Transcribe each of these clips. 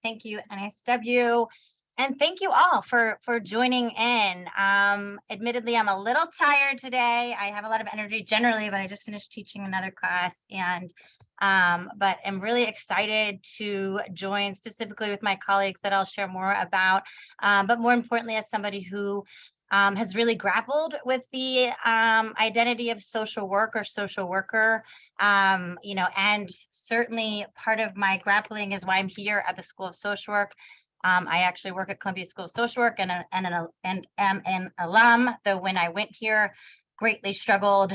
Thank you, NSW. And thank you all for joining in. Admittedly, I'm a little tired today. I have a lot of energy generally, but I just finished teaching another class, and but I'm really excited to join specifically with my colleagues that I'll share more about. But more importantly, as somebody who has really grappled with the identity of social work or social worker, and certainly part of my grappling is why I'm here at the School of Social Work. I actually work at Columbia School of Social Work and am an alum, though when I went here, greatly struggled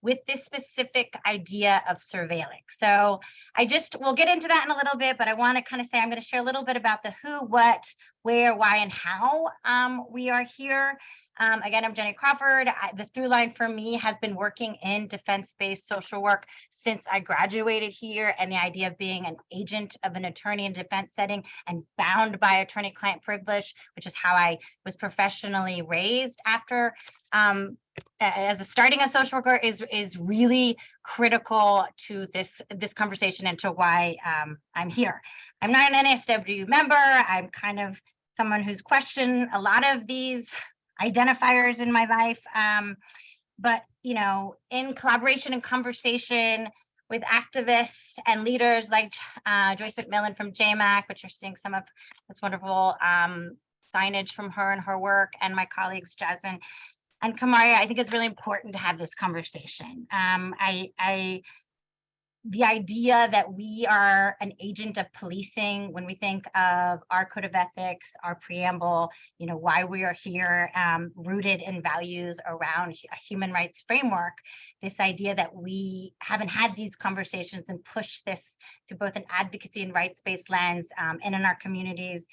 with this specific idea of surveilling. So we'll get into that in a little bit, but I want to kind of say, I'm going to share a little bit about the who, what, where, why, and how we are here. Again, I'm Jenny Crawford. The through line for me has been working in defense-based social work since I graduated here, and the idea of being an agent of an attorney in a defense setting and bound by attorney-client privilege, which is how I was professionally raised after starting a social worker is really critical to this conversation and to why I'm here. I'm not an NSW member. I'm kind of someone who's questioned a lot of these identifiers in my life. But in collaboration and conversation with activists and leaders like Joyce McMillan from JMAC, which you're seeing some of this wonderful signage from her and her work, and my colleagues Jasmine and Kamaria, I think it's really important to have this conversation. The idea that we are an agent of policing, when we think of our code of ethics, our preamble, why we are here, rooted in values around a human rights framework, this idea that we haven't had these conversations and pushed this to both an advocacy and rights-based lens and in our communities,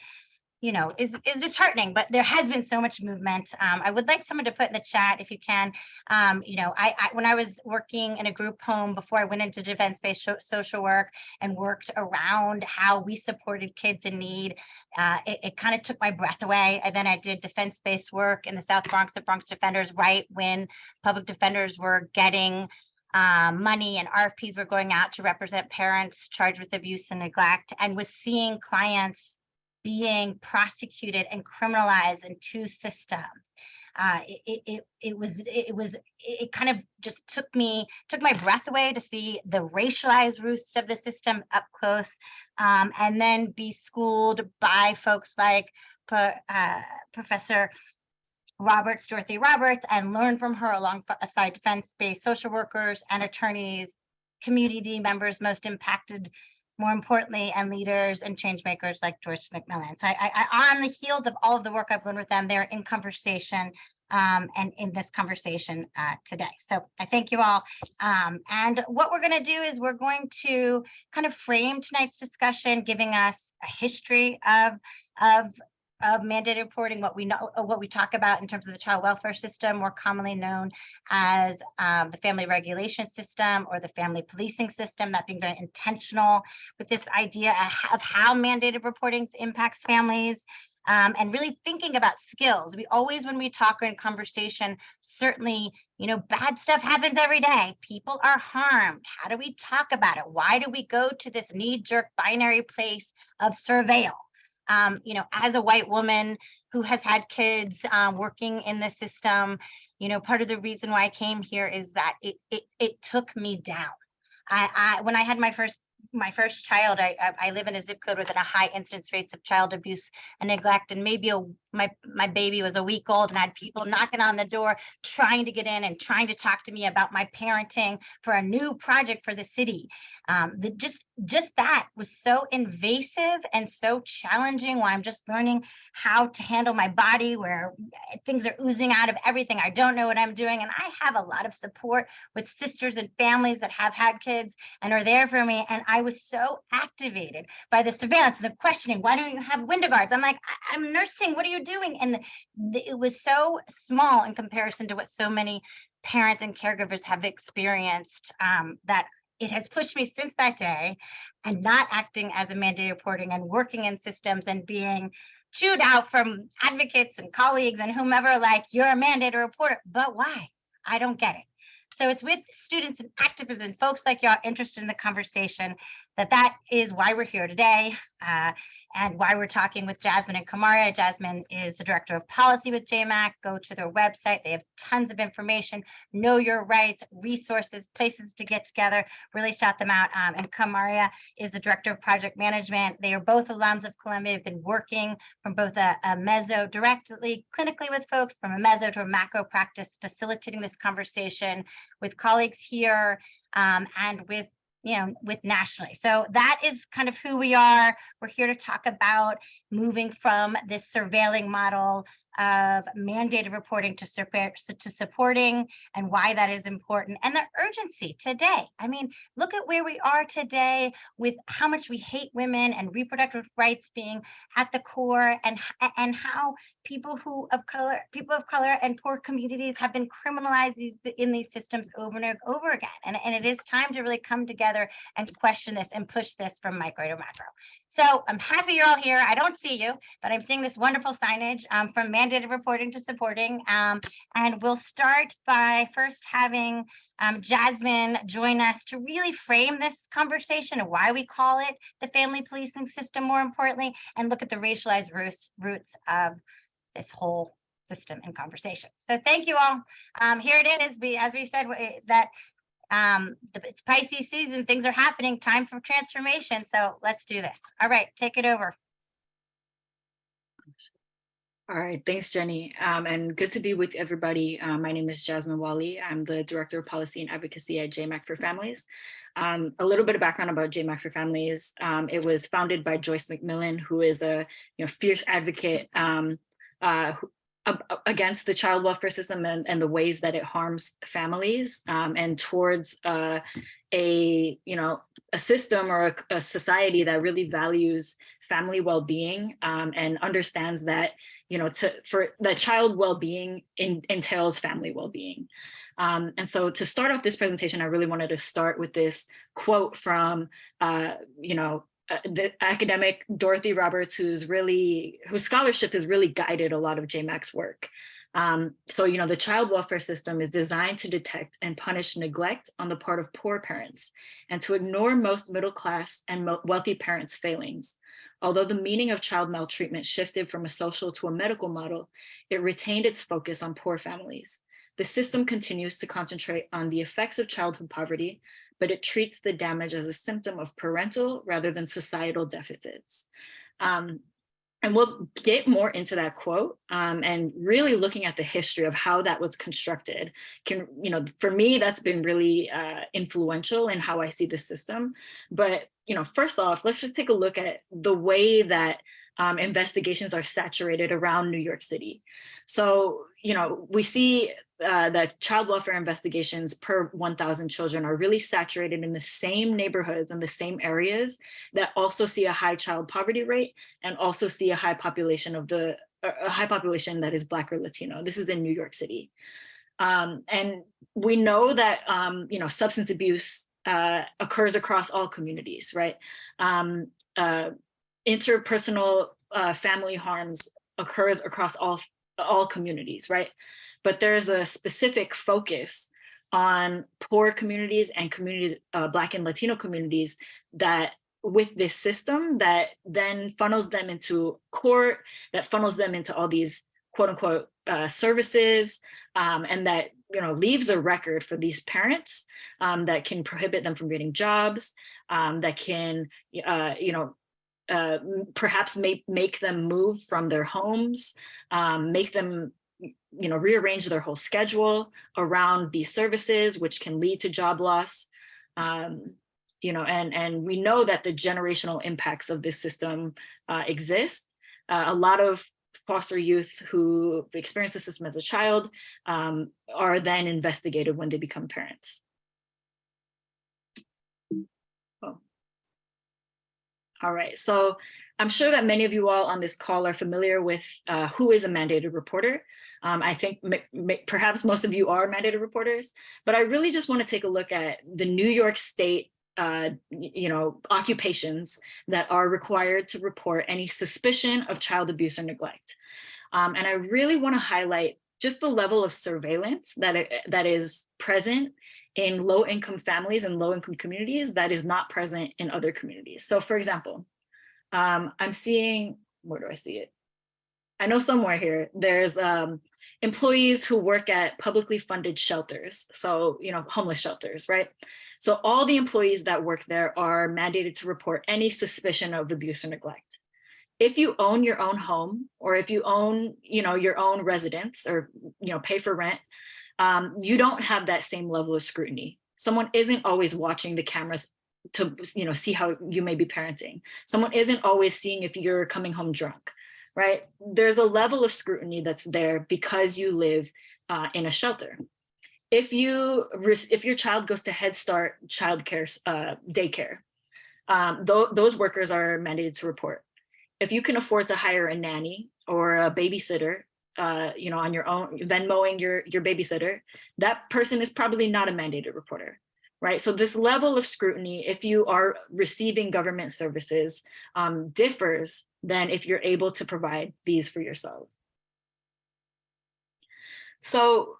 is disheartening, but there has been so much movement. I would like someone to put in the chat, if you can, when I was working in a group home before I went into defense-based social work and worked around how we supported kids in need, it kind of took my breath away. And then I did defense-based work in the South Bronx at Bronx Defenders, right when public defenders were getting money and RFPs were going out to represent parents charged with abuse and neglect, and was seeing clients being prosecuted and criminalized in two systems. It kind of just took my breath away to see the racialized roots of the system up close, and then be schooled by folks like Professor Dorothy Roberts, and learn from her alongside defense-based social workers and attorneys, community members most impacted, more importantly, and leaders and change makers like Joyce McMillan. So I on the heels of all of the work I've learned with them, they're in conversation and in this conversation today. So I thank you all. And what we're going to do is we're going to kind of frame tonight's discussion, giving us a history of mandated reporting, what we talk about in terms of the child welfare system, more commonly known as the family regulation system or the family policing system, that being very intentional with this idea of how mandated reporting impacts families, and really thinking about skills. We always, when we talk or in conversation, certainly, bad stuff happens every day. People are harmed. How do we talk about it? Why do we go to this knee-jerk binary place of surveil? As a white woman who has had kids working in the system, part of the reason why I came here is that it took me down. When I had my first child, I live in a zip code with a high incidence rates of child abuse and neglect, and maybe my baby was a week old and had people knocking on the door trying to get in and trying to talk to me about my parenting for a new project for the city. Just that was so invasive and so challenging, while I'm just learning how to handle my body, where things are oozing out of everything. I don't know what I'm doing, and I have a lot of support with sisters and families that have had kids and are there for me, and I was so activated by the surveillance, the questioning. Why don't you have window guards? I'm like, I'm nursing. What are you doing? And it was so small in comparison to what so many parents and caregivers have experienced, that it has pushed me since that day, and not acting as a mandated reporting and working in systems and being chewed out from advocates and colleagues and whomever, like, you're a mandated reporter, but why? I don't get it. So it's with students and activists and folks like y'all interested in the conversation that is why we're here today, and why we're talking with Jasmine and Kamaria. Jasmine is the director of policy with JMAC. Go to their website. They have tons of information, know your rights, resources, places to get together, really shout them out. And Kamaria is the director of project management. They are both alums of Columbia. Have been working from both a meso directly, clinically with folks, from a meso to a macro practice, facilitating this conversation with colleagues here, and with nationally. So that is kind of who we are. We're here to talk about moving from this surveilling model of mandated reporting to supporting, and why that is important, and the urgency today. I mean, look at where we are today with how much we hate women and reproductive rights being at the core, and how people of color and poor communities have been criminalized in these systems over and over again. And it is time to really come together and question this and push this from micro to macro. So I'm happy you're all here. I don't see you, but I'm seeing this wonderful signage from mandated reporting to supporting. And we'll start by first having Jasmine join us to really frame this conversation and why we call it the family policing system, more importantly, and look at the racialized roots of this whole system and conversation. So thank you all. Here it is. As we said, is that it's Pisces season, things are happening, time for transformation. So let's do this. All right, take it over. All right, thanks, Jenny. And good to be with everybody. My name is Jasmine Wali. I'm the Director of Policy and Advocacy at JMAC for Families. A little bit of background about JMAC for Families. It was founded by Joyce McMillan, who is a fierce advocate against the child welfare system and the ways that it harms families, and towards a system or a society that really values family well-being, and understands that for that child well-being entails family well-being. And so to start off this presentation, I really wanted to start with this quote from the academic Dorothy Roberts, whose scholarship has really guided a lot of JMAC's work. So the child welfare system is designed to detect and punish neglect on the part of poor parents, and to ignore most middle class and wealthy parents' failings. Although the meaning of child maltreatment shifted from a social to a medical model, it retained its focus on poor families. The system continues to concentrate on the effects of childhood poverty, but it treats the damage as a symptom of parental rather than societal deficits. And we'll get more into that quote, and really looking at the history of how that was constructed. For me, that's been really influential in how I see the system. But first off, let's just take a look at the way that investigations are saturated around New York City. So, we see that child welfare investigations per 1,000 children are really saturated in the same neighborhoods and the same areas that also see a high child poverty rate, and also see a high population that is Black or Latino. This is in New York City. And we know that, substance abuse occurs across all communities, right? Interpersonal family harms occurs across all communities, right? But there's a specific focus on poor communities and communities, Black and Latino communities, that with this system that then funnels them into court, that funnels them into all these quote unquote services, and that leaves a record for these parents, that can prohibit them from getting jobs, that can perhaps make them move from their homes, make them rearrange their whole schedule around these services, which can lead to job loss. And we know that the generational impacts of this system exist. A lot of foster youth who experience the system as a child are then investigated when they become parents. All right, so I'm sure that many of you all on this call are familiar with who is a mandated reporter. I think perhaps most of you are mandated reporters, but I really just want to take a look at the New York State occupations that are required to report any suspicion of child abuse or neglect. And I really want to highlight just the level of surveillance that is present in low-income families and low-income communities that is not present in other communities. So for example, I'm seeing, where do I see it? I know somewhere here, there's employees who work at publicly funded shelters. So, homeless shelters, right? So all the employees that work there are mandated to report any suspicion of abuse or neglect. If you own your own home, or if you own, your own residence, or, pay for rent, you don't have that same level of scrutiny. Someone isn't always watching the cameras to, see how you may be parenting. Someone isn't always seeing if you're coming home drunk, right? There's a level of scrutiny that's there because you live in a shelter. If your child goes to Head Start childcare, daycare, those workers are mandated to report. If you can afford to hire a nanny or a babysitter, on your own, Venmoing your babysitter, that person is probably not a mandated reporter, right? So this level of scrutiny, if you are receiving government services, differs than if you're able to provide these for yourself. So,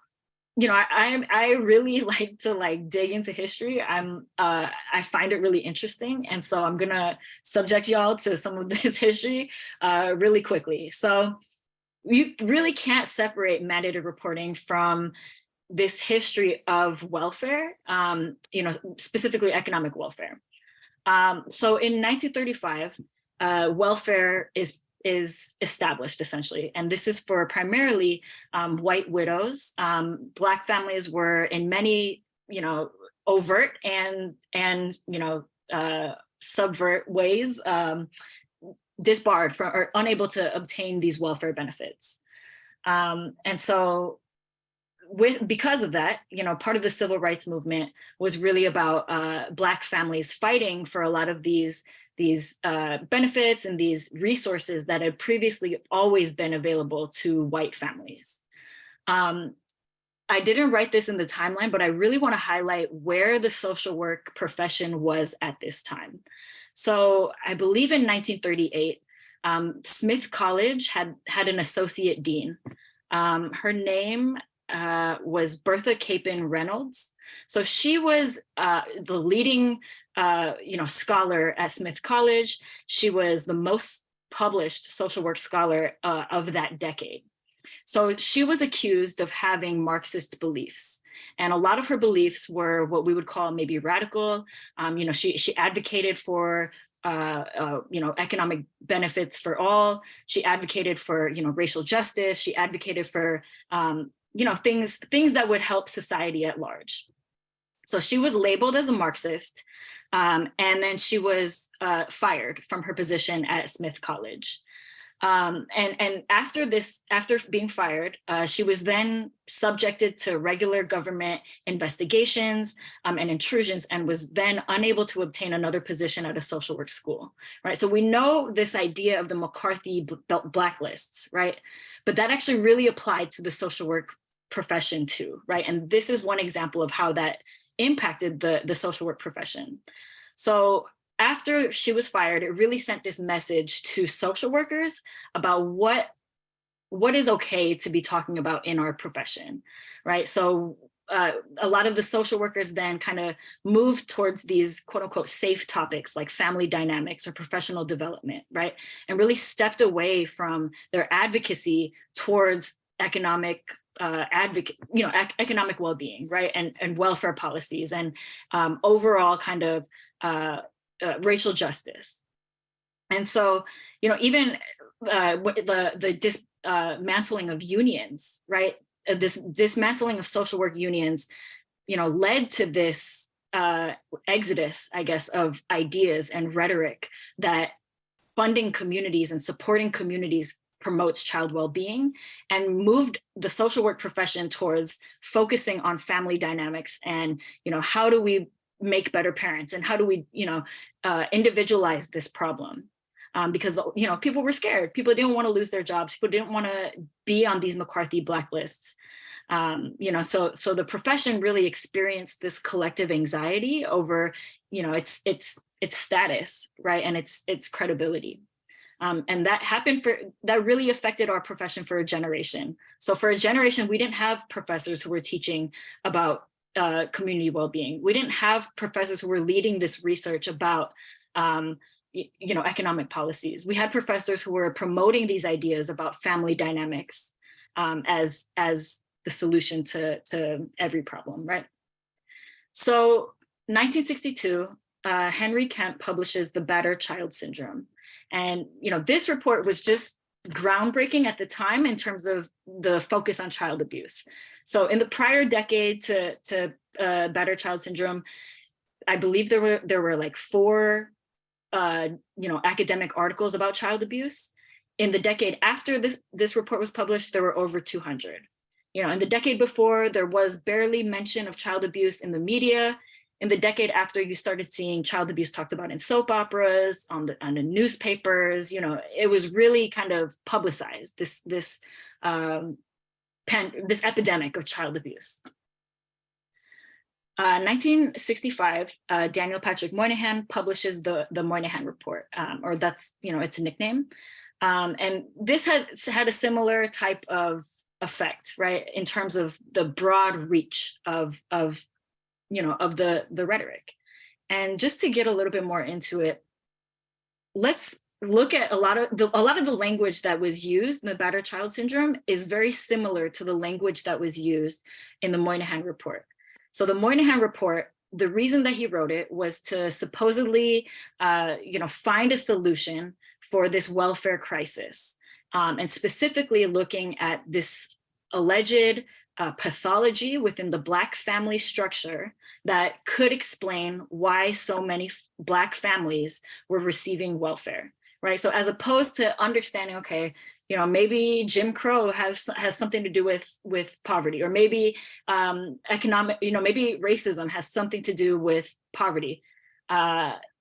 I really like to dig into history. I find it really interesting. And so I'm gonna subject y'all to some of this history really quickly. So you really can't separate mandated reporting from this history of welfare, specifically economic welfare. So in 1935, welfare is established essentially, and this is for primarily white widows. Black families were in many, overt and subvert ways disbarred from or unable to obtain these welfare benefits. And so because of that, part of the civil rights movement was really about Black families fighting for a lot of these benefits and these resources that had previously always been available to white families. I didn't write this in the timeline, but I really want to highlight where the social work profession was at this time. So I believe in 1938, Smith College had an associate dean. Her name was Bertha Capon Reynolds. So she was the leading scholar at Smith College. She was the most published social work scholar of that decade. So she was accused of having Marxist beliefs. And a lot of her beliefs were what we would call maybe radical. She advocated for economic benefits for all. She advocated for racial justice. She advocated for things that would help society at large. So she was labeled as a Marxist, and then she was fired from her position at Smith College. And after being fired, she was then subjected to regular government investigations and intrusions, and was then unable to obtain another position at a social work school, right? So we know this idea of the McCarthy blacklists, right? But that actually really applied to the social work profession too, right? And this is one example of how that impacted the social work profession. So after she was fired, it really sent this message to social workers about what is okay to be talking about in our profession, right? So a lot of the social workers then kind of moved towards these quote unquote safe topics like family dynamics or professional development, right? And really stepped away from their advocacy towards economic economic well-being, right? And welfare policies and overall kind of racial justice. And so, even the dismantling of unions, right? This dismantling of social work unions, led to this exodus, I guess, of ideas and rhetoric that funding communities and supporting communities promotes child well-being, and moved the social work profession towards focusing on family dynamics and, how do we make better parents and how do we, individualize this problem? Because, people were scared. People didn't want to lose their jobs. People didn't want to be on these McCarthy blacklists. So the profession really experienced this collective anxiety over, its status, right? And its credibility. And that really affected our profession for a generation. So for a generation, we didn't have professors who were teaching about community well-being. We didn't have professors who were leading this research about economic policies. We had professors who were promoting these ideas about family dynamics as the solution to every problem, right? So 1962, Henry Kemp publishes The Battered Child Syndrome. And this report was just groundbreaking at the time in terms of the focus on child abuse. So in the prior decade to Battered Child Syndrome, I believe there were like 4 academic articles about child abuse. In the decade after this report was published, there were over 200. In the decade before, there was barely mention of child abuse in the media. In the decade after, you started seeing child abuse talked about in soap operas, on the newspapers. It was really kind of publicized, this epidemic of child abuse. 1965, Daniel Patrick Moynihan publishes the Moynihan Report, or that's, it's a nickname. And this had a similar type of effect, right, in terms of the broad reach of the rhetoric. And just to get a little bit more into it, let's look at a lot of the language that was used in the Battered Child Syndrome is very similar to the language that was used in the Moynihan Report. So the Moynihan Report, the reason that he wrote it was to supposedly, find a solution for this welfare crisis, and specifically looking at this alleged pathology within the Black family structure that could explain why so many Black families were receiving welfare, right? So as opposed to understanding, okay, maybe Jim Crow has something to do with poverty, or maybe maybe racism has something to do with poverty.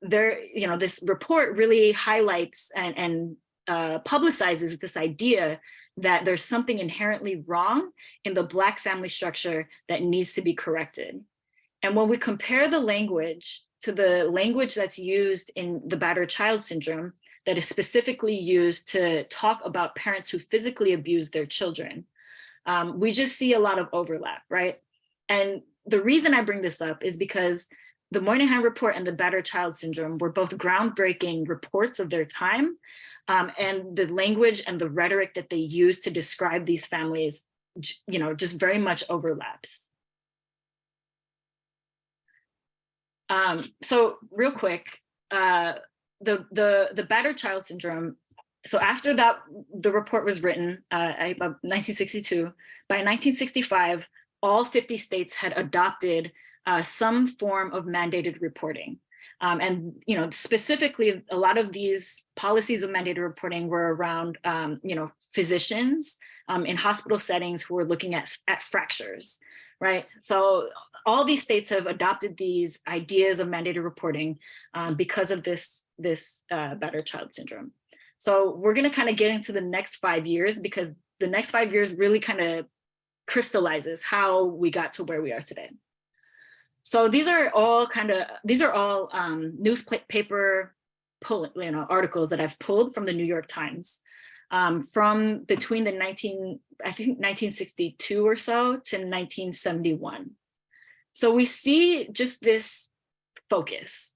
This report really highlights and publicizes this idea that there's something inherently wrong in the Black family structure that needs to be corrected. And when we compare the language to the language that's used in the Battered Child Syndrome, that is specifically used to talk about parents who physically abuse their children, we just see a lot of overlap, right? And the reason I bring this up is because the Moynihan Report and the Battered Child Syndrome were both groundbreaking reports of their time, and the language and the rhetoric that they use to describe these families, just very much overlaps. So real quick, the Battered Child Syndrome. So after that, the report was written, 1962. By 1965, all 50 states had adopted some form of mandated reporting. And specifically, a lot of these policies of mandated reporting were around physicians in hospital settings who were looking at fractures, right? So all these states have adopted these ideas of mandated reporting because of this Battered Child Syndrome. So we're going to kind of get into the next 5 years, because the next 5 years really kind of crystallizes how we got to where we are today. So these are all newspaper articles that I've pulled from the New York Times from between the 1962 or so to 1971. So we see just this focus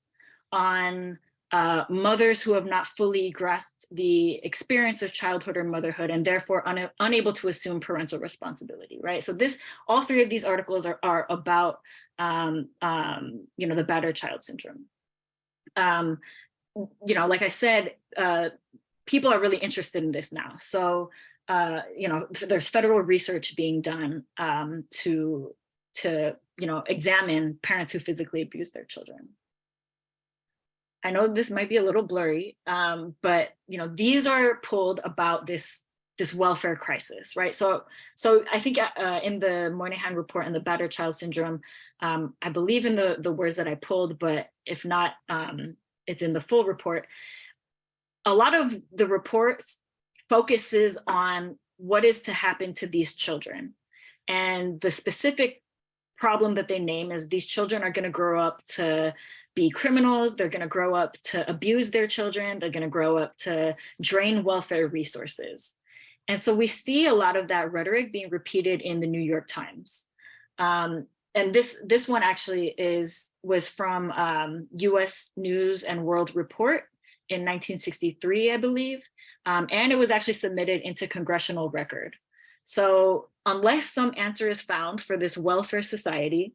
on mothers who have not fully grasped the experience of childhood or motherhood, and therefore unable to assume parental responsibility, right? So all 3 of these articles are about the Battered Child Syndrome. Like I said, people are really interested in this now. So there's federal research being done to examine parents who physically abuse their children. I know this might be a little blurry, but these are pulled about this welfare crisis, right? So I think in the Moynihan Report and the Battered Child Syndrome, I believe in the words that I pulled, but if not, it's in the full report. A lot of the report focuses on what is to happen to these children and the specific problem that they name is these children are going to grow up to be criminals. They're going to grow up to abuse their children. They're going to grow up to drain welfare resources. And so we see a lot of that rhetoric being repeated in the New York Times. And this one actually was from US News and World Report in 1963, I believe. And it was actually submitted into congressional record. So unless some answer is found for this welfare society,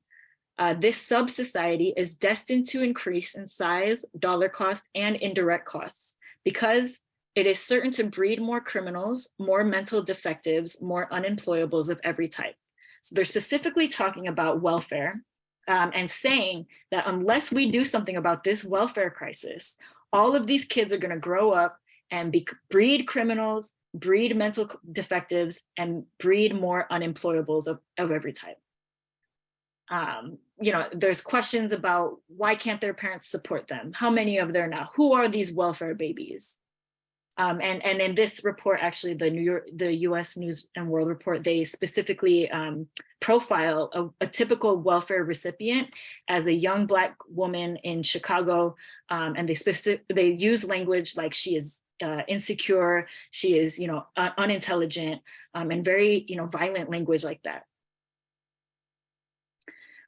this sub-society is destined to increase in size, dollar cost, and indirect costs because it is certain to breed more criminals, more mental defectives, more unemployables of every type. So they're specifically talking about welfare and saying that unless we do something about this welfare crisis, all of these kids are going to grow up and breed criminals, breed mental defectives, and breed more unemployables of every type. There's questions about why can't their parents support them? How many of them now? Who are these welfare babies? And in this report, actually, the US News and World Report, they specifically profile a typical welfare recipient as a young Black woman in Chicago, and they use language like she is insecure, she is unintelligent, and very violent language like that.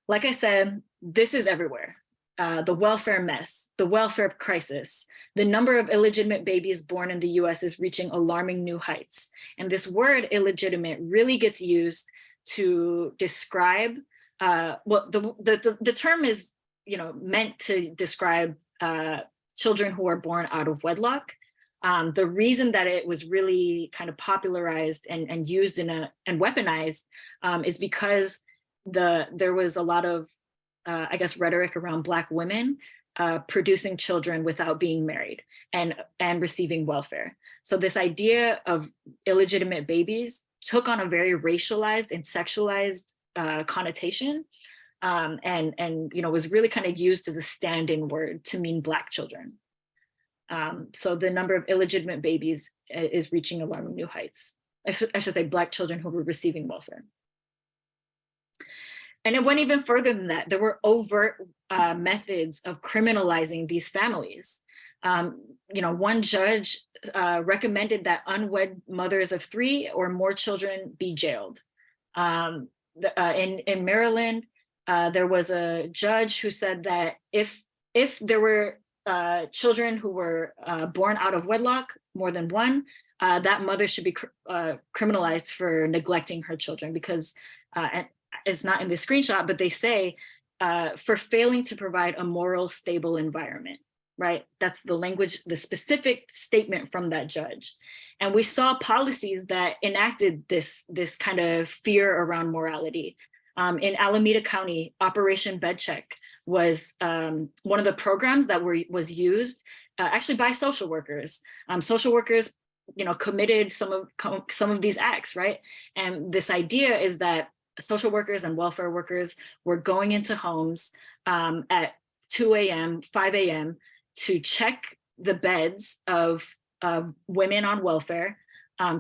Like I said, this is everywhere. The welfare mess, the welfare crisis, the number of illegitimate babies born in the US is reaching alarming new heights. And this word illegitimate really gets used to describe, the term is meant to describe children who are born out of wedlock. The reason that it was really kind of popularized and used and weaponized is because there was a lot of rhetoric around Black women producing children without being married and receiving welfare. So this idea of illegitimate babies took on a very racialized and sexualized connotation, and was really kind of used as a stand-in word to mean Black children. So the number of illegitimate babies is reaching alarming new heights. I should say Black children who were receiving welfare. And it went even further than that. There were overt methods of criminalizing these families. One judge recommended that unwed mothers of 3 or more children be jailed. In Maryland, there was a judge who said that if there were children who were born out of wedlock, more than one, that mother should be criminalized for neglecting her children because, it's not in the screenshot, but they say for failing to provide a moral, stable environment, right? That's the language, the specific statement from that judge. And we saw policies that enacted this kind of fear around morality. In Alameda County, Operation Bed Check was one of the programs that was used actually by social workers. Social workers, committed some of these acts, right? And this idea is that social workers and welfare workers were going into homes at 2 a.m., 5 a.m. to check the beds of women on welfare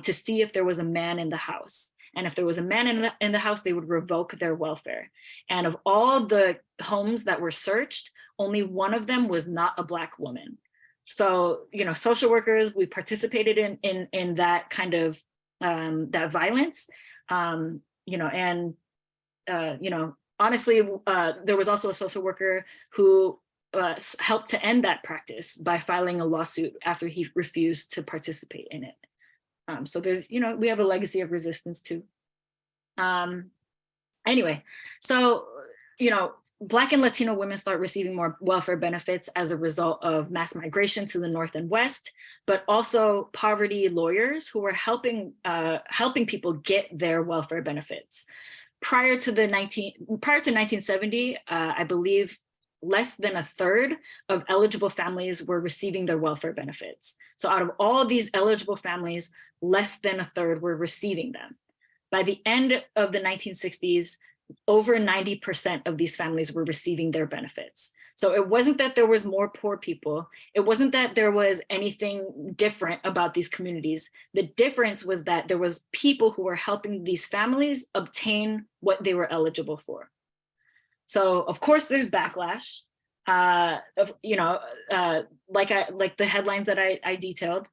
to see if there was a man in the house. And if there was a man in the house, they would revoke their welfare. And of all the homes that were searched, only one of them was not a Black woman. So, social workers, we participated in that kind of that violence. Honestly, there was also a social worker who helped to end that practice by filing a lawsuit after he refused to participate in it. So there's, we have a legacy of resistance too. Anyway, so, Black and Latino women start receiving more welfare benefits as a result of mass migration to the North and West, but also poverty lawyers who were helping people get their welfare benefits. Prior to 1970, I believe less than a third of eligible families were receiving their welfare benefits. So out of all these eligible families, less than a third were receiving them. By the end of the 1960s, over 90% of these families were receiving their benefits. So it wasn't that there was more poor people. It wasn't that there was anything different about these communities. The difference was that there was people who were helping these families obtain what they were eligible for. So of course there's backlash, like the headlines that I detailed.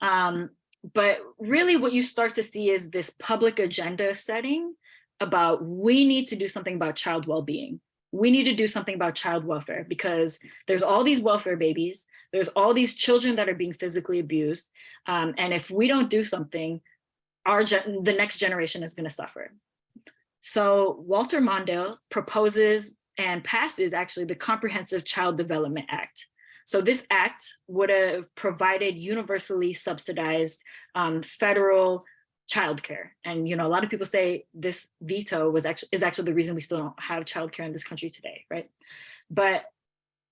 But really what you start to see is this public agenda setting about, we need to do something about child well-being. We need to do something about child welfare, because there's all these welfare babies, there's all these children that are being physically abused. And if we don't do something, the next generation is going to suffer. So Walter Mondale proposes and passes actually the Comprehensive Child Development Act. So this act would have provided universally subsidized federal childcare. And a lot of people say this veto is actually the reason we still don't have childcare in this country today, right? But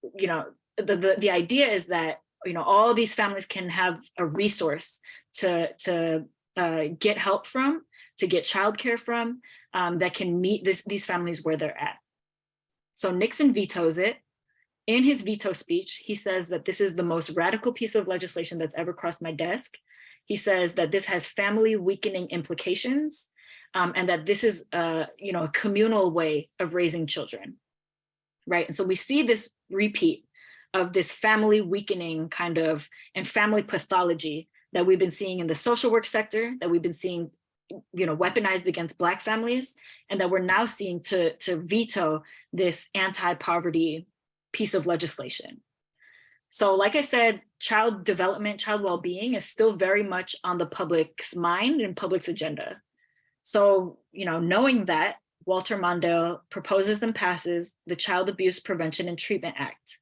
the idea is that all these families can have a resource to get help from, to get childcare from, that can meet these families where they're at. So Nixon vetoes it. In his veto speech, he says that this is the most radical piece of legislation that's ever crossed my desk. He says that this has family weakening implications, and that this is a communal way of raising children, right? And so we see this repeat of this family weakening kind of, and family pathology that we've been seeing in the social work sector, that we've been seeing weaponized against Black families, and that we're now seeing to veto this anti-poverty piece of legislation. So like I said, child development, child well-being is still very much on the public's mind and public's agenda. So, knowing that, Walter Mondale proposes and passes the Child Abuse Prevention and Treatment Act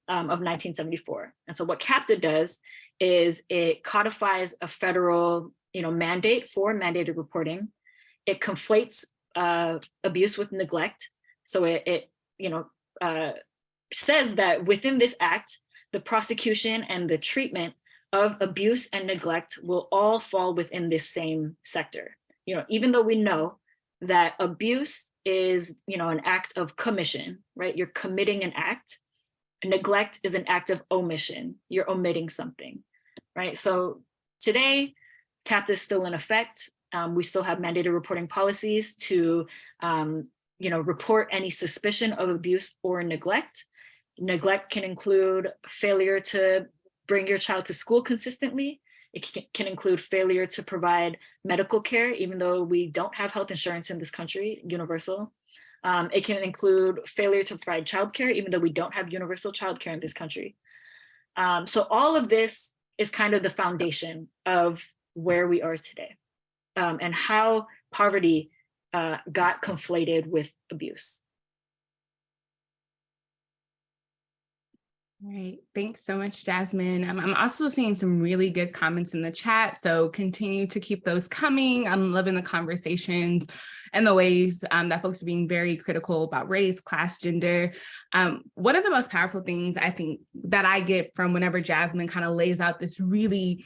of 1974. And so what CAPTA does is it codifies a federal mandate for mandated reporting. It conflates abuse with neglect. So it says that within this act, the prosecution and the treatment of abuse and neglect will all fall within this same sector. Even though we know that abuse is, an act of commission, right? You're committing an act. Neglect is an act of omission. You're omitting something, right? So today, CAPTA is still in effect. We still have mandated reporting policies to, report any suspicion of abuse or neglect. Neglect can include failure to bring your child to school consistently. It can include failure to provide medical care, even though we don't have health insurance in this country, universal. It can include failure to provide childcare, even though we don't have universal childcare in this country. So all of this is kind of the foundation of where we are today, and how poverty got conflated with abuse. Right. Thanks so much, Jasmine. I'm also seeing some really good comments in the chat, so continue to keep those coming. I'm loving the conversations and the ways that folks are being very critical about race, class, gender. One of the most powerful things I think that I get from whenever Jasmine kind of lays out this really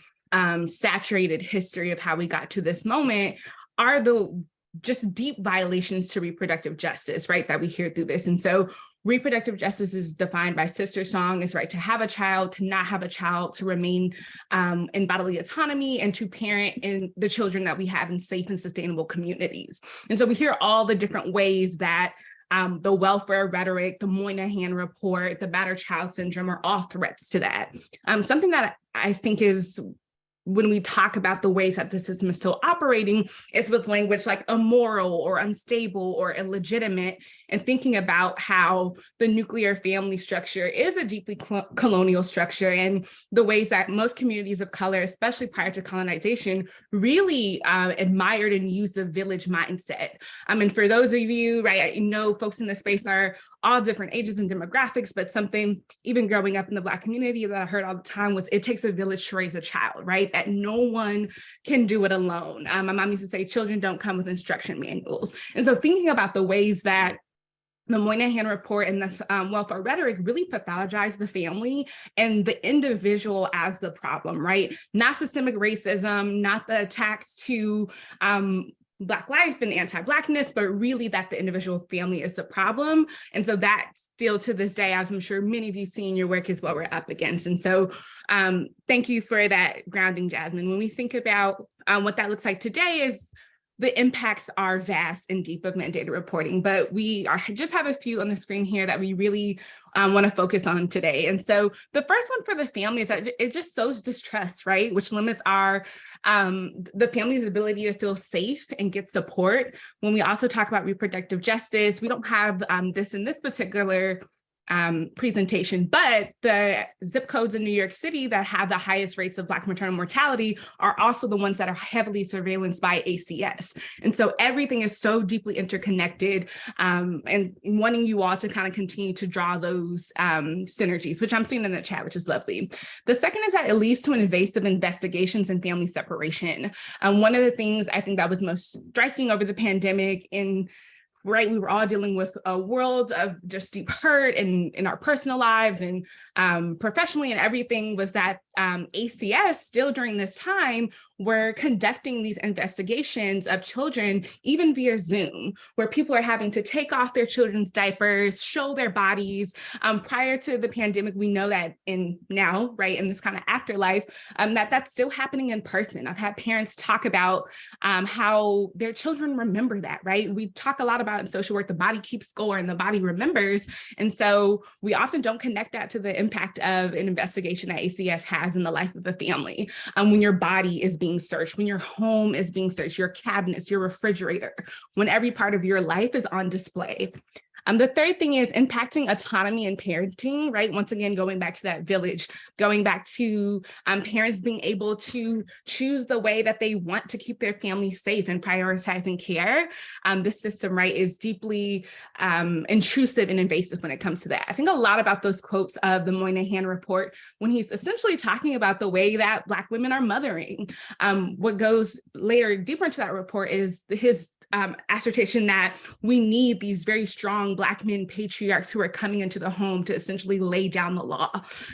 saturated history of how we got to this moment are the just deep violations to reproductive justice, right, that we hear through this. And so reproductive justice is defined by Sister Song as right to have a child, to not have a child, to remain in bodily autonomy, and to parent in the children that we have in safe and sustainable communities. And so we hear all the different ways that the welfare rhetoric, the Moynihan report, the battered child syndrome are all threats to that. Something that I think is, when we talk about the ways that the system is still operating, it's with language like immoral or unstable or illegitimate, and thinking about how the nuclear family structure is a deeply colonial structure, and the ways that most communities of color, especially prior to colonization, really admired and used the village mindset. And for those of you, right, I know folks in this space are all different ages and demographics, but something even growing up in the Black community that I heard all the time was, it takes a village to raise a child, right? That no one can do it alone. My mom used to say, children don't come with instruction manuals. And so thinking about the ways that the Moynihan report and this welfare rhetoric really pathologized the family and the individual as the problem, right? Not systemic racism, not the attacks to Black life and anti-Blackness, but really that the individual family is the problem. And so that still to this day, as I'm sure many of you see in your work, is what we're up against. And so thank you for that grounding, Jasmine. When we think about what that looks like today, is the impacts are vast and deep of mandated reporting, but we just have a few on the screen here that we really want to focus on today. And so the first one for the family is that it just sows distrust, right? Which limits the family's ability to feel safe and get support. When we also talk about reproductive justice, we don't have this in this particular presentation, but the zip codes in New York City that have the highest rates of Black maternal mortality are also the ones that are heavily surveillanced by ACS. And so everything is so deeply interconnected, and wanting you all to kind of continue to draw those synergies, which I'm seeing in the chat, which is lovely. The second is that it leads to invasive investigations and family separation. One of the things I think that was most striking over the pandemic right, we were all dealing with a world of just deep hurt in our personal lives and professionally and everything, was that ACS still during this time were conducting these investigations of children, even via Zoom, where people are having to take off their children's diapers, show their bodies. Prior to the pandemic, we know that now, right, in this kind of afterlife, that's still happening in person. I've had parents talk about how their children remember that, right? We talk a lot about in social work, the body keeps score and the body remembers. And so we often don't connect that to the impact of an investigation that ACS has in the life of a family. When your body is being searched, when your home is being searched, your cabinets, your refrigerator, when every part of your life is on display. The third thing is impacting autonomy and parenting, right? Once again, going back to that village, going back to parents being able to choose the way that they want to keep their family safe and prioritizing care. This system, right, is deeply intrusive and invasive when it comes to that. I think a lot about those quotes of the Moynihan report when he's essentially talking about the way that Black women are mothering. What goes later deeper into that report is his assertion that we need these very strong Black men patriarchs who are coming into the home to essentially lay down the law.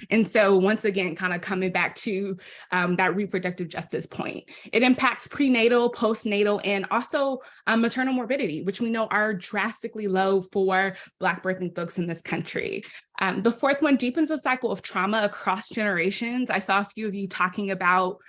And so once again, kind of coming back to that reproductive justice point, it impacts prenatal, postnatal, and also maternal morbidity, which we know are drastically low for Black birthing folks in this country. The fourth one deepens the cycle of trauma across generations. I saw a few of you talking about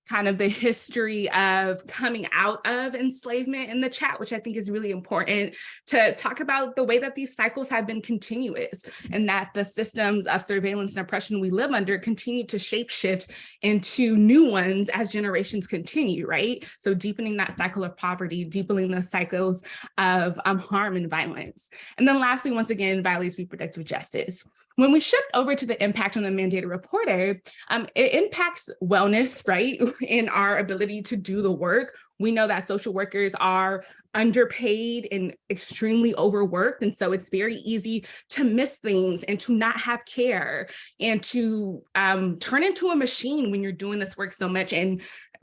kind of the history of coming out of enslavement in the chat, which I think is really important to talk about the way that these cycles have been continuous and that the systems of surveillance and oppression we live under continue to shapeshift into new ones as generations continue, right? So deepening that cycle of poverty, deepening the cycles of harm and violence. And then lastly, once again, violates reproductive justice. When we shift over to the impact on the mandated reporter, it impacts wellness, right, in our ability to do the work. We know that social workers are underpaid and extremely overworked. And so it's very easy to miss things and to not have care and to turn into a machine when you're doing this work so much. And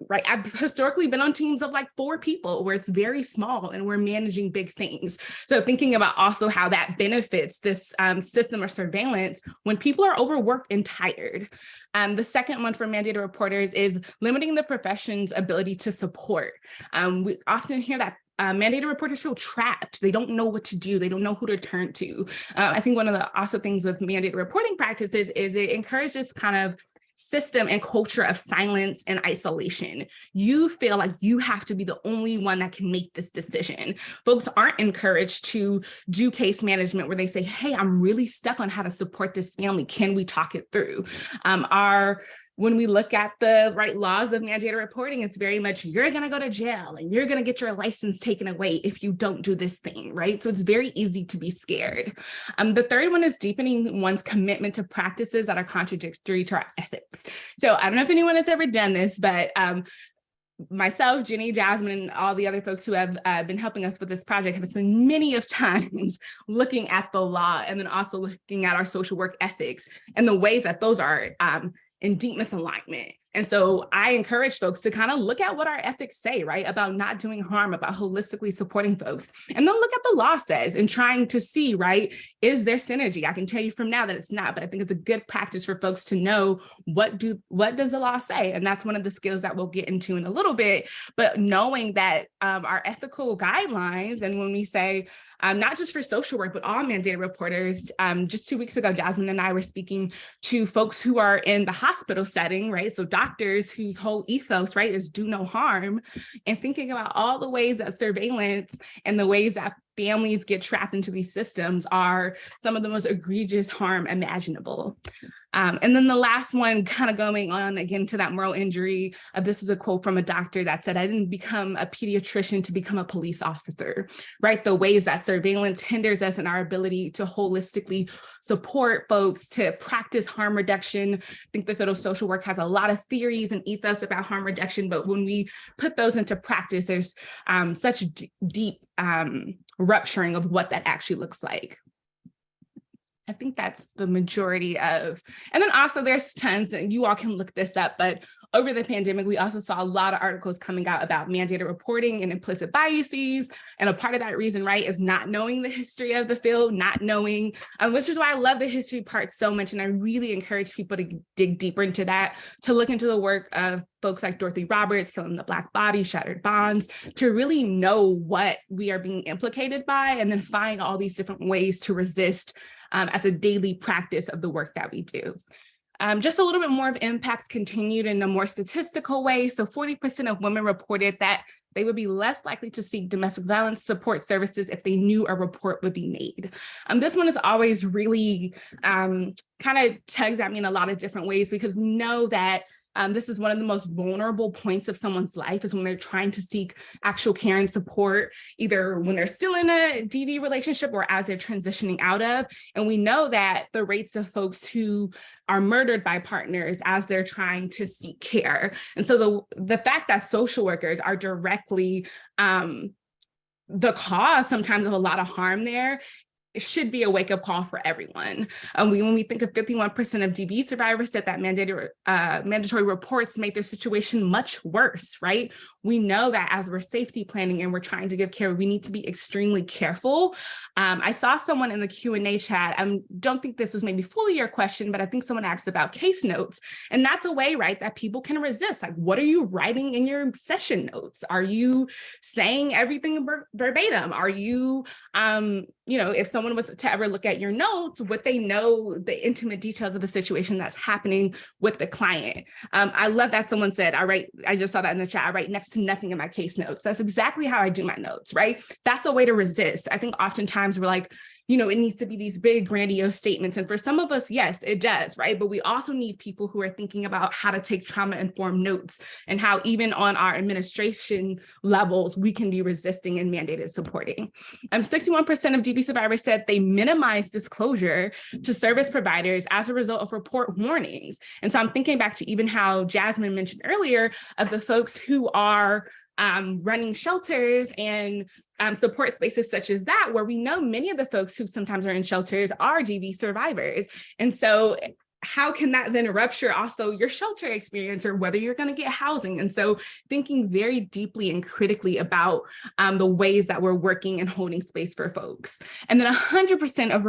right, I've historically been on teams of like 4 people where it's very small and we're managing big things. So thinking about also how that benefits this system of surveillance when people are overworked and tired. The second one for mandated reporters is limiting the profession's ability to support. We often hear that mandated reporters feel trapped. They don't know what to do. They don't know who to turn to. I think one of the also things with mandated reporting practices is it encourages kind of system and culture of silence and isolation. You feel like you have to be the only one that can make this decision. Folks aren't encouraged to do case management where they say, hey, I'm really stuck on how to support this family. Can we talk it through? When we look at the right laws of mandated reporting, it's very much, you're going to go to jail and you're going to get your license taken away if you don't do this thing, right? So it's very easy to be scared. The third one is deepening one's commitment to practices that are contradictory to our ethics. So I don't know if anyone has ever done this, but myself, Jenny, Jasmine, and all the other folks who have been helping us with this project have spent many of times looking at the law and then also looking at our social work ethics and the ways that those are in deep misalignment. And so I encourage folks to kind of look at what our ethics say, right, about not doing harm, about holistically supporting folks, and then look at the law says and trying to see, right, is there synergy? I can tell you from now that it's not, but I think it's a good practice for folks to know what does the law say? And that's one of the skills that we'll get into in a little bit, but knowing that our ethical guidelines, and when we say, not just for social work, but all mandated reporters, just 2 weeks ago, Jasmine and I were speaking to folks who are in the hospital setting, right? So doctors whose whole ethos, right, is do no harm, and thinking about all the ways that surveillance and the ways that families get trapped into these systems are some of the most egregious harm imaginable. And then the last one, kind of going on again to that moral injury, this is a quote from a doctor that said, "I didn't become a pediatrician to become a police officer," right? The ways that surveillance hinders us in our ability to holistically support folks, to practice harm reduction. I think the field of social work has a lot of theories and ethos about harm reduction, but when we put those into practice, there's such deep rupturing of what that actually looks like. I think that's the majority of, and then also there's tons, and you all can look this up, but over the pandemic, we also saw a lot of articles coming out about mandated reporting and implicit biases. And a part of that reason, right, is not knowing the history of the field, not knowing, which is why I love the history part so much. And I really encourage people to dig deeper into that, to look into the work of folks like Dorothy Roberts, Killing the Black Body, Shattered Bonds, to really know what we are being implicated by, and then find all these different ways to resist as a daily practice of the work that we do. Just a little bit more of impacts continued in a more statistical way. So 40% of women reported that they would be less likely to seek domestic violence support services if they knew a report would be made. This one is always really kind of tugs at me in a lot of different ways, because we know that this is one of the most vulnerable points of someone's life, is when they're trying to seek actual care and support, either when they're still in a DV relationship or as they're transitioning out of. And we know that the rates of folks who are murdered by partners as they're trying to seek care. And so the fact that social workers are directly the cause sometimes of a lot of harm there, it should be a wake-up call for everyone. When we think of 51% of DV survivors said that mandatory reports make their situation much worse, right? We know that as we're safety planning and we're trying to give care, we need to be extremely careful. I saw someone in the Q&A chat, I don't think this was maybe fully your question, but I think someone asked about case notes. And that's a way, right, that people can resist. Like, what are you writing in your session notes? Are you saying everything verbatim? Are you, if someone was to ever look at your notes, would they know the intimate details of a situation that's happening with the client? I love that someone said, I just saw that in the chat, I write next to nothing in my case notes. That's exactly how I do my notes, right? That's a way to resist. I think oftentimes we're like, it needs to be these big grandiose statements. And for some of us, yes, it does, right? But we also need people who are thinking about how to take trauma-informed notes, and how even on our administration levels, we can be resisting and mandated supporting. 61% of DV survivors said they minimize disclosure to service providers as a result of report warnings. And so I'm thinking back to even how Jasmine mentioned earlier of the folks who are running shelters and support spaces such as that, where we know many of the folks who sometimes are in shelters are DV survivors. And so how can that then rupture also your shelter experience, or whether you're going to get housing? And so thinking very deeply and critically about the ways that we're working and holding space for folks. And then 100% of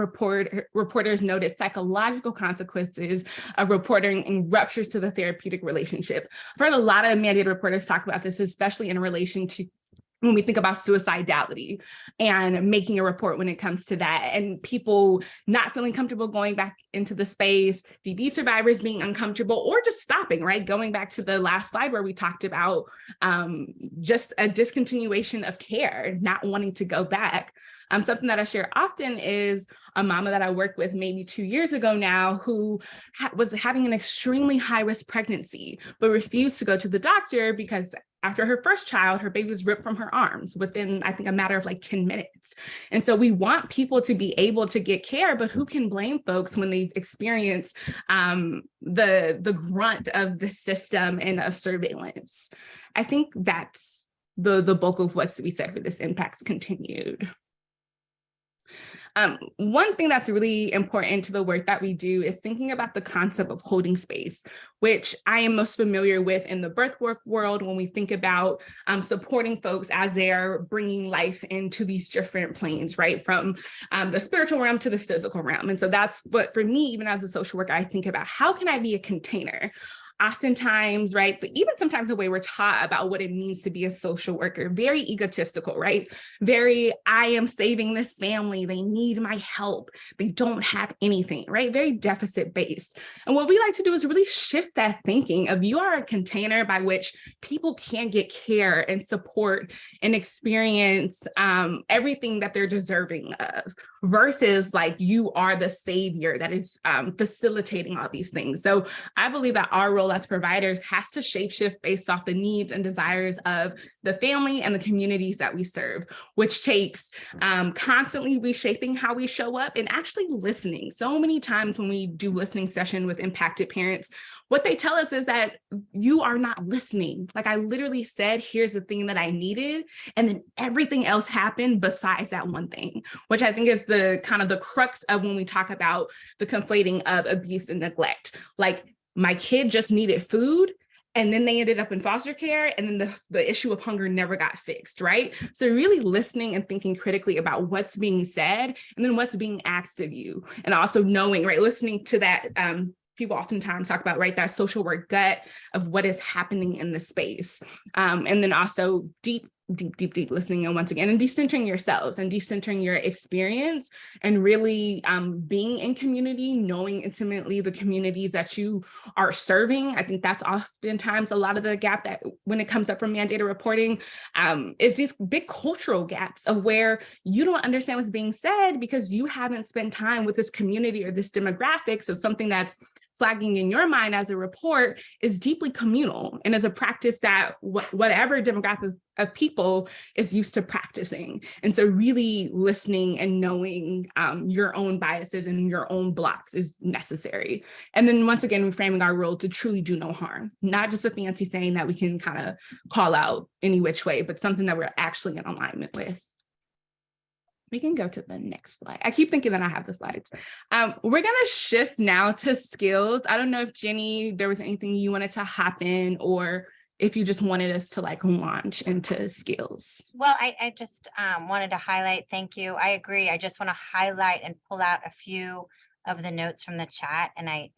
reporters noted psychological consequences of reporting and ruptures to the therapeutic relationship. I've heard a lot of mandated reporters talk about this, especially in relation to when we think about suicidality and making a report when it comes to that, and people not feeling comfortable going back into the space, DV survivors being uncomfortable or just stopping, right? Going back to the last slide where we talked about just a discontinuation of care, not wanting to go back. Something that I share often is a mama that I worked with maybe 2 years ago now, who was having an extremely high-risk pregnancy, but refused to go to the doctor because after her first child, her baby was ripped from her arms within, I think, a matter of like 10 minutes. And so we want people to be able to get care, but who can blame folks when they've experienced the grunt of the system and of surveillance? I think that's the bulk of what's to be said for this impacts continued. One thing that's really important to the work that we do is thinking about the concept of holding space, which I am most familiar with in the birth work world when we think about supporting folks as they're bringing life into these different planes, right? From the spiritual realm to the physical realm. And so that's what, for me, even as a social worker, I think about how can I be a container? oftentimes, right, but even sometimes the way we're taught about what it means to be a social worker, very egotistical, right? Very, I am saving this family. They need my help. They don't have anything, right? Very deficit based. And what we like to do is really shift that thinking of you are a container by which people can get care and support and experience everything that they're deserving of, versus like you are the savior that is facilitating all these things. So I believe that our role as providers has to shapeshift based off the needs and desires of the family and the communities that we serve, which takes constantly reshaping how we show up and actually listening. So many times when we do listening session with impacted parents, what they tell us is that you are not listening. Like I literally said, here's the thing that I needed, and then everything else happened besides that one thing, which I think is the kind of the crux of when we talk about the conflating of abuse and neglect. Like my kid just needed food, and then they ended up in foster care, and then the issue of hunger never got fixed, right? So really listening and thinking critically about what's being said and then what's being asked of you. And also knowing, right, listening to that, people oftentimes talk about, right, that social work gut of what is happening in the space. And then also deep listening, and once again, and decentering yourselves and decentering your experience, and really being in community, knowing intimately the communities that you are serving. I think that's oftentimes a lot of the gap that when it comes up from mandated reporting is these big cultural gaps of where you don't understand what's being said because you haven't spent time with this community or this demographic. So something that's flagging in your mind as a report is deeply communal and is a practice that whatever demographic of people is used to practicing. And so really listening and knowing your own biases and your own blocks is necessary. And then once again, reframing our role to truly do no harm, not just a fancy saying that we can kind of call out any which way, but something that we're actually in alignment with. We can go to the next slide. I keep thinking that I have the slides. We're going to shift now to skills. I don't know if Jenny, there was anything you wanted to hop in, or if you just wanted us to like launch into skills. Well, I just wanted to highlight, thank you. I agree. I just want to highlight and pull out a few of the notes from the chat. And I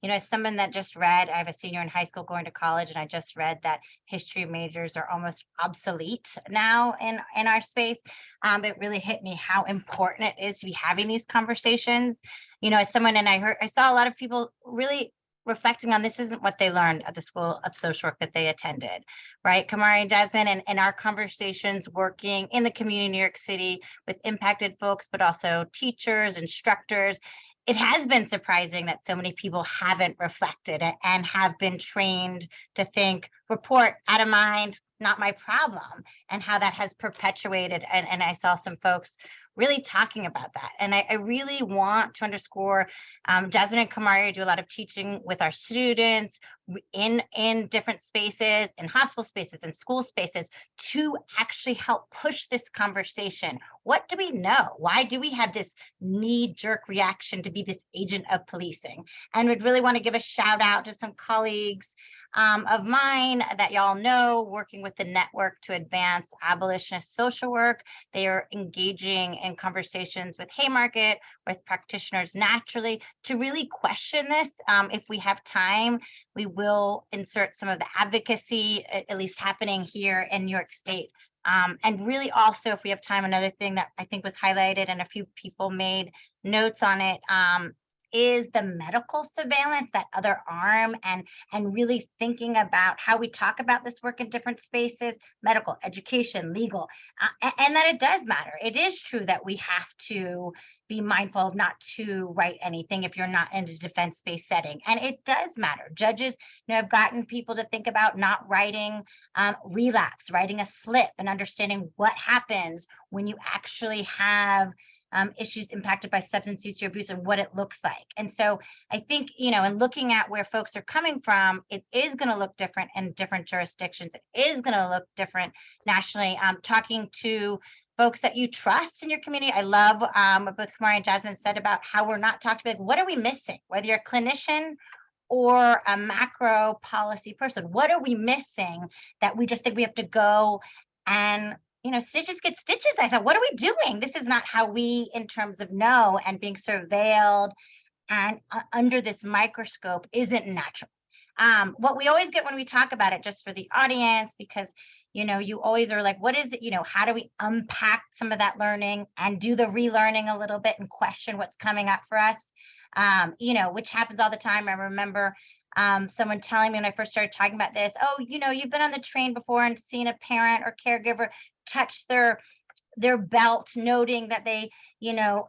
you know, as someone that just read, I have a senior in high school going to college, and I just read that history majors are almost obsolete now in our space. It really hit me how important it is to be having these conversations. You know, as someone, and I saw a lot of people really reflecting on this isn't what they learned at the School of Social Work that they attended, right? Kamari and Jasmine, and our conversations working in the community in New York City with impacted folks, but also teachers, instructors. It has been surprising that so many people haven't reflected and have been trained to think, report, out of mind, not my problem, and how that has perpetuated. And I saw some folks really talking about that. And I really want to underscore, Jasmine and Kamari do a lot of teaching with our students in different spaces, in hospital spaces, in school spaces, to actually help push this conversation. What do we know? Why do we have this knee-jerk reaction to be this agent of policing? And we'd really want to give a shout out to some colleagues of mine that y'all know, working with the network to advance abolitionist social work. They are engaging in conversations with Haymarket, with practitioners naturally, to really question this. If we have time, we will insert some of the advocacy, at least happening here in New York State. And really also, if we have time, another thing that I think was highlighted and a few people made notes on it, is the medical surveillance, that other arm, and really thinking about how we talk about this work in different spaces, medical, education, legal, and that it does matter. It is true that we have to be mindful of not to write anything if you're not in a defense-based setting. And it does matter. Judges, you know, have gotten people to think about not writing relapse, writing a slip, and understanding what happens when you actually have issues impacted by substance use or abuse and what it looks like. And so I think, you know, in looking at where folks are coming from, it is going to look different in different jurisdictions. It is going to look different nationally. Talking to folks that you trust in your community. I love what both Kamari and Jasmine said about how we're not talking about, what are we missing? Whether you're a clinician or a macro policy person, what are we missing that we just think we have to go and, you know, stitches get stitches? I thought, what are we doing? This is not how we, in terms of know and being surveilled and under this microscope, isn't natural. What we always get when we talk about it, just for the audience, because you always are like, what is it? How do we unpack some of that learning and do the relearning a little bit and question what's coming up for us? Which happens all the time. I remember someone telling me when I first started talking about this, oh, you've been on the train before and seen a parent or caregiver touch their belt, noting that they,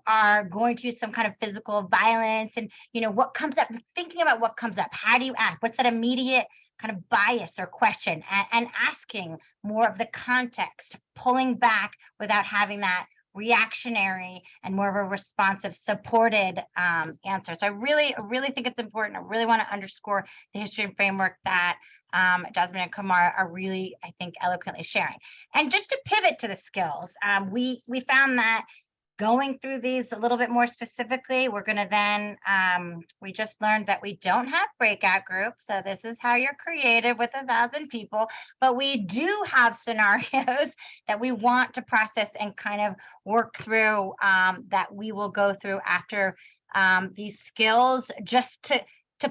are going to use some kind of physical violence. And, what comes up, thinking about what comes up, how do you act? What's that immediate kind of bias or question? And asking more of the context, pulling back without having that reactionary and more of a responsive, supported answer. So I really think it's important. I really want to underscore the history and framework that Jasmine and Kamara are really, I think, eloquently sharing. And just to pivot to the skills, we found that going through these a little bit more specifically, we're going to then, we just learned that we don't have breakout groups. So this is how you're creative with 1,000 people, but we do have scenarios that we want to process and kind of work through, that we will go through after these skills, just to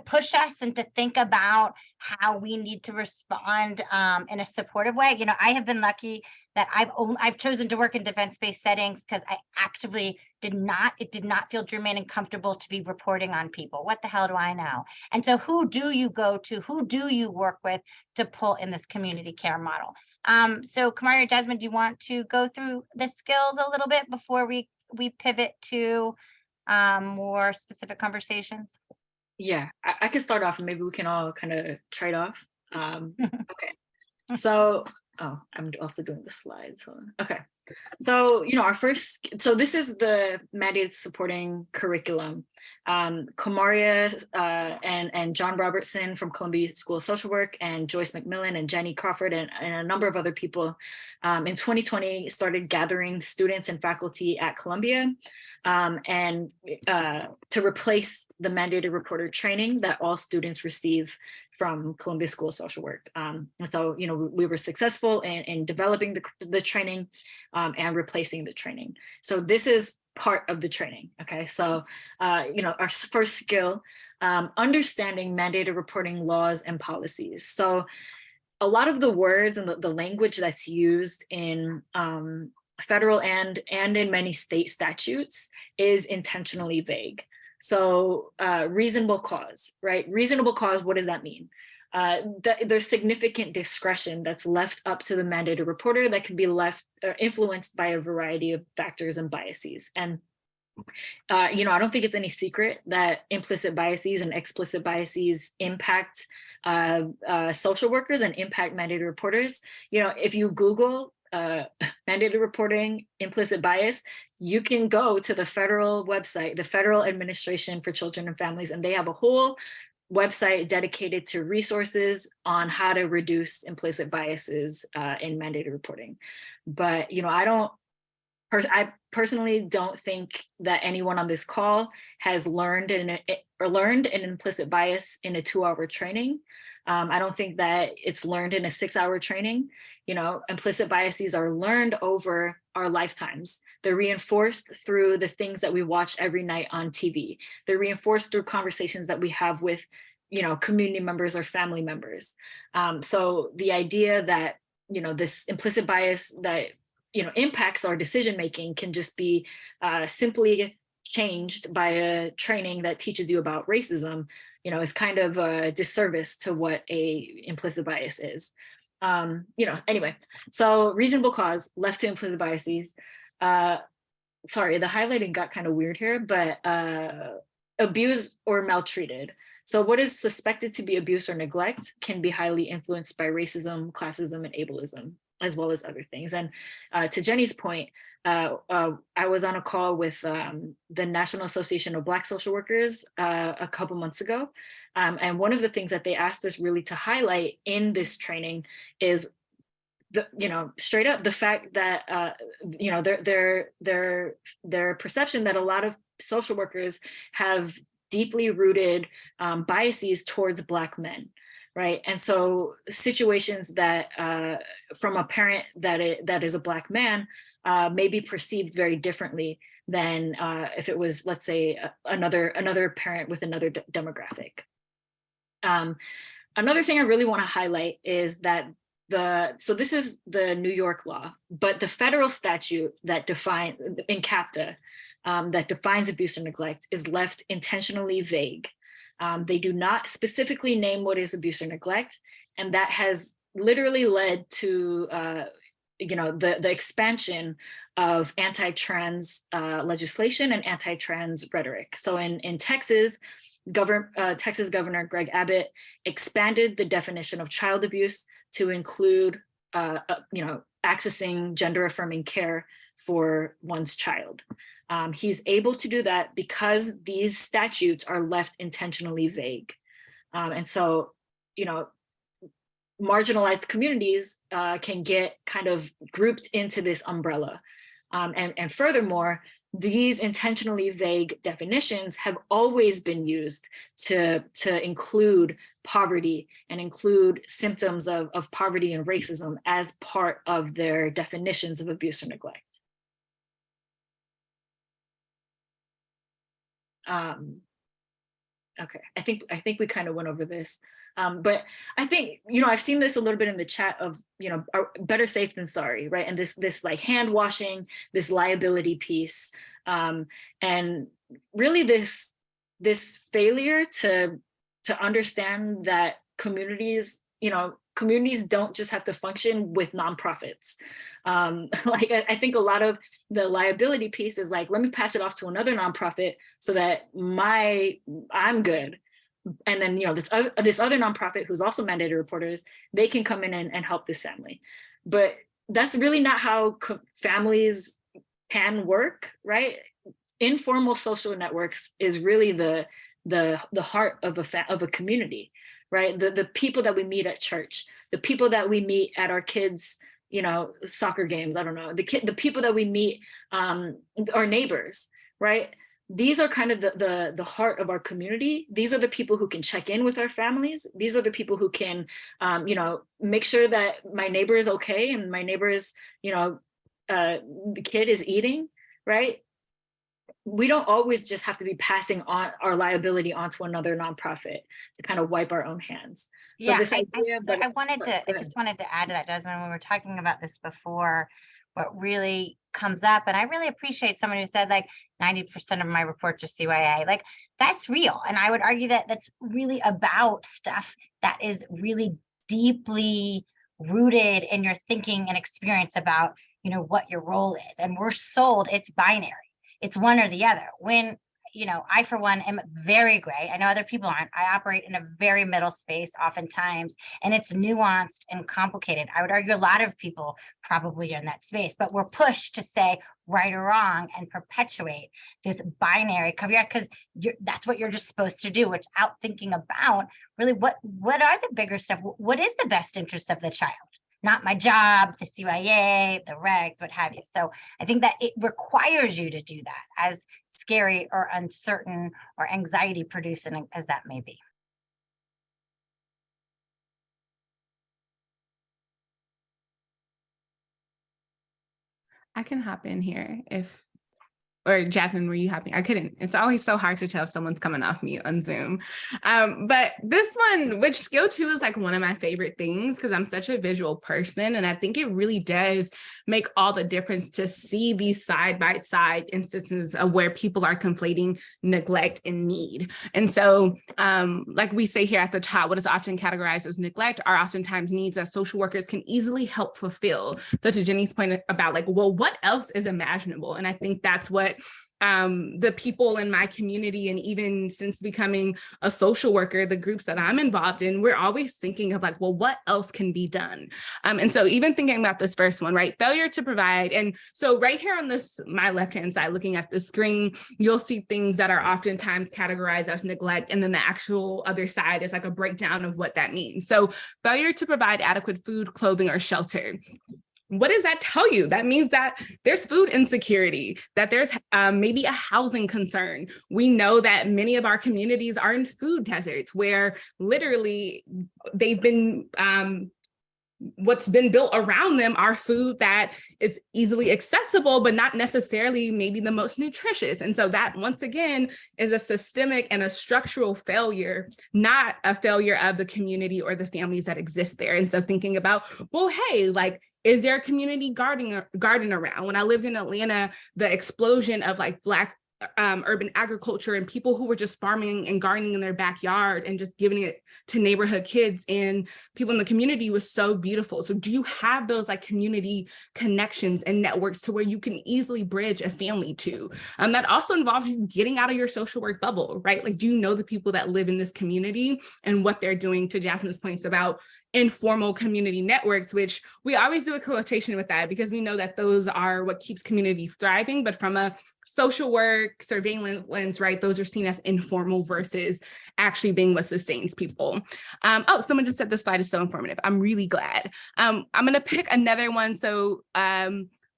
push us and to think about how we need to respond in a supportive way. I have been lucky that I've chosen to work in defense-based settings because I actively did not feel germane and comfortable to be reporting on people. What the hell do I know? And so who do you go to? Who do you work with to pull in this community care model? So Kamari or Jasmine, do you want to go through the skills a little bit before we pivot to more specific conversations? Yeah, I can start off and maybe we can all kind of trade off. Okay, so, oh, I'm also doing the slides. Okay, so, this is the mandated supporting curriculum. Kamaria and John Robertson from Columbia School of Social Work, and Joyce McMillan and Jenny Crawford and a number of other people in 2020 started gathering students and faculty at Columbia and to replace the mandated reporter training that all students receive from Columbia School of Social Work. And so, we were successful in developing the training and replacing the training. So this is part of the training. Okay, so, our first skill, understanding mandated reporting laws and policies. So a lot of the words and the language that's used in federal and in many state statutes is intentionally vague. So reasonable cause, right? Reasonable cause, what does that mean? There's significant discretion that's left up to the mandated reporter that can be influenced by a variety of factors and biases. And I don't think it's any secret that implicit biases and explicit biases impact social workers and impact mandated reporters. If you Google mandated reporting, implicit bias, you can go to the federal website, the Federal Administration for Children and Families, and they have a whole website dedicated to resources on how to reduce implicit biases in mandated reporting. But, I personally don't think that anyone on this call has learned an implicit bias in a 2-hour training. I don't think that it's learned in a 6-hour training. Implicit biases are learned over our lifetimes. They're reinforced through the things that we watch every night on TV. They're reinforced through conversations that we have with, community members or family members. So the idea that, this implicit bias that, impacts our decision-making can just be simply changed by a training that teaches you about racism, is kind of a disservice to what a implicit bias is. Anyway, so reasonable cause left to implicit biases. Sorry, the highlighting got kind of weird here, but abused or maltreated. So what is suspected to be abuse or neglect can be highly influenced by racism, classism, and ableism, as well as other things. And to Jenny's point, I was on a call with the National Association of Black Social Workers a couple months ago. And one of the things that they asked us really to highlight in this training is straight up the fact that, their perception that a lot of social workers have deeply rooted biases towards Black men. Right. And so situations that from a parent that is a Black man may be perceived very differently than if it was, let's say, another parent with another demographic. Another thing I really want to highlight is that so this is the New York law, but the federal statute that in CAPTA, that defines abuse or neglect is left intentionally vague. They do not specifically name what is abuse or neglect, and that has literally led to the expansion of anti-trans legislation and anti-trans rhetoric. So in Texas, Texas Governor Greg Abbott expanded the definition of child abuse to include, accessing gender-affirming care for one's child. He's able to do that because these statutes are left intentionally vague. And so, marginalized communities can get kind of grouped into this umbrella. And furthermore, these intentionally vague definitions have always been used to include poverty and include symptoms of poverty and racism as part of their definitions of abuse or neglect. Okay, I think we kind of went over this, but I think, I've seen this a little bit in the chat of, better safe than sorry, right? And this like hand washing, this liability piece, and really this failure to understand that communities don't just have to function with nonprofits. Like I think a lot of the liability piece is like, let me pass it off to another nonprofit so that I'm good. And then, this other nonprofit who's also mandated reporters, they can come in and help this family. But that's really not how families can work, right? Informal social networks is really the heart of a community, right? The people that we meet at church, the people that we meet at our kids' soccer games, I don't know, the people that we meet, our neighbors, right? These are kind of the heart of our community. These are the people who can check in with our families. These are the people who can, make sure that my neighbor is okay and my neighbor's, the kid is eating, right? We don't always just have to be passing on our liability onto another nonprofit to kind of wipe our own hands. So Yeah, this idea I just wanted to add to that, Desmond, when we were talking about this before, what really comes up, and I really appreciate someone who said like 90% of my reports are CYA, like that's real. And I would argue that that's really about stuff that is really deeply rooted in your thinking and experience about, what your role is. And we're sold it's binary. It's one or the other. When, I, for one, am very gray. I know other people aren't. I operate in a very middle space oftentimes, and it's nuanced and complicated. I would argue a lot of people probably are in that space, but we're pushed to say right or wrong and perpetuate this binary caveat because that's what you're just supposed to do, without thinking about really what are the bigger stuff? What is the best interest of the child? Not my job, the CYA, the regs, what have you. So I think that it requires you to do that, as scary or uncertain or anxiety producing as that may be. I can hop in here or Jasmine, were you hopping? I couldn't. It's always so hard to tell if someone's coming off mute on Zoom. But this one, which skill 2 is like one of my favorite things because I'm such a visual person. And I think it really does make all the difference to see these side-by-side instances of where people are conflating neglect and need. And so like we say here at the top, what is often categorized as neglect are oftentimes needs that social workers can easily help fulfill. So to Jenny's point about like, well, what else is imaginable? And I think that's what the people in my community, and even since becoming a social worker, the groups that I'm involved in, we're always thinking of like, well, what else can be done? And so even thinking about this first one, right? Failure to provide. And so right here on this, my left-hand side, looking at the screen, you'll see things that are oftentimes categorized as neglect. And then the actual other side is like a breakdown of what that means. So failure to provide adequate food, clothing, or shelter. What does that tell you? That means that there's food insecurity, that there's maybe a housing concern. We know that many of our communities are in food deserts where literally they've been what's been built around them are food that is easily accessible, but not necessarily maybe the most nutritious. And so that, once again, is a systemic and a structural failure, not a failure of the community or the families that exist there. And so thinking about, well, hey, like, is there a community garden around? When I lived in Atlanta, the explosion of like Black urban agriculture and people who were just farming and gardening in their backyard and just giving it to neighborhood kids and people in the community was so beautiful. So do you have those like community connections and networks to where you can easily bridge a family to? That also involves you getting out of your social work bubble, right? Like, do you know the people that live in this community and what they're doing, to Jasmine's points about informal community networks, which we always do a quotation with that because we know that those are what keeps communities thriving. But from a social work surveillance lens, right, those are seen as informal versus actually being what sustains people. Oh, someone just said this slide is so informative. I'm really glad. I'm going to pick another one. So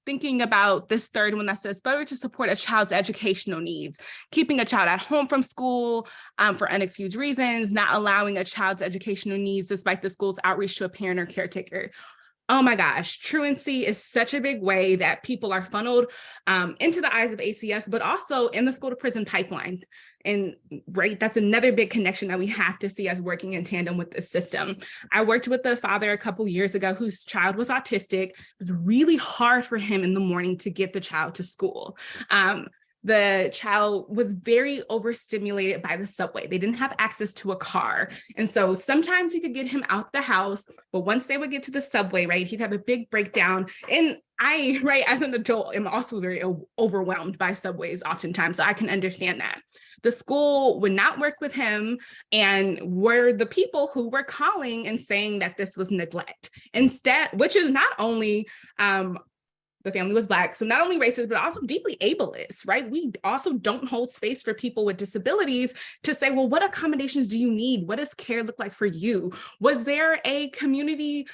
thinking about this third one that says better to support a child's educational needs, keeping a child at home from school for unexcused reasons, not allowing a child's educational needs despite the school's outreach to a parent or caretaker. Oh my gosh, truancy is such a big way that people are funneled into the eyes of ACS, but also in the school to prison pipeline. And right, that's another big connection that we have to see as working in tandem with the system. I worked with a father a couple years ago whose child was autistic. It was really hard for him in the morning to get the child to school. The child was very overstimulated by the subway. They didn't have access to a car. And so sometimes he could get him out the house, but once they would get to the subway, right, he'd have a big breakdown. And I, right, as an adult, am also very overwhelmed by subways oftentimes, so I can understand that. The school would not work with him and were the people who were calling and saying that this was neglect. Instead, which is not only, the family was Black, so not only racist, but also deeply ableist, right? We also don't hold space for people with disabilities to say, well, what accommodations do you need? What does care look like for you? Was there a community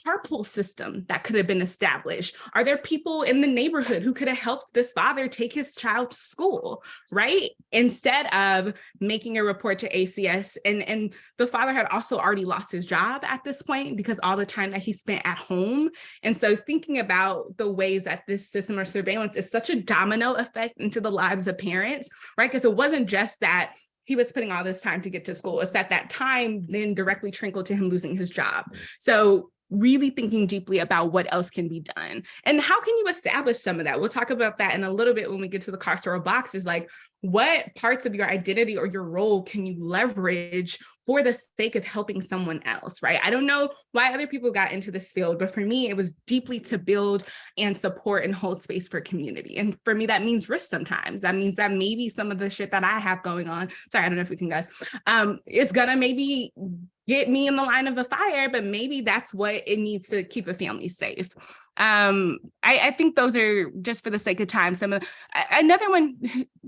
carpool system that could have been established? Are there people in the neighborhood who could have helped this father take his child to school, right? Instead of making a report to ACS. And the father had also already lost his job at this point because all the time that he spent at home. And so thinking about the ways that this system of surveillance is such a domino effect into the lives of parents, right? Because it wasn't just that he was putting all this time to get to school, it's that time then directly trickled to him losing his job. So really thinking deeply about what else can be done and how can you establish some of that. We'll talk about that in a little bit when we get to the carceral boxes, like what parts of your identity or your role can you leverage for the sake of helping someone else, right? I don't know why other people got into this field, but for me, it was deeply to build and support and hold space for community. And for me, that means risk sometimes. That means that maybe some of the shit that I have going on, sorry, I don't know if we can guys, it's gonna maybe get me in the line of a fire, but maybe that's what it needs to keep a family safe. I think those are just for the sake of time. Another one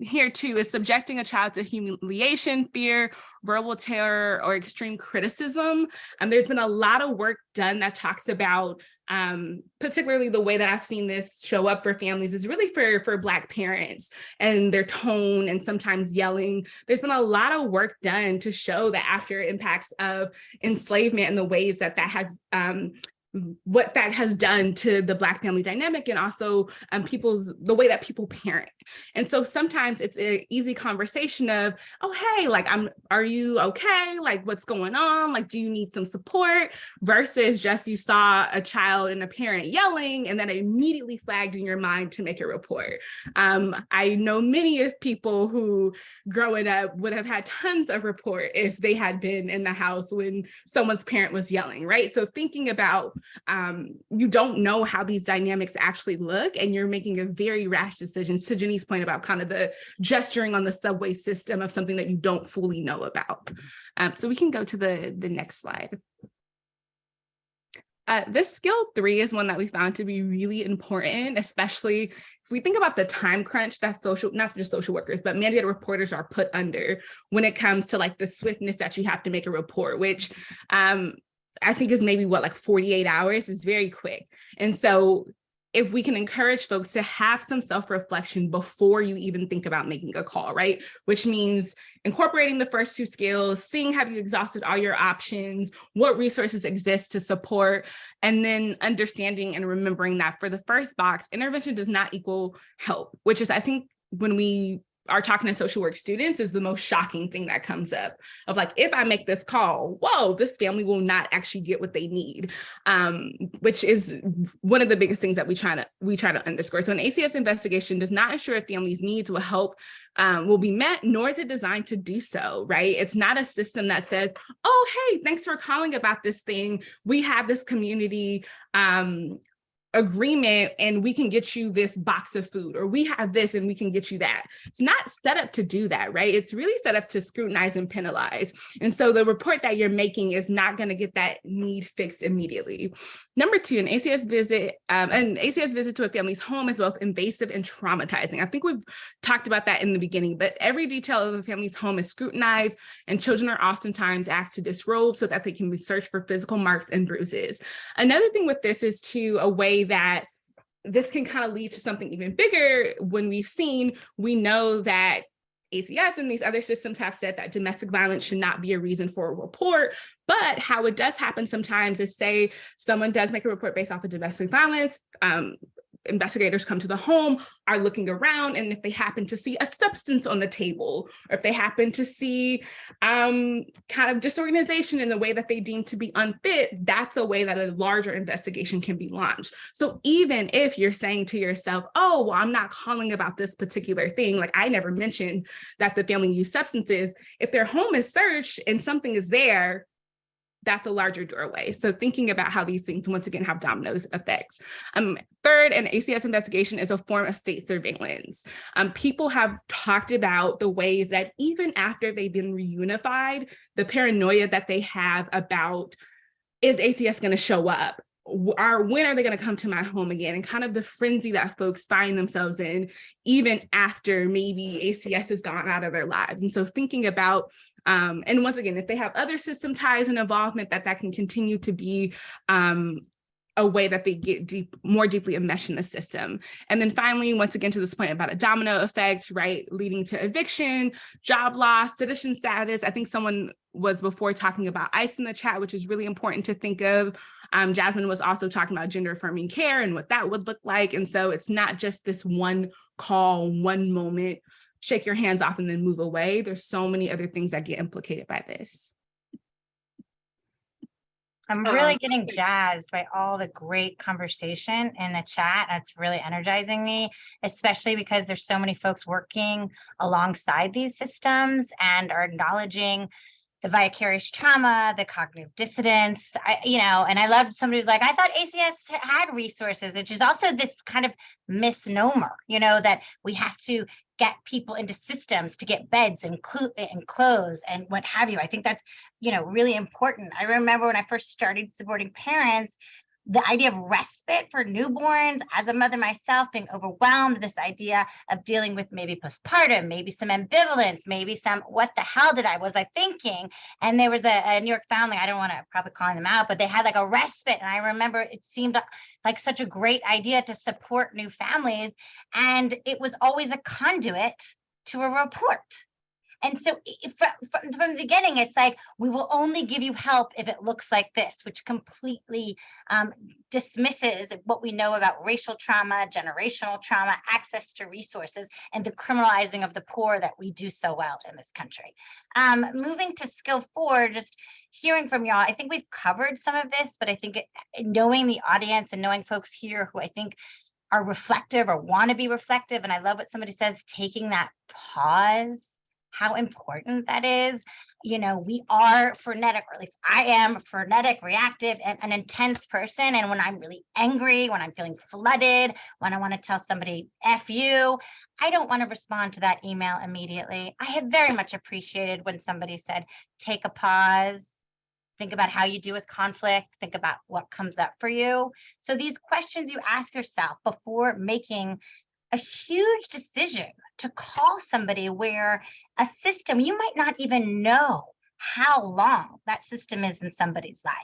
here too is subjecting a child to humiliation, fear, verbal terror, or extreme criticism. There's been a lot of work done that talks about, particularly the way that I've seen this show up for families is really for Black parents and their tone and sometimes yelling. There's been a lot of work done to show the after impacts of enslavement and the ways that has what that has done to the Black family dynamic and also the way that people parent. And so sometimes it's an easy conversation of, oh, hey, like, are you okay? Like, what's going on? Like, do you need some support? Versus just you saw a child and a parent yelling and then it immediately flagged in your mind to make a report. I know many of people who growing up would have had tons of report if they had been in the house when someone's parent was yelling, right? So thinking about you don't know how these dynamics actually look, and you're making a very rash decision, to Jenny's point about kind of the gesturing on the subway system of something that you don't fully know about. So we can go to the next slide. This skill 3 is one that we found to be really important, especially if we think about the time crunch that not just social workers, but mandated reporters are put under when it comes to like the swiftness that you have to make a report, which I think is maybe like 48 hours is very quick. And so if we can encourage folks to have some self-reflection before you even think about making a call, right? Which means incorporating the first two skills, seeing have you exhausted all your options, what resources exist to support, and then understanding and remembering that for the first box, intervention does not equal help, which is, I think, when we are talking to social work students, is the most shocking thing that comes up of like, if I make this call, whoa, this family will not actually get what they need, which is one of the biggest things that we try to underscore. So an ACS investigation does not ensure a family's needs will be met, nor is it designed to do so, right? It's not a system that says, oh, hey, thanks for calling about this thing. We have this community agreement and we can get you this box of food, or we have this and we can get you that. It's not set up to do that, right? It's really set up to scrutinize and penalize. And so the report that you're making is not going to get that need fixed immediately. Number two, an ACS visit to a family's home is both invasive and traumatizing. I think we've talked about that in the beginning, but every detail of a family's home is scrutinized, and children are oftentimes asked to disrobe so that they can be searched for physical marks and bruises. Another thing with this is a way that this can kind of lead to something even bigger. When we know that ACS and these other systems have said that domestic violence should not be a reason for a report, but how it does happen sometimes is, say someone does make a report based off of domestic violence, investigators come to the home, are looking around, and if they happen to see a substance on the table, or if they happen to see kind of disorganization in the way that they deem to be unfit, that's a way that a larger investigation can be launched. So even if you're saying to yourself, oh, well, I'm not calling about this particular thing, like I never mentioned that the family used substances, if their home is searched and something is there, that's a larger doorway. So thinking about how these things, once again, have dominoes effects. Third, an ACS investigation is a form of state surveillance. People have talked about the ways that even after they've been reunified, the paranoia that they have about, is ACS going to show up? Or when are they going to come to my home again? And kind of the frenzy that folks find themselves in, even after maybe ACS has gone out of their lives. And so thinking about, and once again, if they have other system ties and involvement, that can continue to be a way that they get more deeply enmeshed in the system. And then finally, once again, to this point about a domino effect, right, leading to eviction, job loss, citizen status. I think someone was before talking about ICE in the chat, which is really important to think of. Jasmine was also talking about gender affirming care and what that would look like. And so it's not just this one call, one moment, shake your hands off and then move away. There's so many other things that get implicated by this. I'm really getting jazzed by all the great conversation in the chat. That's really energizing me, especially because there's so many folks working alongside these systems and are acknowledging the vicarious trauma, the cognitive dissonance, and I loved somebody who's like, I thought ACS had resources, which is also this kind of misnomer, that we have to get people into systems to get beds and clothes and what have you. I think that's, really important. I remember when I first started supporting parents, the idea of respite for newborns, as a mother myself, being overwhelmed, this idea of dealing with maybe postpartum, maybe some ambivalence, maybe some, what the hell was I thinking? And there was a New York family, I don't want to probably calling them out, but they had like a respite. And I remember it seemed like such a great idea to support new families. And it was always a conduit to a report. And so from the beginning, it's like, we will only give you help if it looks like this, which completely dismisses what we know about racial trauma, generational trauma, access to resources, and the criminalizing of the poor that we do so well in this country. Moving to skill 4, just hearing from y'all, I think we've covered some of this, but I think knowing the audience and knowing folks here who I think are reflective or want to be reflective, and I love what somebody says, taking that pause, how important that is. We are frenetic, or at least I am frenetic, reactive, and an intense person. And when I'm really angry, when I'm feeling flooded, when I want to tell somebody F you, I don't want to respond to that email immediately. I have very much appreciated when somebody said, take a pause, think about how you deal with conflict, think about what comes up for you. So these questions you ask yourself before making a huge decision to call somebody, where a system, you might not even know how long that system is in somebody's life.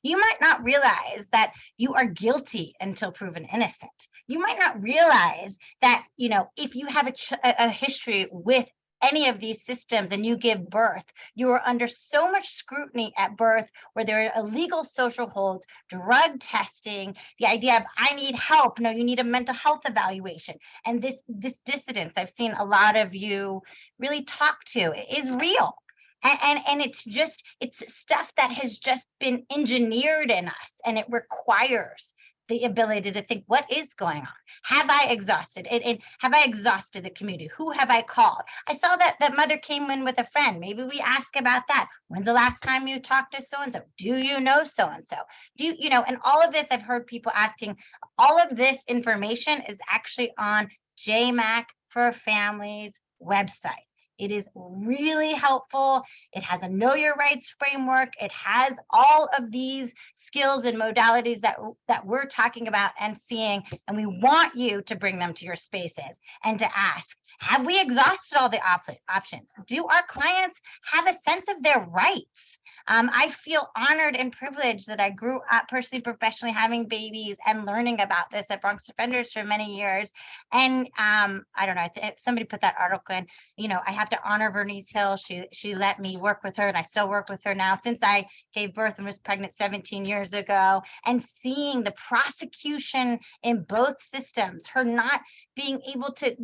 You might not realize that you are guilty until proven innocent. You might not realize that, if you have a history with any of these systems and you give birth, you are under so much scrutiny at birth, where there are illegal social holds, drug testing, the idea of I need help. No, you need a mental health evaluation. And this dissidence I've seen a lot of you really talk to is real. And it's stuff that has just been engineered in us, and it requires the ability to think, what is going on? Have I exhausted it? And have I exhausted the community? Who have I called? I saw that mother came in with a friend. Maybe we ask about that. When's the last time you talked to so-and-so? Do you know so-and-so? And all of this, I've heard people asking, all of this information is actually on JMAC for Families website. It is really helpful. It has a know your rights framework. It has all of these skills and modalities that we're talking about and seeing, and we want you to bring them to your spaces and to ask, have we exhausted all the options? Do our clients have a sense of their rights? I feel honored and privileged that I grew up personally, professionally, having babies and learning about this at Bronx Defenders for many years. And I don't know, somebody put that article in, I have to honor Vernice Hill. She let me work with her, and I still work with her now since I gave birth and was pregnant 17 years ago. And seeing the prosecution in both systems, her not being able to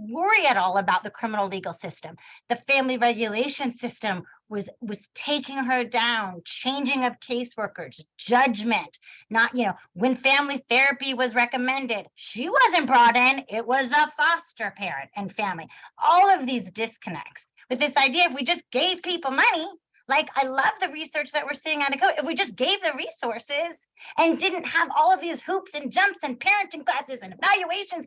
worry at all about the criminal legal system, the family regulation system was taking her down, changing of caseworkers, judgment, not, when family therapy was recommended, she wasn't brought in, it was the foster parent and family. All of these disconnects with this idea, if we just gave people money, like I love the research that we're seeing on a code, if we just gave the resources and didn't have all of these hoops and jumps and parenting classes and evaluations,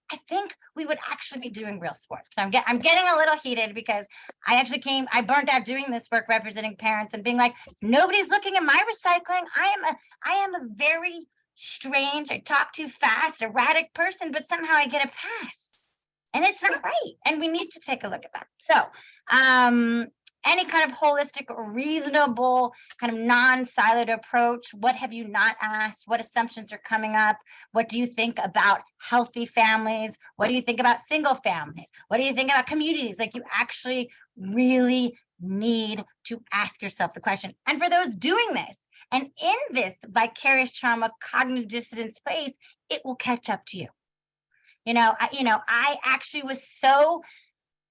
I think we would actually be doing real sports. So I'm getting a little heated because I burnt out doing this work representing parents and being like, nobody's looking at my recycling. I am a very strange, I talk too fast, erratic person, but somehow I get a pass. And it's not right. And we need to take a look at that. So any kind of holistic, reasonable, kind of non-siloed approach. What have you not asked? What assumptions are coming up? What do you think about healthy families? What do you think about single families? What do you think about communities? Like, you actually really need to ask yourself the question. And for those doing this, and in this vicarious trauma, cognitive dissonance space, it will catch up to you. I actually was so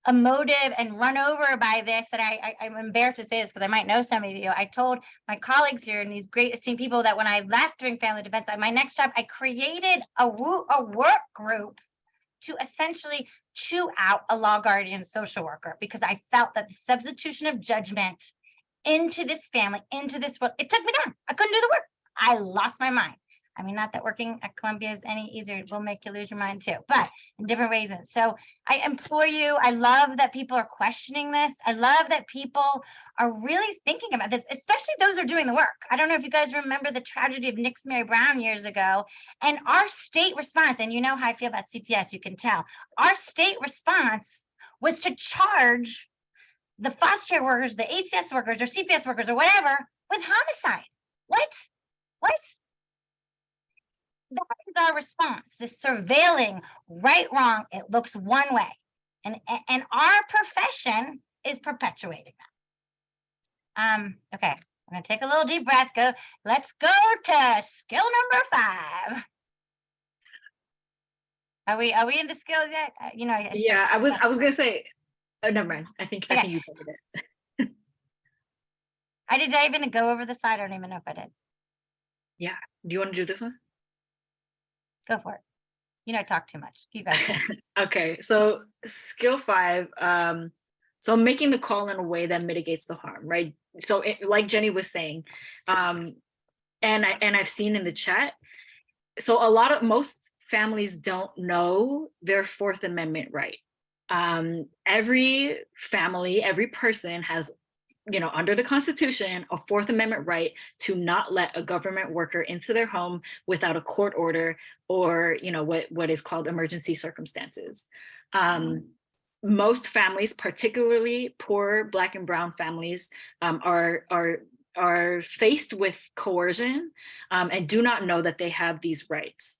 emotive and run over by this that I'm embarrassed to say this because I might know some of you. I told my colleagues here and these great esteemed people that when I left doing family defense, my next job, I created a work group to essentially chew out a law guardian social worker, because I felt that the substitution of judgment into this family, into this world, it took me down. I couldn't do the work. I lost my mind. I mean, not that working at Columbia is any easier. It will make you lose your mind too, but in different reasons. So I implore you, I love that people are questioning this. I love that people are really thinking about this, especially those who are doing the work. I don't know if you guys remember the tragedy of Nick's Mary Brown years ago, and our state response, and you know how I feel about CPS, you can tell. Our state response was to charge the foster care workers, the ACS workers, or CPS workers, or whatever, with homicide. What? That is our response. This surveilling, right, wrong, it looks one way. And our profession is perpetuating that. Okay, I'm gonna take a little deep breath. Let's go to skill number 5. Are we into skills yet? Yeah, I was gonna say, oh, never mind. I think you covered it. Did I even go over the slide? I don't even know if I did. Yeah, do you want to do this one? Go for it. I talk too much. You guys. Okay, so skill 5, so making the call in a way that mitigates the harm, right? So like Jenny was saying, and I've seen in the chat, so most families don't know their Fourth Amendment right. Every family, every person has, under the Constitution, a Fourth Amendment right to not let a government worker into their home without a court order or, what is called emergency circumstances. Most families, particularly poor Black and Brown families, are are faced with coercion and do not know that they have these rights.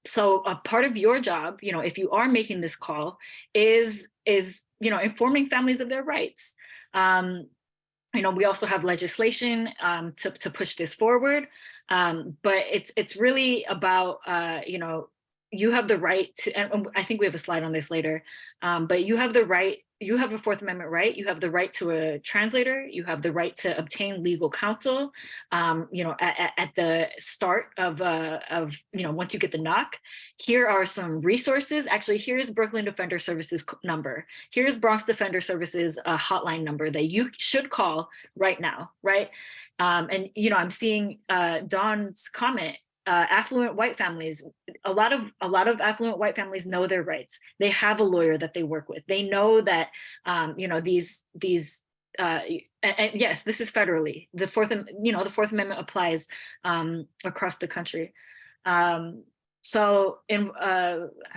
So a part of your job, if you are making this call, is informing families of their rights. We also have legislation to push this forward, but it's really about you have the right to, and I think we have a slide on this later, but you have the right, you have a Fourth Amendment right, you have the right to a translator, you have the right to obtain legal counsel, at the start of once you get the knock. Here are some resources. Actually, here's Brooklyn Defender Services number. Here's Bronx Defender Services hotline number that you should call right now, right? And I'm seeing Dawn's comment. Affluent white families, a lot of affluent white families know their rights. They have a lawyer that they work with. They know that these and yes, this is federally. The Fourth Amendment applies across the country. So I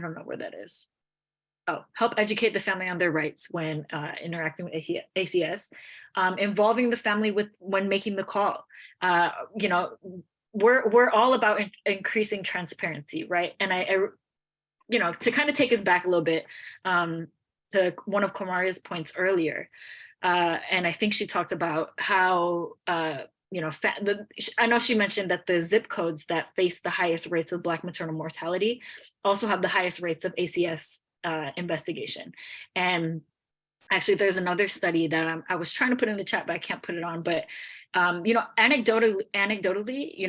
don't know where that is. Oh, help educate the family on their rights when interacting with ACS, involving the family when making the call. We're all about increasing transparency, right? And I to kind of take us back a little bit to one of Kamaria's points earlier, and I think she talked about how I know she mentioned that the zip codes that face the highest rates of Black maternal mortality also have the highest rates of ACS investigation. And actually, there's another study that I was trying to put in the chat, but I can't put it on. But anecdotally,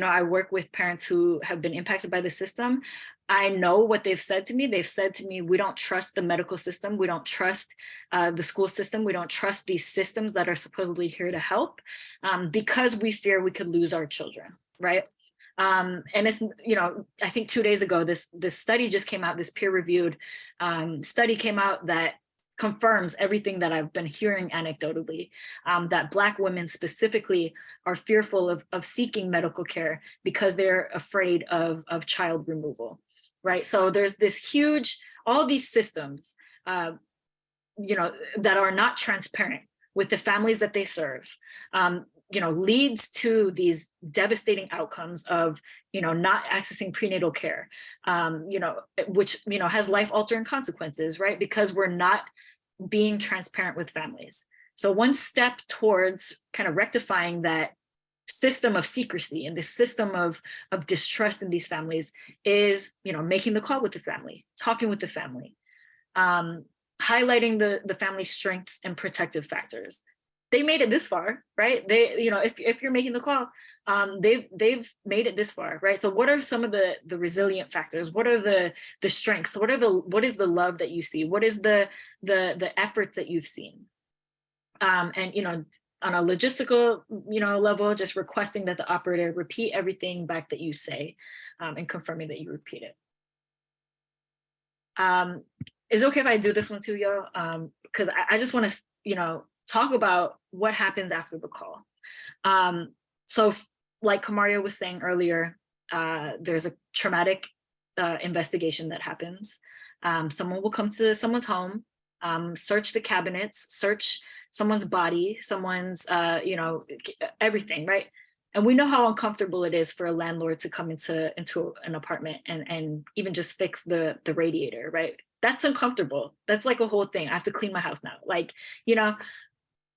I work with parents who have been impacted by the system. I know what they've said to me. They've said to me, we don't trust the medical system. We don't trust the school system. We don't trust these systems that are supposedly here to help because we fear we could lose our children, right? And it's, I think 2 days ago, this study just came out, this peer-reviewed study came out that confirms everything that I've been hearing anecdotally, that Black women specifically are fearful of seeking medical care because they're afraid of child removal, right? So there's this huge, all these systems, that are not transparent with the families that they serve, leads to these devastating outcomes of, not accessing prenatal care, which, has life-altering consequences, right? Because we're not being transparent with families. So one step towards kind of rectifying that system of secrecy and the system of distrust in these families is, making the call with the family, talking with the family, highlighting the family's strengths and protective factors. They made it this far, right? They, if you're making the call, they've made it this far, right? So what are some of the resilient factors? What are the strengths? What is the love that you see? What is the efforts that you've seen? And on a logistical level, just requesting that the operator repeat everything back that you say, and confirming that you repeat it. Is it okay if I do this one too, yo? Because I just want to talk about what happens after the call. So like Kamaria was saying earlier, there's a traumatic investigation that happens. Someone will come to someone's home, search the cabinets, search someone's body, someone's, everything, right? And we know how uncomfortable it is for a landlord to come into an apartment and even just fix the radiator, right? That's uncomfortable. That's like a whole thing. I have to clean my house now. Like,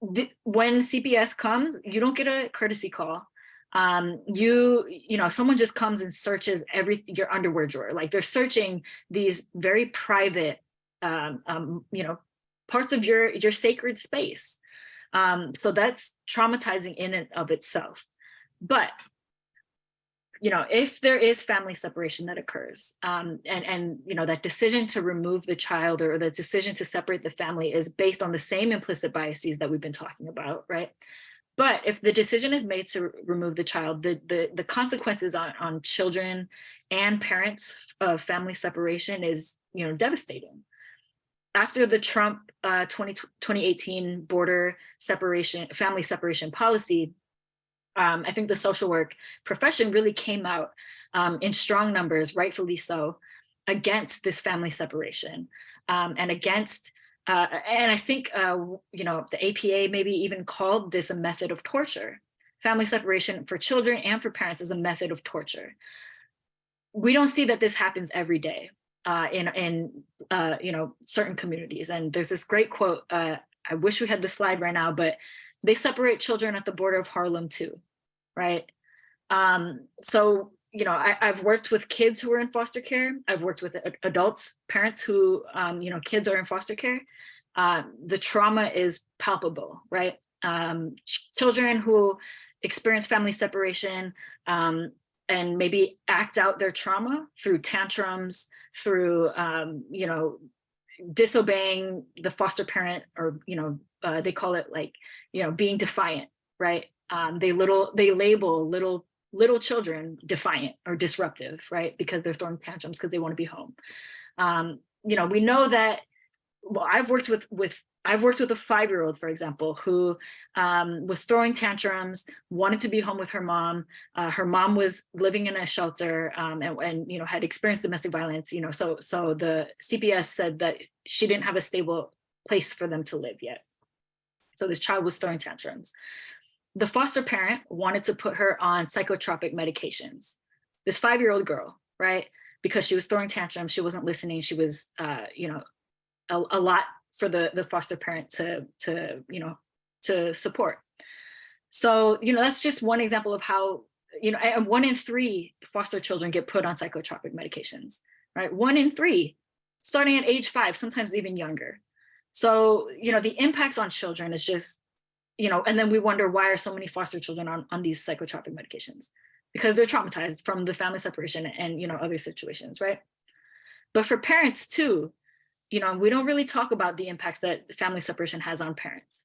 when CPS comes, you don't get a courtesy call. Someone just comes and searches your underwear drawer. Like they're searching these very private, parts of your sacred space. So that's traumatizing in and of itself. But if there is family separation that occurs, and that decision to remove the child or the decision to separate the family is based on the same implicit biases that we've been talking about, right? But if the decision is made to remove the child, the consequences on children and parents of family separation is, devastating. After the Trump 2018 border separation, family separation policy, I think the social work profession really came out in strong numbers, rightfully so, against this family separation, and against, and I think, the APA maybe even called this a method of torture, family separation for children and for parents is a method of torture. We don't see that this happens every day in certain communities. And there's this great quote, I wish we had the slide right now, but they separate children at the border of Harlem too, right? So, I've worked with kids who are in foster care. I've worked with adults, parents who, kids are in foster care. The trauma is palpable, right? Children who experience family separation and maybe act out their trauma through tantrums, through, disobeying the foster parent, or, they call it like, being defiant, right? They label little children defiant or disruptive, right? Because they're throwing tantrums because they want to be home. We know that, well, I've worked with a 5-year-old, for example, who was throwing tantrums, wanted to be home with her mom. Her mom was living in a shelter and had experienced domestic violence. So the CPS said that she didn't have a stable place for them to live yet. So this child was throwing tantrums. The foster parent wanted to put her on psychotropic medications. This 5-year-old girl, right? Because she was throwing tantrums, she wasn't listening. She was, a lot for the foster parent to support. So, that's just one example of how, and 1 in 3 foster children get put on psychotropic medications, right? 1 in 3, starting at age 5, sometimes even younger. So, the impacts on children is just, and then we wonder, why are so many foster children on these psychotropic medications? Because they're traumatized from the family separation and, other situations, right? But for parents too, we don't really talk about the impacts that family separation has on parents.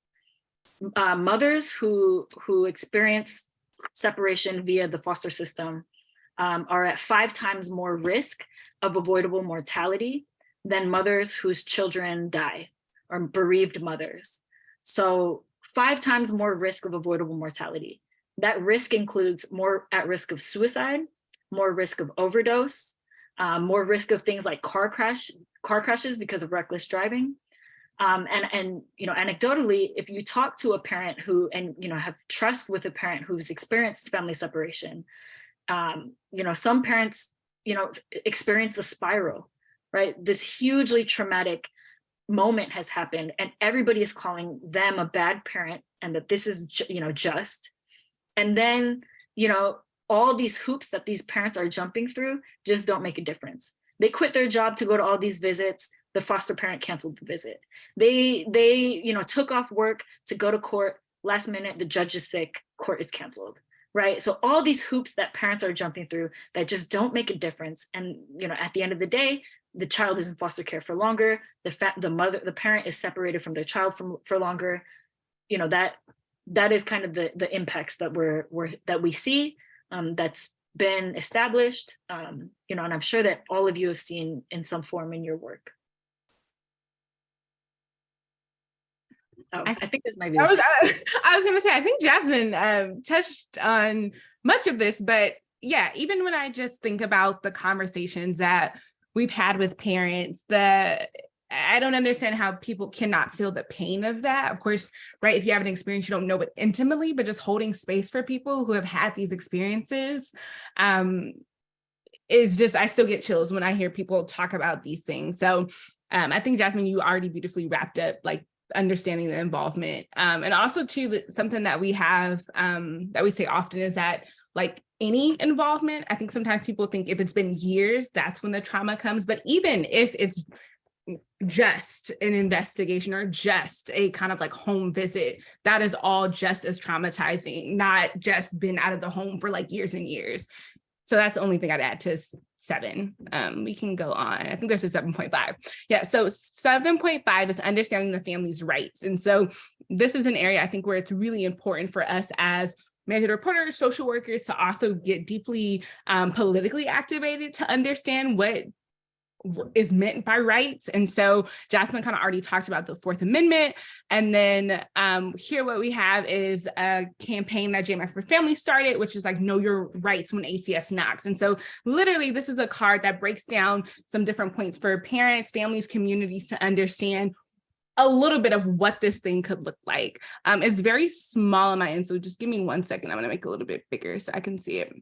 Mothers who experience separation via the foster system are at 5 times more risk of avoidable mortality than mothers whose children die, or bereaved mothers. So 5 times more risk of avoidable mortality. That risk includes more at risk of suicide, more risk of overdose, more risk of things like car crashes because of reckless driving. Anecdotally, if you talk to a parent who, have trust with a parent who's experienced family separation, some parents, experience a spiral, right? This hugely traumatic moment has happened and everybody is calling them a bad parent and that this is, just. And then, all these hoops that these parents are jumping through just don't make a difference. They quit their job to go to all these visits. The foster parent canceled the visit. They took off work to go to court. Last minute, the judge is sick, court is canceled, right? So all these hoops that parents are jumping through that just don't make a difference. And, at the end of the day, the child is in foster care for longer. The parent is separated from their child for longer. That is kind of the impacts that we see. That's been established, and I'm sure that all of you have seen in some form in your work. I think this might be. I was going to say, I think Jasmine touched on much of this, but yeah, even when I just think about the conversations that we've had with parents, I don't understand how people cannot feel the pain of that. Of course, right, if you have an experience, you don't know it intimately, but just holding space for people who have had these experiences is just, I still get chills when I hear people talk about these things. So I think, Jasmine, you already beautifully wrapped up like understanding the involvement. And also too, something that we have that we say often is that like any involvement, I think sometimes people think if it's been years, that's when the trauma comes. But even if it's just an investigation or just a kind of like home visit, that is all just as traumatizing, not just been out of the home for like years and years. So that's the only thing I'd add to 7. We can go on. I think there's a 7.5. Yeah, so 7.5 is understanding the family's rights. And so this is an area I think where it's really important for us as mandated reporters, social workers to also get deeply politically activated to understand what is meant by rights. And so Jasmine kind of already talked about the 4th Amendment. And then here what we have is a campaign that JMF for Families started, which is like know your rights when ACS knocks. And so literally this is a card that breaks down some different points for parents, families, communities to understand a little bit of what this thing could look like. It's very small on my end, so just give me 1 second. I'm gonna make it a little bit bigger so I can see it.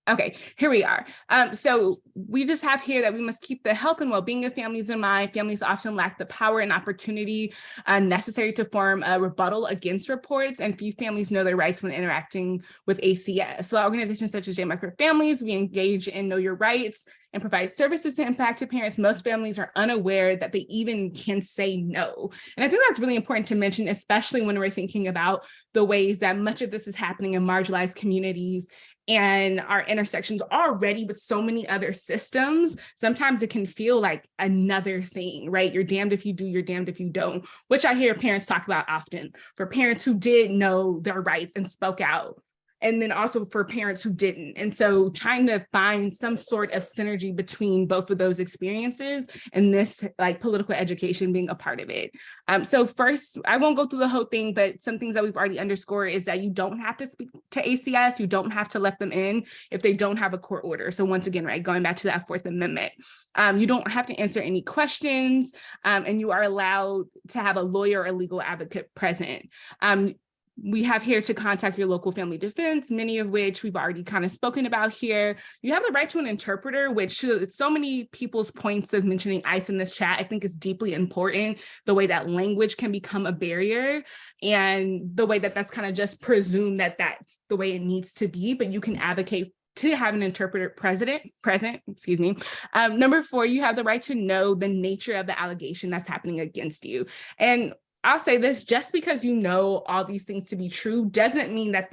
Okay, here we are. So we just have here that we must keep the health and well-being of families in mind. Families often lack the power and opportunity necessary to form a rebuttal against reports, and few families know their rights when interacting with ACS. So organizations such as J for Families, we engage in Know Your Rights and provide services to impacted parents. Most families are unaware that they even can say no. And I think that's really important to mention, especially when we're thinking about the ways that much of this is happening in marginalized communities and our intersections already with so many other systems. Sometimes it can feel like another thing, right? You're damned if you do, you're damned if you don't, which I hear parents talk about often. For parents who did know their rights and spoke out, and then also for parents who didn't. And so trying to find some sort of synergy between both of those experiences and this like political education being a part of it. So first, I won't go through the whole thing, but some things that we've already underscored is that you don't have to speak to ACS, you don't have to let them in if they don't have a court order. So once again, right, going back to that Fourth Amendment, you don't have to answer any questions, and you are allowed to have a lawyer or legal advocate present. We have here to contact your local family defense, many of which we've already kind of spoken about here. You have the right to an interpreter, which so many people's points of mentioning ICE in this chat, I think is deeply important, the way that language can become a barrier and the way that that's kind of just presumed that that's the way it needs to be, but you can advocate to have an interpreter present. Number 4, you have the right to know the nature of the allegation that's happening against you. And I'll say this, just because you know all these things to be true doesn't mean that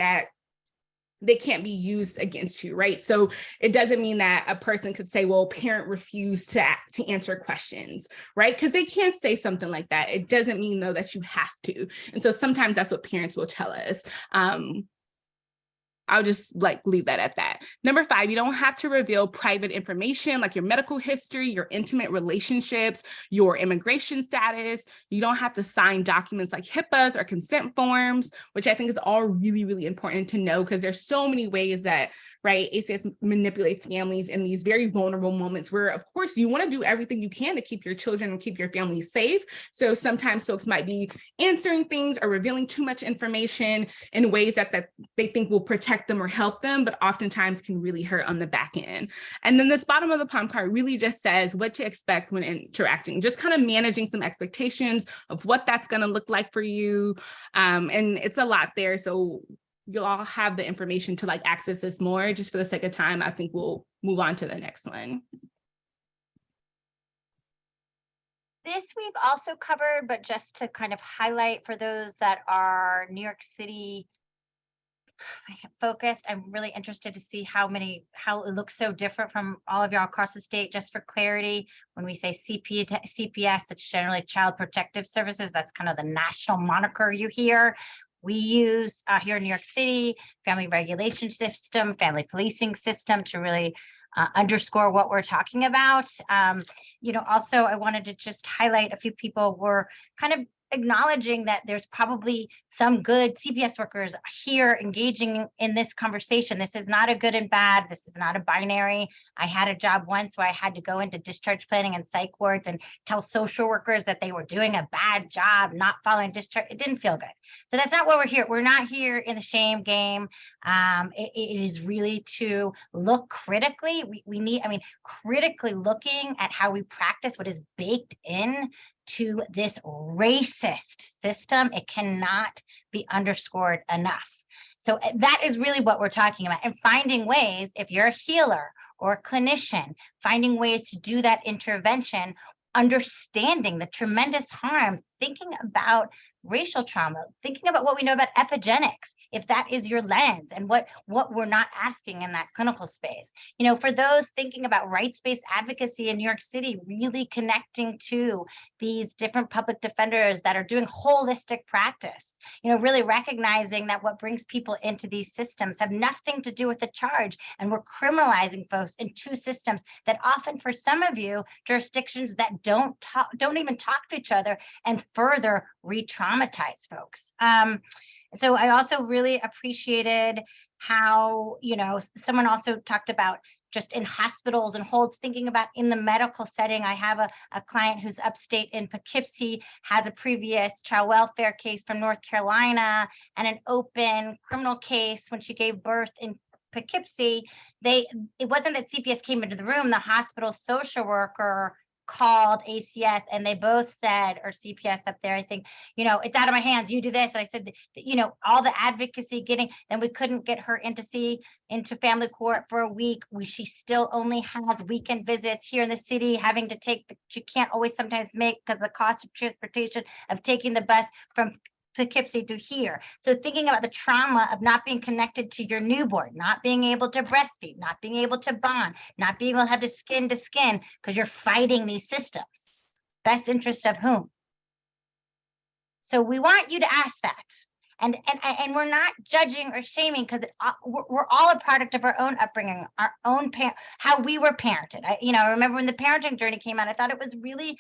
they can't be used against you, right? So it doesn't mean that a person could say, well, parent refused to answer questions, right? Because they can't say something like that. It doesn't mean though that you have to. And so sometimes that's what parents will tell us. I'll just like leave that at that. Number 5, you don't have to reveal private information like your medical history, your intimate relationships, your immigration status. You don't have to sign documents like HIPAAs or consent forms, which I think is all really, really important to know because there's so many ways that, right, ACS manipulates families in these very vulnerable moments where, of course, you want to do everything you can to keep your children and keep your family safe. So sometimes folks might be answering things or revealing too much information in ways that they think will protect them or help them, but oftentimes can really hurt on the back end. And then this bottom of the palm card really just says what to expect when interacting, just kind of managing some expectations of what that's going to look like for you. And it's a lot there. So you'll all have the information to like access this more. Just for the sake of time, I think we'll move on to the next one. This we've also covered, but just to kind of highlight for those that are New York City focused, I'm really interested to see how it looks so different from all of y'all across the state. Just for clarity, when we say CPS, it's generally Child Protective Services. That's kind of the national moniker you hear. We use here in New York City, family regulation system, family policing system to really underscore what we're talking about. Also, I wanted to just highlight a few people were kind of acknowledging that there's probably some good CPS workers here engaging in this conversation. This is not a good and bad. This is not a binary. I had a job once where I had to go into discharge planning and psych wards and tell social workers that they were doing a bad job, not following discharge. It didn't feel good. So that's not what we're here. We're not here in the shame game. It is really to look critically. We need, critically looking at how we practice what is baked in to this racist system. It cannot be underscored enough. So that is really what we're talking about. And finding ways, if you're a healer or a clinician, finding ways to do that intervention, understanding the tremendous harm, thinking about racial trauma, thinking about what we know about epigenetics, if that is your lens, and what we're not asking in that clinical space. For those thinking about rights-based advocacy in New York City, really connecting to these different public defenders that are doing holistic practice, really recognizing that what brings people into these systems have nothing to do with the charge, and we're criminalizing folks in two systems that often, for some of you, jurisdictions that don't even talk to each other and further re-traumatize folks. So I also really appreciated how, someone also talked about just in hospitals and holds, thinking about in the medical setting. I have a client who's upstate in Poughkeepsie, has a previous child welfare case from North Carolina and an open criminal case when she gave birth in Poughkeepsie. It wasn't that CPS came into the room, the hospital social worker called ACS and they both said, or CPS up there, I think, it's out of my hands, you do this. And I said, all the advocacy then we couldn't get her into family court for a week. She still only has weekend visits here in the city, having to she can't always sometimes make because the cost of transportation of taking the bus from Poughkeepsie to here. So thinking about the trauma of not being connected to your newborn, not being able to breastfeed, not being able to bond, not being able to have to skin because you're fighting these systems. Best interest of whom? So we want you to ask that. And we're not judging or shaming because we're all a product of our own upbringing, our own how we were parented. I remember when the parenting journey came out, I thought it was really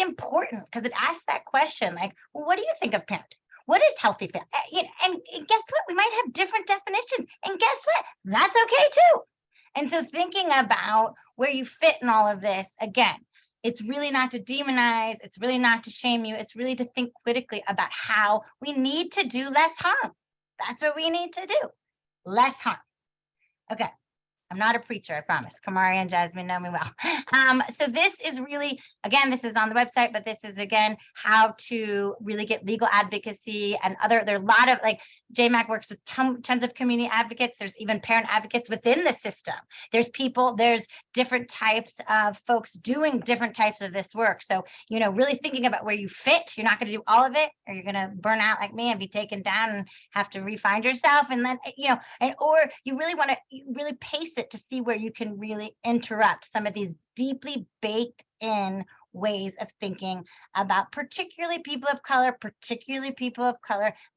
important because it asked that question, like, well, what do you think of parenting? What is healthy family? And guess what? We might have different definitions. And guess what? That's okay too. And so thinking about where you fit in all of this, again, it's really not to demonize. It's really not to shame you. It's really to think critically about how we need to do less harm. That's what we need to do. Less harm. Okay. I'm not a preacher, I promise. Kamari and Jasmine know me well. So this is really, again, this is on the website, but this is, again, how to really get legal advocacy and there are a lot of, JMAC works with tons of community advocates. There's even parent advocates within the system. There's different types of folks doing different types of this work. So, really thinking about where you fit. You're not going to do all of it, or you're going to burn out like me and be taken down and have to re-find yourself. And then, or you really want to really pace it to see where you can really interrupt some of these deeply baked in ways of thinking about particularly people of color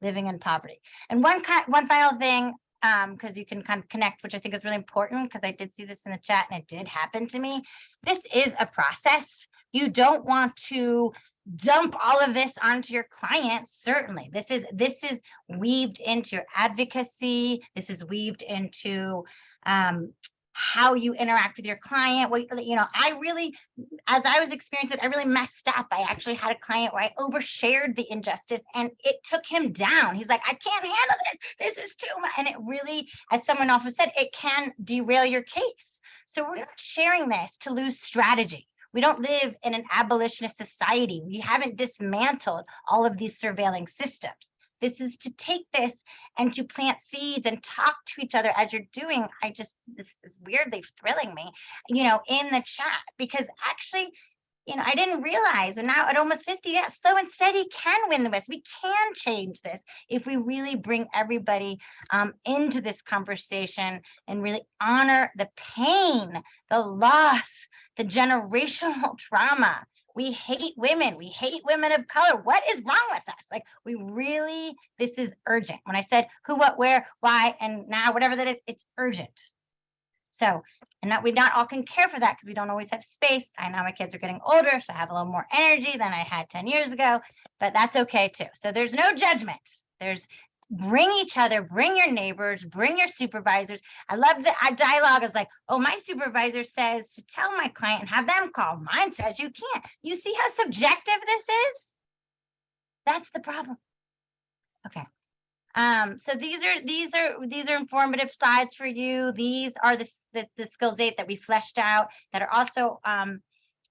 living in poverty. And one final thing, because you can kind of connect, which I think is really important, because I did see this in the chat and it did happen to me. This is a process. You don't want to dump all of this onto your client. Certainly, this is weaved into your advocacy. This is weaved into how you interact with your client. I really, as I was experiencing it, I really messed up. I actually had a client where I overshared the injustice and it took him down. He's like, I can't handle this. This is too much. And it really, as someone else said, it can derail your case. So we're not sharing this to lose strategy. We don't live in an abolitionist society. We haven't dismantled all of these surveilling systems. This is to take this and to plant seeds and talk to each other as you're doing. This is weirdly thrilling me, in the chat, because actually, I didn't realize, and now at almost 50, yeah, Slow and Steady can win the West. We can change this if we really bring everybody into this conversation and really honor the pain, the loss, the generational trauma. We hate women. We hate women of color. What is wrong with us? This is urgent. When I said who, what, where, why, and now, whatever that is, it's urgent. So, and that we not all can care for that because we don't always have space. I know my kids are getting older, so I have a little more energy than I had 10 years ago, but that's okay too. So there's no judgment. Bring each other, bring your neighbors, bring your supervisors. I love the dialogue. Is like, oh, my supervisor says to tell my client and have them call. Mine says you can't. You see how subjective this is? That's the problem. Okay. So these are informative slides for you. These are the skills 8 that we fleshed out that are also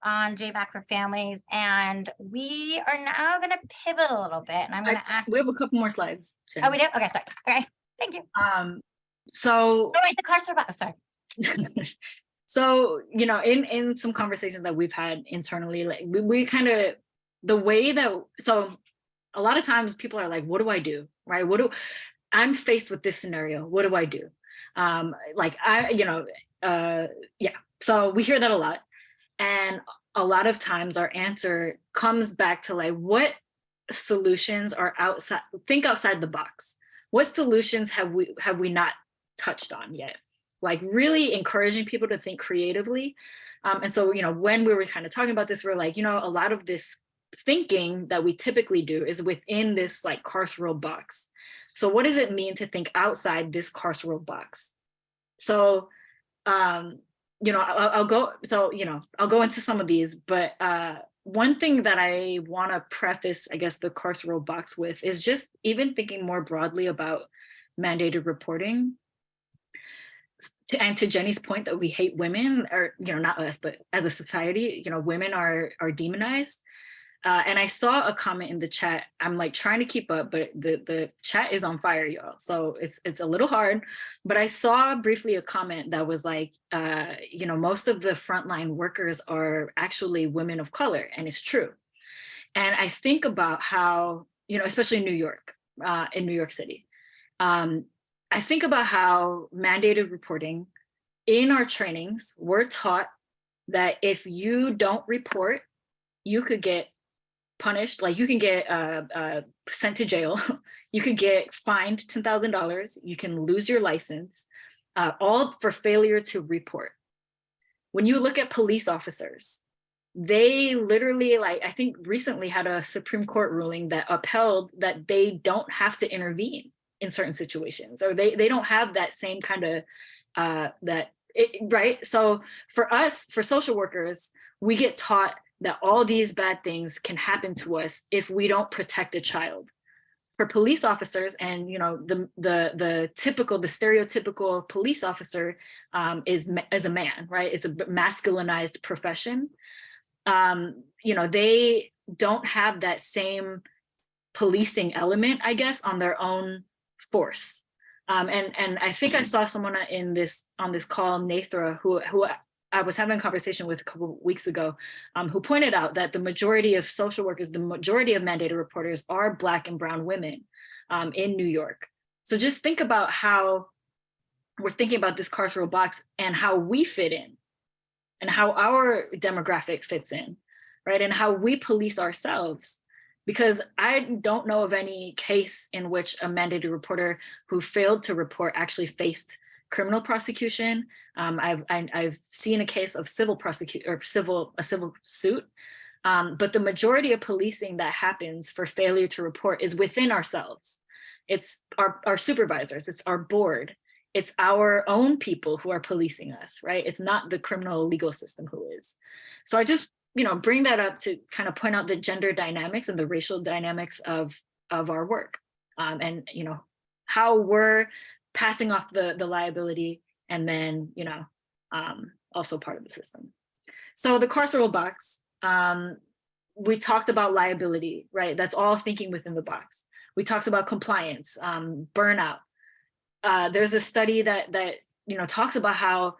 on JBAC for Families. And we are now going to pivot a little bit. And I'm going to ask. We have a couple more slides. Jen. Oh, we do? Okay, sorry. Okay, thank you. So. Oh, wait, the car's robot. Oh, sorry. So, in some conversations that we've had internally, we kind of, the way that, so a lot of times people are like, what do I do? Right? I'm faced with this scenario. What do I do? Yeah. So we hear that a lot. And a lot of times our answer comes back to what solutions are think outside the box. What solutions have we not touched on yet? Really encouraging people to think creatively. And so, when we were kind of talking about this, we're like, a lot of this thinking that we typically do is within this carceral box. So what does it mean to think outside this carceral box? So you know, I'll go, so, you know, I'll go into some of these, but one thing that I want to preface, I guess, the carceral box with is just even thinking more broadly about mandated reporting. And to Jenny's point that we hate women, or, you know, not us, but as a society, you know, women are demonized. And I saw a comment in the chat. I'm like trying to keep up, but the chat is on fire, y'all. So it's a little hard. But I saw briefly a comment that was like, you know, most of the frontline workers are actually women of color, and it's true. And I think about how, you know, especially in New York, in New York City, I think about how mandated reporting in our trainings, we're taught that if you don't report, you could get punished, like you can get sent to jail, you could get fined $10,000, you can lose your license, all for failure to report. When you look at police officers, they literally, like, I think recently had a Supreme Court ruling that upheld that they don't have to intervene in certain situations, or they don't have that same kind of right? So for us, for social workers, we get taught that all these bad things can happen to us if we don't protect a child. For police officers, and you know, the stereotypical police officer is a man, right? It's a masculinized profession. You know, they don't have that same policing element, I guess, on their own force. And I think I saw someone on this call, Nathra, who I was having a conversation with a couple of weeks ago, who pointed out that the majority of social workers, the majority of mandated reporters are Black and brown women in New York. So just think about how we're thinking about this carceral box and how we fit in and how our demographic fits in, right? And how we police ourselves. Because I don't know of any case in which a mandated reporter who failed to report actually faced criminal prosecution. I've seen a case of civil suit, but the majority of policing that happens for failure to report is within ourselves. It's our supervisors, it's our board, it's our own people who are policing us, right? It's not the criminal legal system who is. So I just, you know, bring that up to kind of point out the gender dynamics and the racial dynamics of our work, and you know, how we're passing off the liability, and then, you know, also part of the system. So the carceral box, we talked about liability, right? That's all thinking within the box. We talked about compliance, burnout. There's a study that you know, talks about how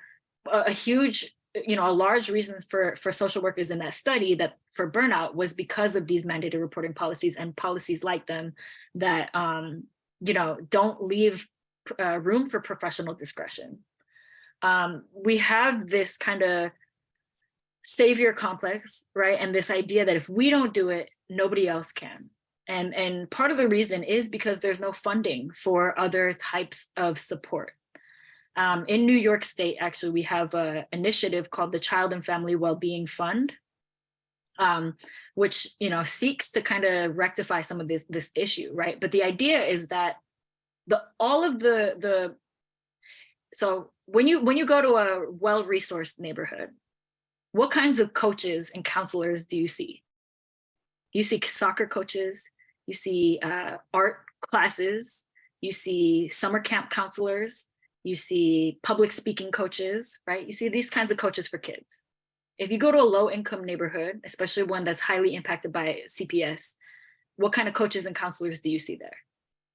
a huge, you know, a large reason for social workers in that study that for burnout was because of these mandated reporting policies and policies like them that, you know, don't leave room for professional discretion. We have this kind of savior complex, right? And this idea that if we don't do it, nobody else can. And part of the reason is because there's no funding for other types of support. In New York State, actually, we have an initiative called the Child and Family Wellbeing Fund, which, you know, seeks to kind of rectify some of this issue, right? But the idea is that so when you go to a well-resourced neighborhood, what kinds of coaches and counselors do you see? You see soccer coaches, you see art classes, you see summer camp counselors, you see public speaking coaches, right? You see these kinds of coaches for kids. If you go to a low income neighborhood, especially one that's highly impacted by CPS, what kind of coaches and counselors do you see there?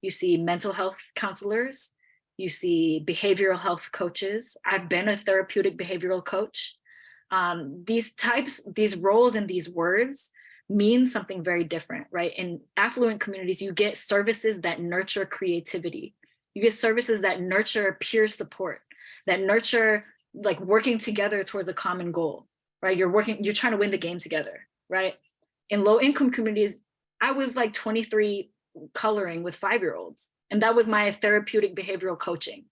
You see mental health counselors, you see behavioral health coaches. I've been a therapeutic behavioral coach. These roles and these words mean something very different, right? In affluent communities, you get services that nurture creativity. You get services that nurture peer support, that nurture like working together towards a common goal, right? You're trying to win the game together, right? In low income communities, I was like 23 coloring with 5-year-olds. And that was my therapeutic behavioral coaching,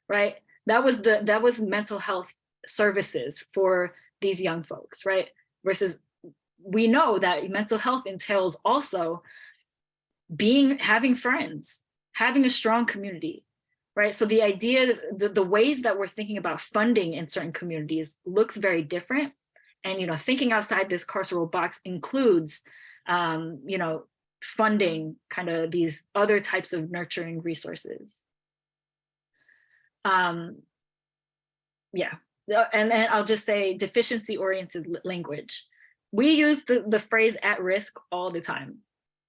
right? That was mental health services for these young folks, right? Versus we know that mental health entails also having friends, having a strong community, right? So the idea, the ways that we're thinking about funding in certain communities looks very different. And, you know, thinking outside this carceral box includes, you know, funding kind of these other types of nurturing resources. Yeah, and then I'll just say deficiency-oriented language. We use the phrase at risk all the time,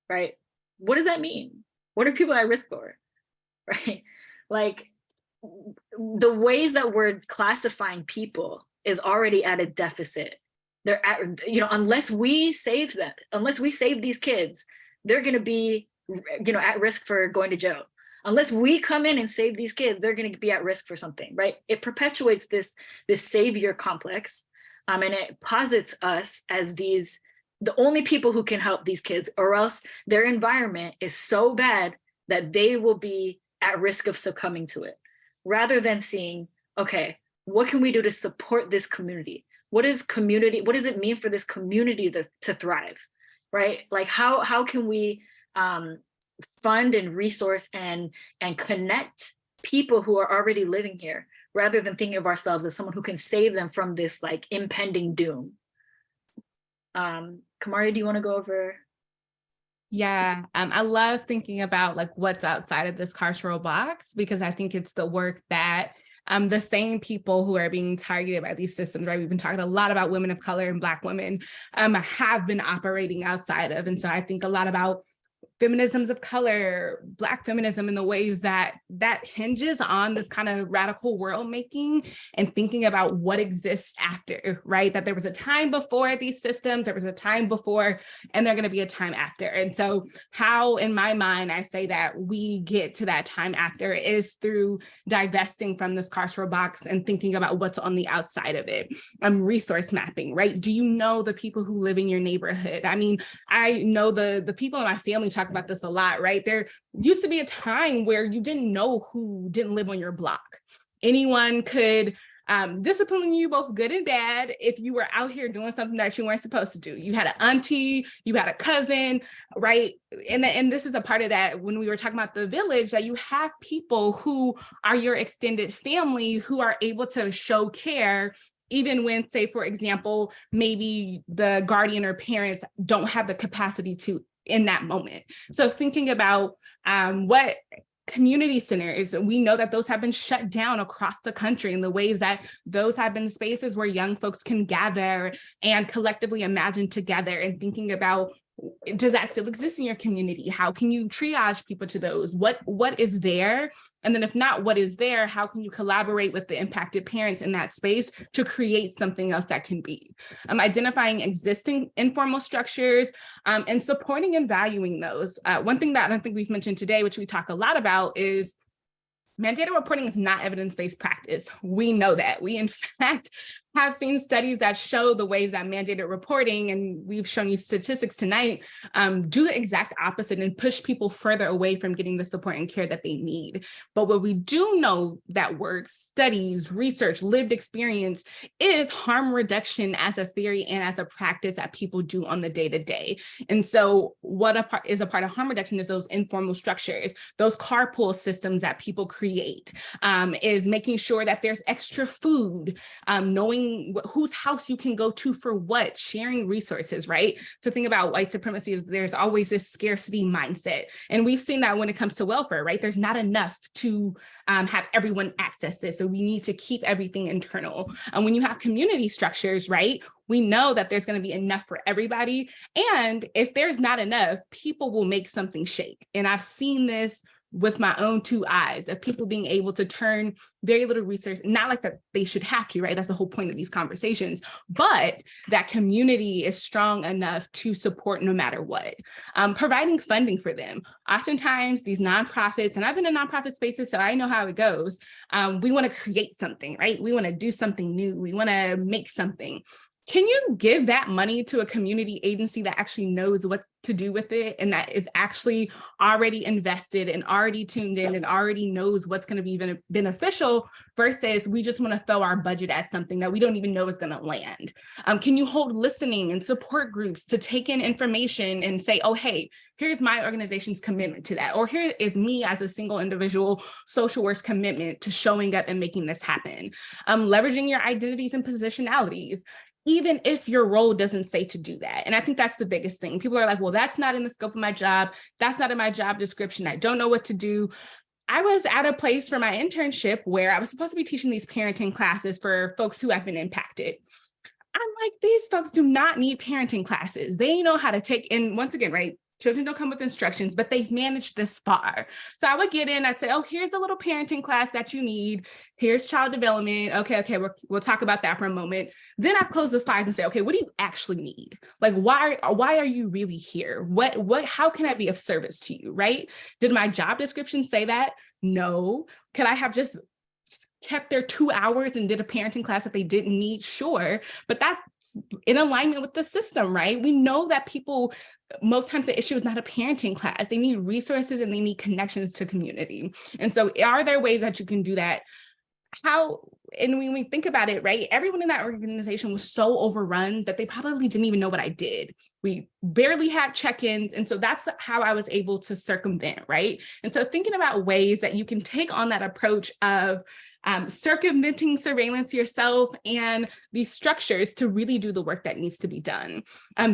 right? What does that mean? What are people at risk for, right? Like the ways that we're classifying people is already at a deficit. They're at, you know, unless we save them, unless we save these kids, they're going to be, you know, at risk for going to jail. Unless we come in and save these kids, they're going to be at risk for something, right? It perpetuates this savior complex, and it posits us as the only people who can help these kids, or else their environment is so bad that they will be at risk of succumbing to it, rather than seeing, okay, what can we do to support this community? What does it mean for this community to thrive, right? Like how can we fund and resource and connect people who are already living here, rather than thinking of ourselves as someone who can save them from this like impending doom. Kamari, do you want to go over? Yeah, I love thinking about like what's outside of this carceral box, because I think it's the work that the same people who are being targeted by these systems, right? We've been talking a lot about women of color and Black women have been operating outside of. And so I think a lot about feminisms of color, Black feminism, in the ways that hinges on this kind of radical world making and thinking about what exists after, right? That there was a time before these systems, there was a time before, and there's going to be a time after. And so how, in my mind, I say that we get to that time after is through divesting from this carceral box and thinking about what's on the outside of it. Resource mapping, right? Do you know the people who live in your neighborhood? I mean, I know the people in my family talk about this a lot, right? There used to be a time where you didn't know who didn't live on your block. Anyone could discipline you, both good and bad, if you were out here doing something that you weren't supposed to do. You had an auntie, you had a cousin, right? And this is a part of that when we were talking about the village, that you have people who are your extended family who are able to show care, even when, say, for example, maybe the guardian or parents don't have the capacity to in that moment. So thinking about what community centers, we know that those have been shut down across the country, in the ways that those have been spaces where young folks can gather and collectively imagine together, and thinking about, does that still exist in your community? How can you triage people to those? What is there? And then if not, what is there? How can you collaborate with the impacted parents in that space to create something else that can be? Identifying existing informal structures and supporting and valuing those. One thing that I don't think we've mentioned today, which we talk a lot about, is mandated reporting is not evidence-based practice. We know that. We, in fact, have seen studies that show the ways that mandated reporting, and we've shown you statistics tonight, do the exact opposite and push people further away from getting the support and care that they need. But what we do know that works, studies, research, lived experience, is harm reduction as a theory and as a practice that people do on the day-to-day. And so what is a part of harm reduction is those informal structures, those carpool systems that people create, is making sure that there's extra food, knowing whose house you can go to for what, sharing resources, right? So think about white supremacy, is there's always this scarcity mindset. And we've seen that when it comes to welfare, right? There's not enough to have everyone access this. So we need to keep everything internal. And when you have community structures, right, we know that there's going to be enough for everybody. And if there's not enough, people will make something shake. And I've seen this with my own two eyes, of people being able to turn very little research, not like that they should have to, right? That's the whole point of these conversations, but that community is strong enough to support no matter what. Providing funding for them. Oftentimes these nonprofits, and I've been in nonprofit spaces, so I know how it goes. We want to create something, right? We want to do something new. We want to make something. can you give that money to a community agency that actually knows what to do with it and that is actually already invested and already tuned in and already knows what's going to be beneficial versus we just want to throw our budget at something that we don't even know is going to land? Can you hold listening and support groups to take in information and say, oh, hey, here's my organization's commitment to that, or here is me as a single individual social work's commitment to showing up and making this happen. Leveraging your identities and positionalities, even if your role doesn't say to do that. And I think that's the biggest thing. People are like, well, that's not in the scope of my job. That's not in my job description. I don't know what to do. I was at a place for my internship where I was supposed to be teaching these parenting classes for folks who have been impacted. I'm like, these folks do not need parenting classes. They know how to take in, once again, right? Children don't come with instructions, but they've managed this far. So I would get in, I'd say, oh, here's a little parenting class that you need. Here's child development. Okay, we'll talk about that for a moment. Then I close the slides and say, okay, what do you actually need? Like, why are you really here? How can I be of service to you, right? Did my job description say that? No. Could I have just kept their 2 hours and did a parenting class that they didn't need? Sure. But that's in alignment with the system, right? We know that people, most times the issue is not a parenting class. They need resources and they need connections to community. And so are there ways that you can do that? And when we think about it, right, everyone in that organization was so overrun that they probably didn't even know what I did. We barely had check-ins. And so that's how I was able to circumvent, right? And so thinking about ways that you can take on that approach of circumventing surveillance yourself and these structures to really do the work that needs to be done.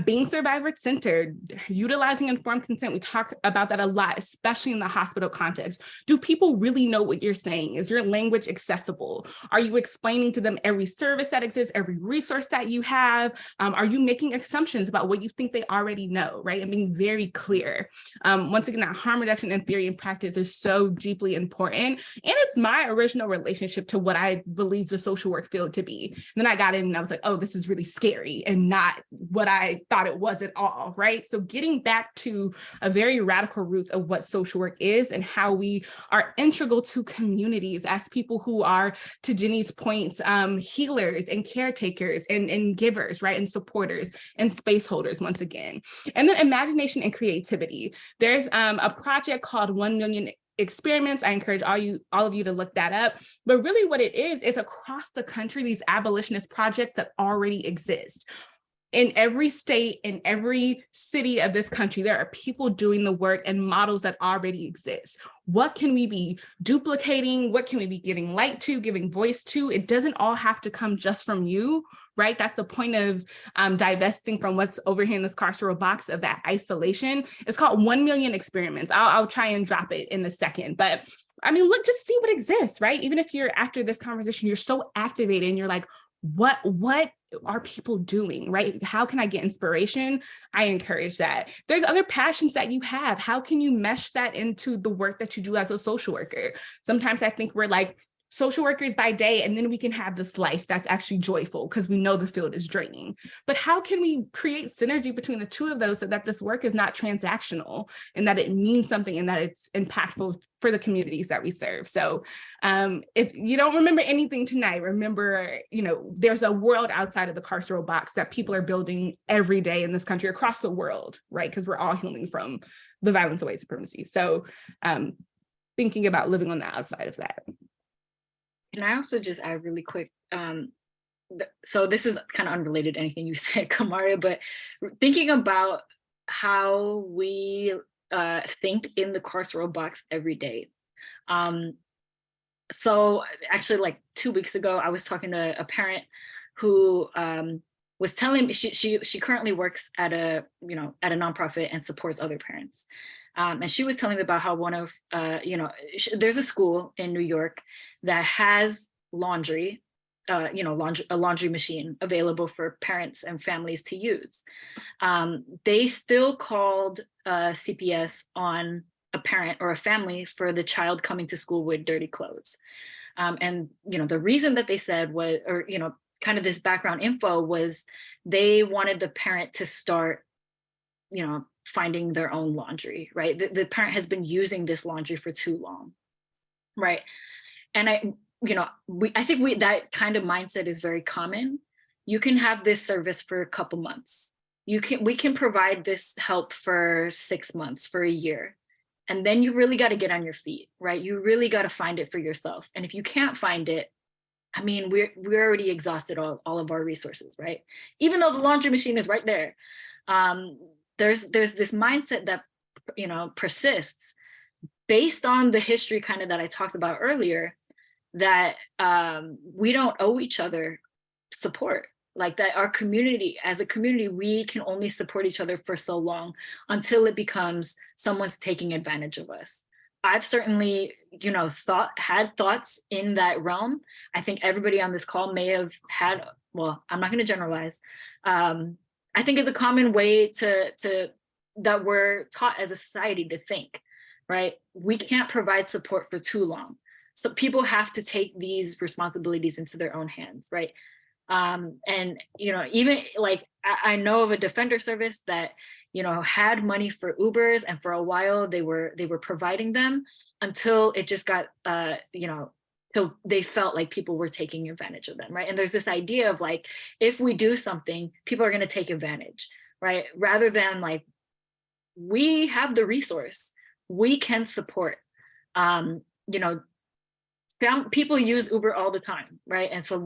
Being survivor-centered, utilizing informed consent, we talk about that a lot, especially in the hospital context. Do people really know what you're saying? Is your language accessible? Are you explaining to them every service that exists, every resource that you have? Are you making assumptions about what you think they already know, right? And being very clear. Once again, that harm reduction in theory and practice is so deeply important. And it's my original relationship to what I believe the social work field to be. And then I got in and I was like, oh, this is really scary and not what I thought it was at all, right? So getting back to a very radical roots of what social work is and how we are integral to communities as people who are, to Jenny's points, healers and caretakers and givers, right? And supporters and space holders once again. And then imagination and creativity. There's a project called 1 Million Experiments. I encourage all of you to look that up. But really what it is across the country, these abolitionist projects that already exist. In every state, in every city of this country, there are people doing the work and models that already exist. What can we be duplicating? What can we be giving light to, giving voice to? It doesn't all have to come just from you, right? That's the point of divesting from what's over here in this carceral box of that isolation. It's called 1 Million Experiments. I'll try and drop it in a second, but I mean, look, just see what exists, right? Even if you're after this conversation, you're so activated and you're like, what are people doing, right? How can I get inspiration? I encourage that. There's other passions that you have. How can you mesh that into the work that you do as a social worker? Sometimes I think we're like social workers by day, and then we can have this life that's actually joyful because we know the field is draining. But how can we create synergy between the two of those so that this work is not transactional and that it means something and that it's impactful for the communities that we serve? So if you don't remember anything tonight, remember, there's a world outside of the carceral box that people are building every day in this country, across the world, right? Because we're all healing from the violence of white supremacy. So thinking about living on the outside of that. Can I also just add really quick, so this is kind of unrelated to anything you said, Kamaria, but thinking about how we think in the carceral box every day. So actually like 2 weeks ago, I was talking to a parent who was telling me she currently works at a nonprofit and supports other parents. And she was telling me about how one of, there's a school in New York that has laundry, a laundry machine available for parents and families to use. They still called CPS on a parent or a family for the child coming to school with dirty clothes. And, the reason that they said was, or, kind of this background info was they wanted the parent to start, finding their own laundry, right? The parent has been using this laundry for too long, right? And I think that kind of mindset is very common you can have this service for a couple months. We can provide this help for 6 months, for a year. And then you really got to get on your feet, right? You really got to find it for yourself. And if you can't find it, I mean, we're already exhausted all of our resources, right? Even though the laundry machine is right there, there's this mindset that, you know, persists based on the history kind of that I talked about earlier, that we don't owe each other support. Like that our community, as a community, we can only support each other for so long until it becomes someone's taking advantage of us. I've certainly, you know, had thoughts in that realm. I think everybody on this call may have had, well, I'm not going to generalize. I think it's a common way to that we're taught as a society to think, right? We can't provide support for too long. So people have to take these responsibilities into their own hands, right? And, you know, even like I know of a defender service that, you know, had money for Ubers, and for a while they were providing them until it just got, you know, till they felt like people were taking advantage of them, right? And there's this idea of like, if we do something, people are going to take advantage, right? Rather than like, we have the resource, we can support, you know, people use Uber all the time, right? And so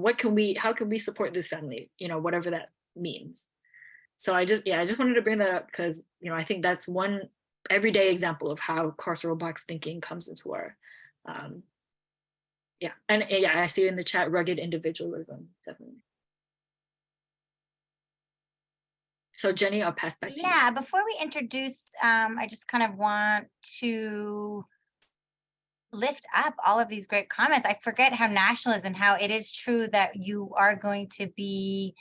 how can we support this family, you know, whatever that means. So I just wanted to bring that up because, you know, I think that's one everyday example of how carceral box thinking comes into our, I see in the chat, rugged individualism, definitely. So Jenny, I'll pass back to you. Yeah, before we introduce, I just kind of want to lift up all of these great comments. I forget how national is and how it is true that you are going to be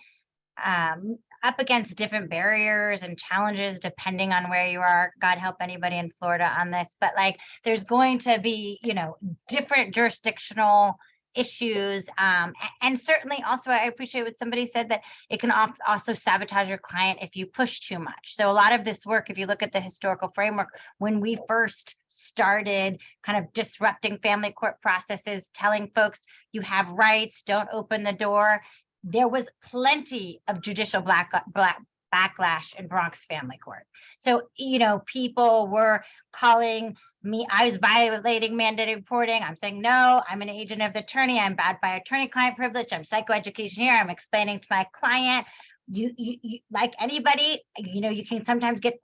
up against different barriers and challenges depending on where you are. God help anybody in Florida on this, but like there's going to be, you know, different jurisdictional issues. And certainly also I appreciate what somebody said, that it can also sabotage your client if you push too much. So a lot of this work, if you look at the historical framework, when we first started kind of disrupting family court processes, telling folks you have rights, don't open the door, there was plenty of judicial backlash in Bronx family court. So, you know, people were calling me, I was violating mandated reporting. I'm saying, no, I'm an agent of the attorney. I'm bound by attorney-client privilege. I'm psychoeducation here. I'm explaining to my client. You like anybody, you know, you can sometimes get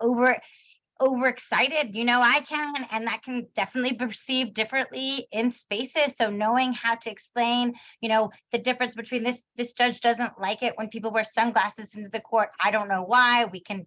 overexcited, you know, I can, and that can definitely be perceived differently in spaces. So knowing how to explain, you know, the difference between this judge doesn't like it when people wear sunglasses into the court. I don't know why. We can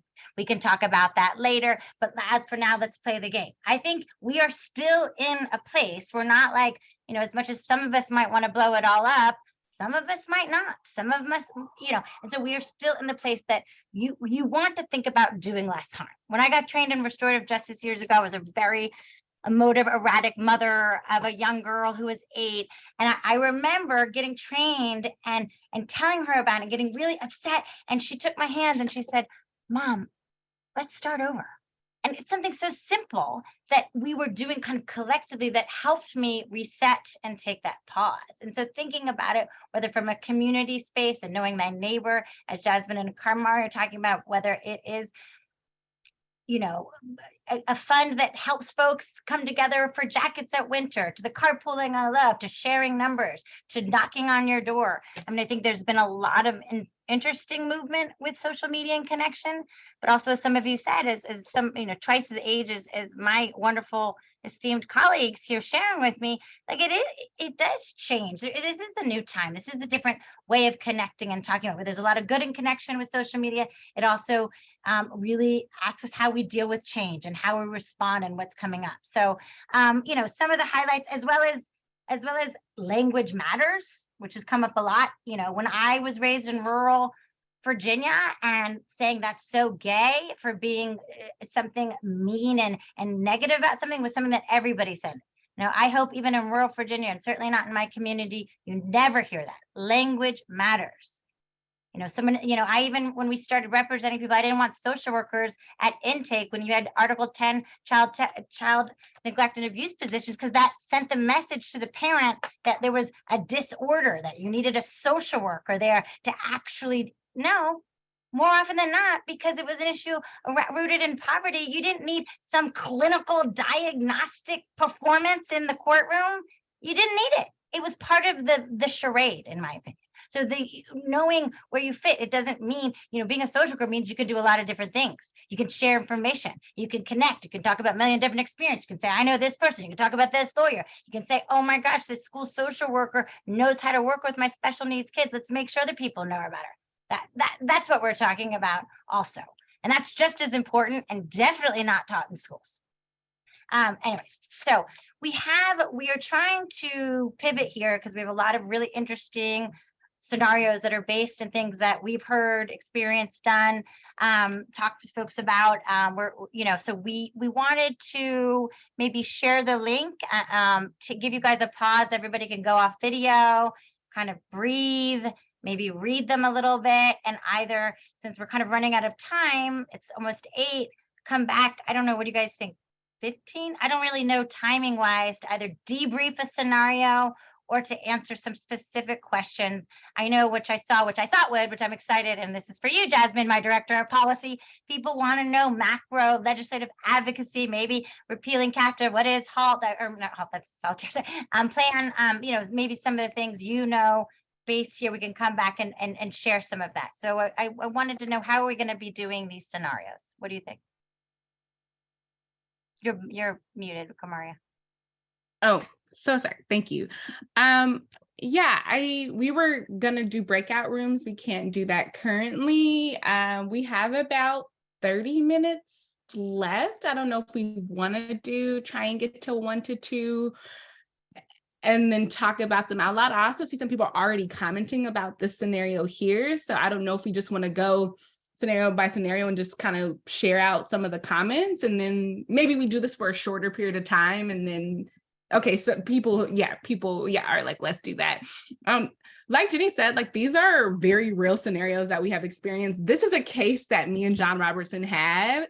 talk about that later, but as for now, let's play the game. I think we are still in a place, we're not like, you know, as much as some of us might want to blow it all up, some of us might not, some of us, you know, and so we are still in the place that you want to think about doing less harm. When I got trained in restorative justice years ago, I was a very emotive, erratic mother of a young girl who was 8. And I remember getting trained and telling her about it, getting really upset. And she took my hands and she said, Mom, let's start over. And it's something so simple that we were doing kind of collectively that helped me reset and take that pause. And so thinking about it, whether from a community space and knowing my neighbor, as Jasmine and Karmari are talking about, whether it is, you know, a fund that helps folks come together for jackets at winter, to the carpooling I love, to sharing numbers, to knocking on your door. I mean, I think there's been a lot of interesting movement with social media and connection, but also some of you said, as some, you know, twice as age as my wonderful esteemed colleagues here sharing with me, like it does change. This is a new time. This is a different way of connecting and talking about. There's a lot of good in connection with social media. It also really asks us how we deal with change and how we respond and what's coming up. So, you know, some of the highlights, as well as language matters, which has come up a lot. You know, when I was raised in rural Virginia, and saying that's so gay for being something mean and negative about something was something that everybody said. Now, I hope even in rural Virginia, and certainly not in my community, you never hear that. Language matters. You know, someone, you know, I even, when we started representing people, I didn't want social workers at intake when you had Article 10 child neglect and abuse positions, because that sent the message to the parent that there was a disorder, that you needed a social worker there to actually know. More often than not, because it was an issue rooted in poverty, you didn't need some clinical diagnostic performance in the courtroom. You didn't need it. It was part of the charade, in my opinion. So the knowing where you fit, it doesn't mean, you know, being a social worker means you can do a lot of different things. You can share information, you can connect, you can talk about a million different experiences. You can say, I know this person, you can talk about this lawyer. You can say, oh my gosh, this school social worker knows how to work with my special needs kids. Let's make sure other people know about her. That's what we're talking about also. And that's just as important and definitely not taught in schools. Anyways, so we are trying to pivot here because we have a lot of really interesting scenarios that are based in things that we've heard, experienced, done, talked with folks about. So we wanted to maybe share the link to give you guys a pause. Everybody can go off video, kind of breathe, maybe read them a little bit, and either, since we're kind of running out of time, it's almost 8, come back. I don't know, what do you guys think? 15? I don't really know timing wise, to either debrief a scenario or to answer some specific questions. I know which I thought would, which I'm excited, and this is for you, Jasmine, my director of policy. People want to know macro legislative advocacy, maybe repealing CAFTA, what is HALT, or not HALT, that's solitary, plan, maybe some of the things, based here, we can come back and share some of that. So I wanted to know, how are we going to be doing these scenarios? What do you think? You're muted, Kamaria. Oh, so sorry. Thank you. We were gonna do breakout rooms. We can't do that currently. We have about 30 minutes left. I don't know if we want to try and get to 1 to 2 and then talk about them out loud. I also see some people are already commenting about this scenario here. So I don't know if we just want to go scenario by scenario and just kind of share out some of the comments, and then maybe we do this for a shorter period of time, and then okay, so people are like, let's do that. Like Jenny said, like, these are very real scenarios that we have experienced. This is a case that me and John Robertson had,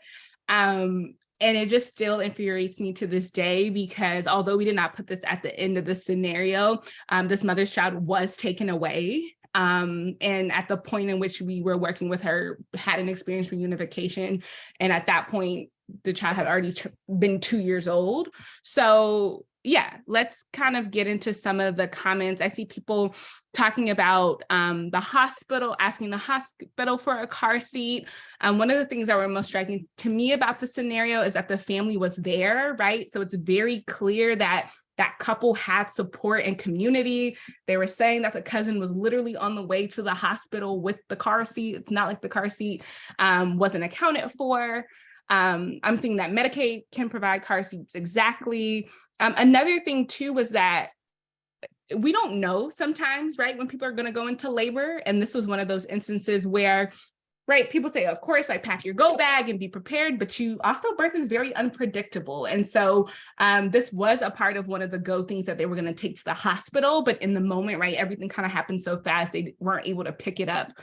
and it just still infuriates me to this day, because although we did not put this at the end of the scenario, this mother's child was taken away. And at the point in which we were working with her, had an experience reunification. And at that point, the child had already been 2 years old. So yeah, let's kind of get into some of the comments. I see people talking about the hospital, asking the hospital for a car seat. One of the things that were most striking to me about the scenario is that the family was there, right? So it's very clear that that couple had support and community. They were saying that the cousin was literally on the way to the hospital with the car seat. It's not like the car seat wasn't accounted for. I'm seeing that Medicaid can provide car seats. Exactly. Another thing too was that we don't know sometimes, right, when people are going to go into labor. And this was one of those instances where, right, people say, of course, like, pack your go bag and be prepared, but birth is very unpredictable. And so this was a part of one of the go things that they were going to take to the hospital. But in the moment, right, everything kind of happened so fast, they weren't able to pick it up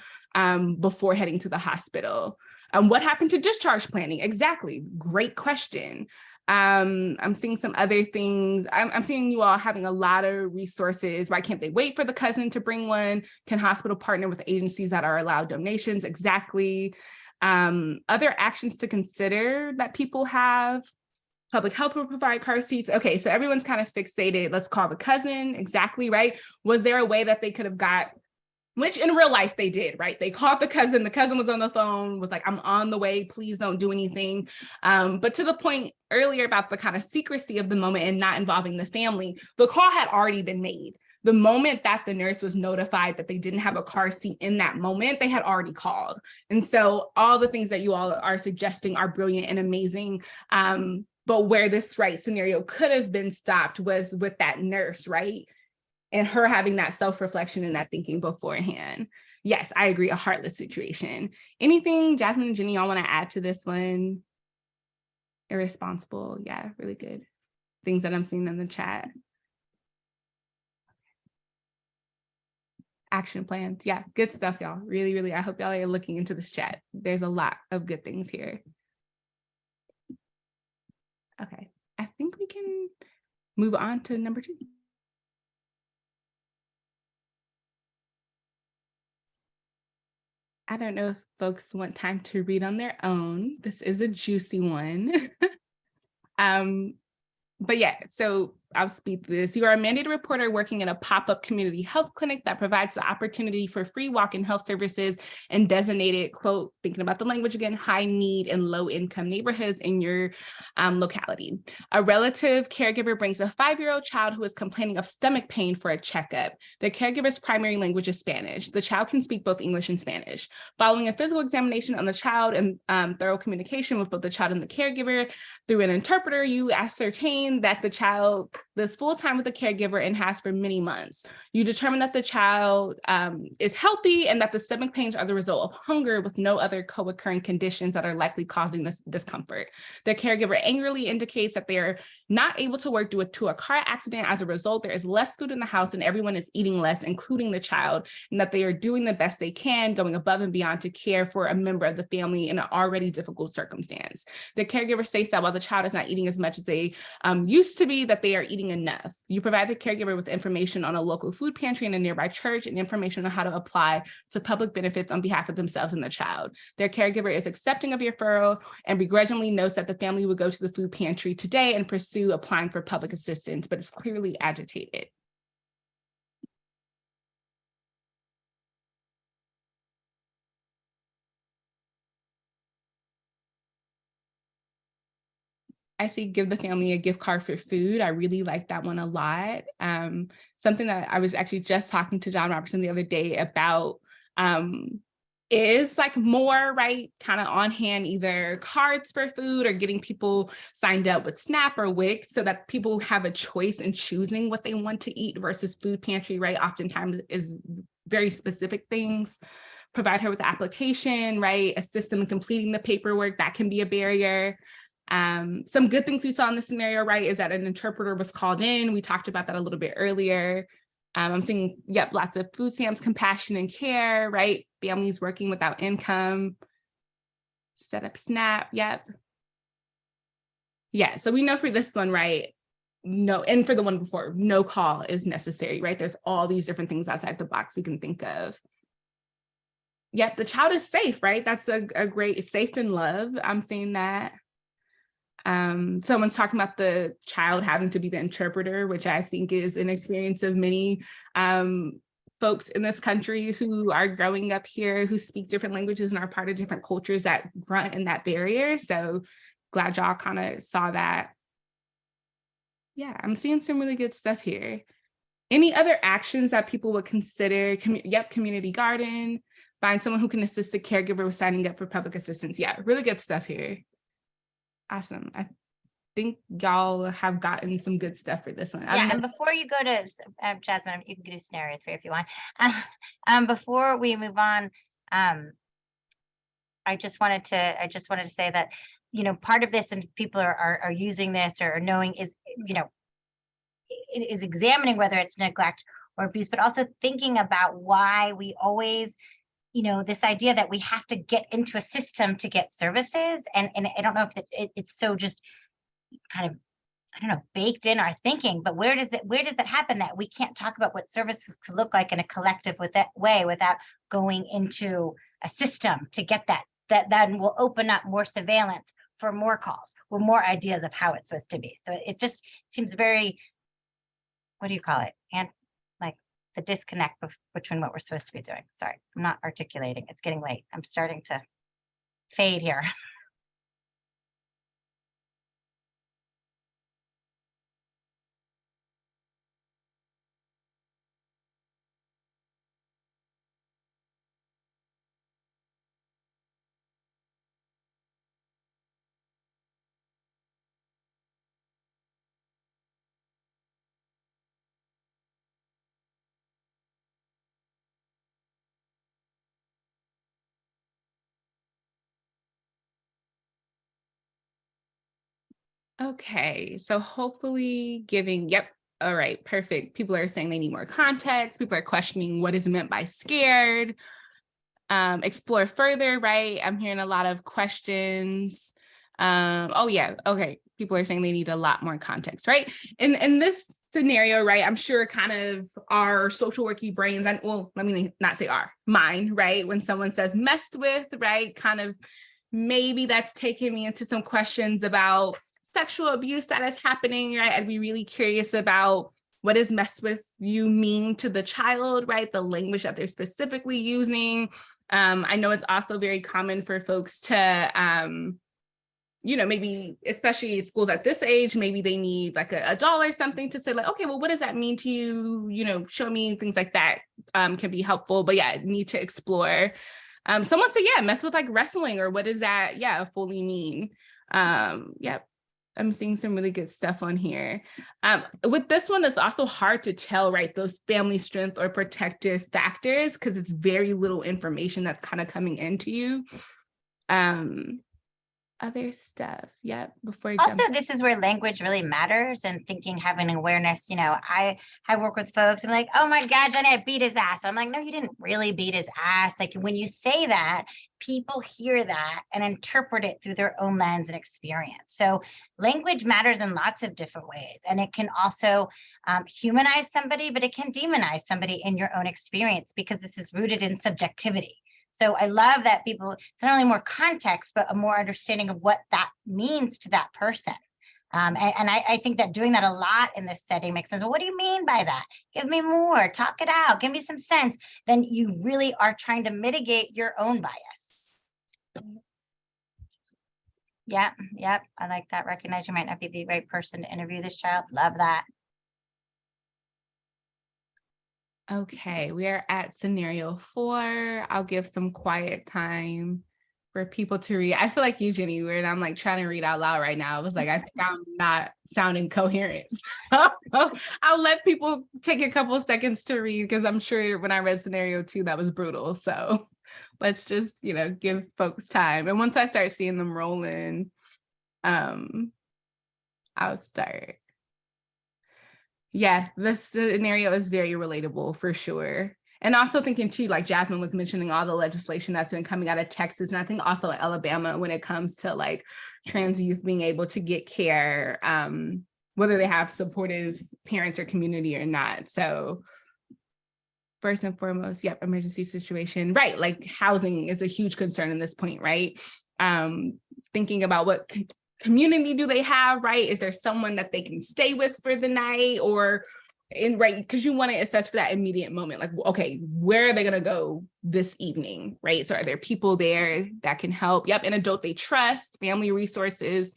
before heading to the hospital. What happened to discharge planning? Exactly. Great question. I'm seeing some other things. I'm seeing you all having a lot of resources. Why can't they wait for the cousin to bring one? Can hospital partner with agencies that are allowed donations? Exactly. Other actions to consider that people have. Public health will provide car seats. Okay, so everyone's kind of fixated. Let's call the cousin. Exactly, right? Was there a way that they could have got, which in real life they did, right? They called the cousin was on the phone, was like, I'm on the way, please don't do anything. But to the point earlier about the kind of secrecy of the moment and not involving the family, the call had already been made. The moment that the nurse was notified that they didn't have a car seat in that moment, they had already called. And so all the things that you all are suggesting are brilliant and amazing. But where this scenario could have been stopped was with that nurse, right? And her having that self-reflection and that thinking beforehand. Yes, I agree, a heartless situation. Anything, Jasmine and Jenny, y'all want to add to this one? Irresponsible, yeah, really good. Things that I'm seeing in the chat. Action plans. Yeah, good stuff, y'all. Really, really, I hope y'all are looking into this chat. There's a lot of good things here. Okay, I think we can move on to number 2. I don't know if folks want time to read on their own. This is a juicy one. But yeah, so I'll speak to this. You are a mandated reporter working in a pop-up community health clinic that provides the opportunity for free walk-in health services in designated, quote, thinking about the language again, high need and low income neighborhoods in your locality. A relative caregiver brings a 5-year-old child who is complaining of stomach pain for a checkup. The caregiver's primary language is Spanish. The child can speak both English and Spanish. Following a physical examination on the child and thorough communication with both the child and the caregiver through an interpreter, you ascertain that the child lives full-time with the caregiver and has for many months. You determine that the child is healthy and that the stomach pains are the result of hunger with no other co-occurring conditions that are likely causing this discomfort. The caregiver angrily indicates that they are not able to work due to a car accident. As a result, there is less food in the house and everyone is eating less, including the child, and that they are doing the best they can, going above and beyond to care for a member of the family in an already difficult circumstance. The caregiver states that while the child is not eating as much as they used to be, that they are eating enough. You provide the caregiver with information on a local food pantry in a nearby church and information on how to apply to public benefits on behalf of themselves and the child. Their caregiver is accepting of your referral and begrudgingly notes that the family would go to the food pantry today and pursue applying for public assistance, but is clearly agitated. I see give the family a gift card for food. I really like that one a lot. Something that I was actually just talking to John Robertson the other day about is like more, right, kind of on hand, either cards for food or getting people signed up with SNAP or WIC so that people have a choice in choosing what they want to eat versus food pantry, right, oftentimes is very specific things. Provide her with the application, right, assist them in completing the paperwork. That can be a barrier. Some good things we saw in this scenario, right, is that an interpreter was called in. We talked about that a little bit earlier. I'm seeing, yep, lots of food stamps, compassion and care, right? Families working without income, set up SNAP, yep. Yeah, so we know for this one, right, no, and for the one before, no call is necessary, right? There's all these different things outside the box we can think of. Yep, the child is safe, right? That's a great, safe and love. I'm seeing that. Someone's talking about the child having to be the interpreter, which I think is an experience of many folks in this country who are growing up here, who speak different languages and are part of different cultures that grunt in that barrier. So glad y'all kind of saw that. Yeah, I'm seeing some really good stuff here. Any other actions that people would consider? Yep, community garden, find someone who can assist the caregiver with signing up for public assistance. Yeah, really good stuff here. Awesome. I think y'all have gotten some good stuff for this one. Yeah, and before you go to Jasmine, you can do scenario 3 if you want. Before we move on, I just wanted to say that, you know, part of this, and people are using this or knowing, is, you know, is examining whether it's neglect or abuse, but also thinking about why we always, you know, this idea that we have to get into a system to get services. And I don't know if it's so just kind of, I don't know, baked in our thinking, but where does it happen that we can't talk about what services could look like in a collective way without going into a system to get that then will open up more surveillance for more calls with more ideas of how it's supposed to be. So it just seems very, what do you call it? And like the disconnect between what we're supposed to be doing. Sorry, I'm not articulating. It's getting late. I'm starting to fade here. Okay, so hopefully giving, yep, All right, perfect. People are saying they need more context. People are questioning what is meant by scared. Explore further, right? I'm hearing a lot of questions. Oh yeah, okay. People are saying they need a lot more context, right? In this scenario, right, I'm sure kind of our social worky brains, and well, let me not say our, mine, right? When someone says messed with, right, kind of maybe that's taking me into some questions about sexual abuse that is happening, right? I'd be really curious about what does mess with you mean to the child, right? The language that they're specifically using. I know it's also very common for folks to, maybe, especially schools at this age, maybe they need like a doll or something to say like, okay, well, what does that mean to you? Show me, things like that can be helpful, but yeah, need to explore. Someone said, yeah, mess with like wrestling, or what does that, fully mean? Yeah, I'm seeing some really good stuff on here. With this one, it's also hard to tell, right, those family strength or protective factors, because it's very little information that's kind of coming into you. Other stuff, before I Also, jump. this is where language really matters, and thinking, having awareness. I work with folks. I'm like, oh my God, Johnny, I beat his ass. I'm like, no, you didn't really beat his ass. Like, when you say that, people hear that and interpret it through their own lens and experience. So language matters in lots of different ways. And it can also humanize somebody, but it can demonize somebody in your own experience, because this is rooted in subjectivity. So I love that people, it's not only more context, but a more understanding of what that means to that person. And I think that doing that a lot in this setting makes sense. Well, what do you mean by that? Give me more, talk it out, give me some sense. Then you really are trying to mitigate your own bias. Yep. I like that. Recognize you might not be the right person to interview this child. Love that. Okay, we are at scenario 4. I'll give some quiet time for people to read. I feel like you, Jenny, where I'm like trying to read out loud right now. I was like, I think I'm not sounding coherent. I'll let people take a couple of seconds to read, because I'm sure when I read scenario 2, that was brutal. So let's just, give folks time. And once I start seeing them rolling, I'll start. Yeah, this scenario is very relatable for sure. And also thinking too, like Jasmine was mentioning, all the legislation that's been coming out of Texas, and I think also Alabama, when it comes to like trans youth being able to get care, whether they have supportive parents or community or not. So first and foremost, emergency situation, right? Like housing is a huge concern in this point, right? Thinking about what community do they have, right? Is there someone that they can stay with for the night, or right? Because you want to assess for that immediate moment, like, okay, where are they going to go this evening, right? So are there people there that can help? Yep, an adult they trust, family resources.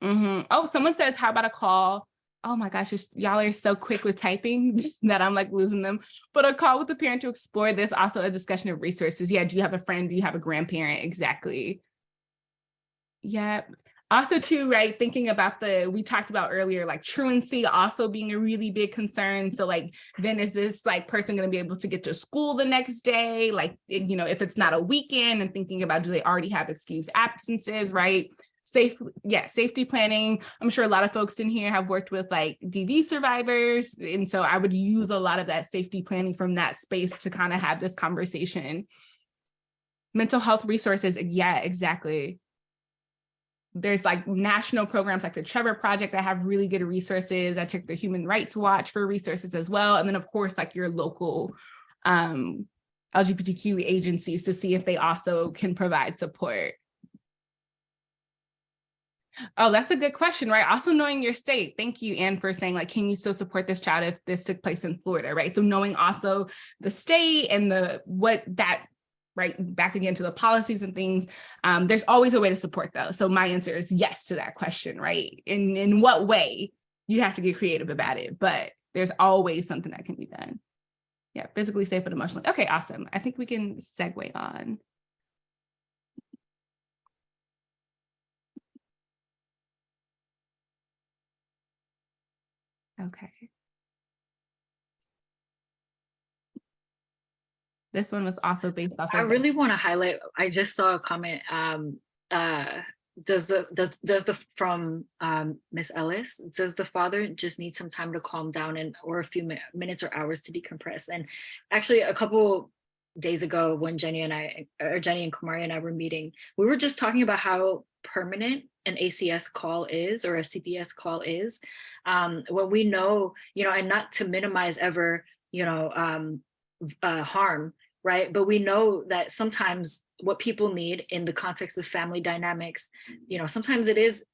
Oh, someone says, how about a call? Oh my gosh, y'all are so quick with typing that I'm like losing them. But a call with the parent to explore this, also a discussion of resources. Yeah, do you have a friend? Do you have a grandparent? Exactly. Yep. Also too, right, thinking about we talked about earlier, like truancy also being a really big concern. So like, then is this like person going to be able to get to school the next day? Like, if it's not a weekend, and thinking about, do they already have excused absences, right? Safety planning. I'm sure a lot of folks in here have worked with like DV survivors. And so I would use a lot of that safety planning from that space to kind of have this conversation. Mental health resources. Yeah, exactly. There's like national programs like the Trevor Project that have really good resources. I checked the Human Rights Watch for resources as well. And then of course, like your local LGBTQ agencies to see if they also can provide support. Oh, that's a good question, right? Also knowing your state. Thank you, Anne, for saying like, can you still support this child if this took place in Florida, right? So knowing also the state and right, back again to the policies and things, there's always a way to support those. So my answer is yes to that question, right? In what way? You have to get creative about it, but there's always something that can be done. Yeah, physically safe but emotionally. Okay, awesome. I think we can segue on. Okay. This one was also based off of. I really want to highlight, I just saw a comment from Miss Ellis, does the father just need some time to calm down and or a few minutes or hours to decompress? And actually, a couple days ago, when Jenny and Kumari and I were meeting, we were just talking about how permanent an ACS call is, or a CPS call is, when we know, and not to minimize ever, harm, right? But we know that sometimes what people need in the context of family dynamics, sometimes it is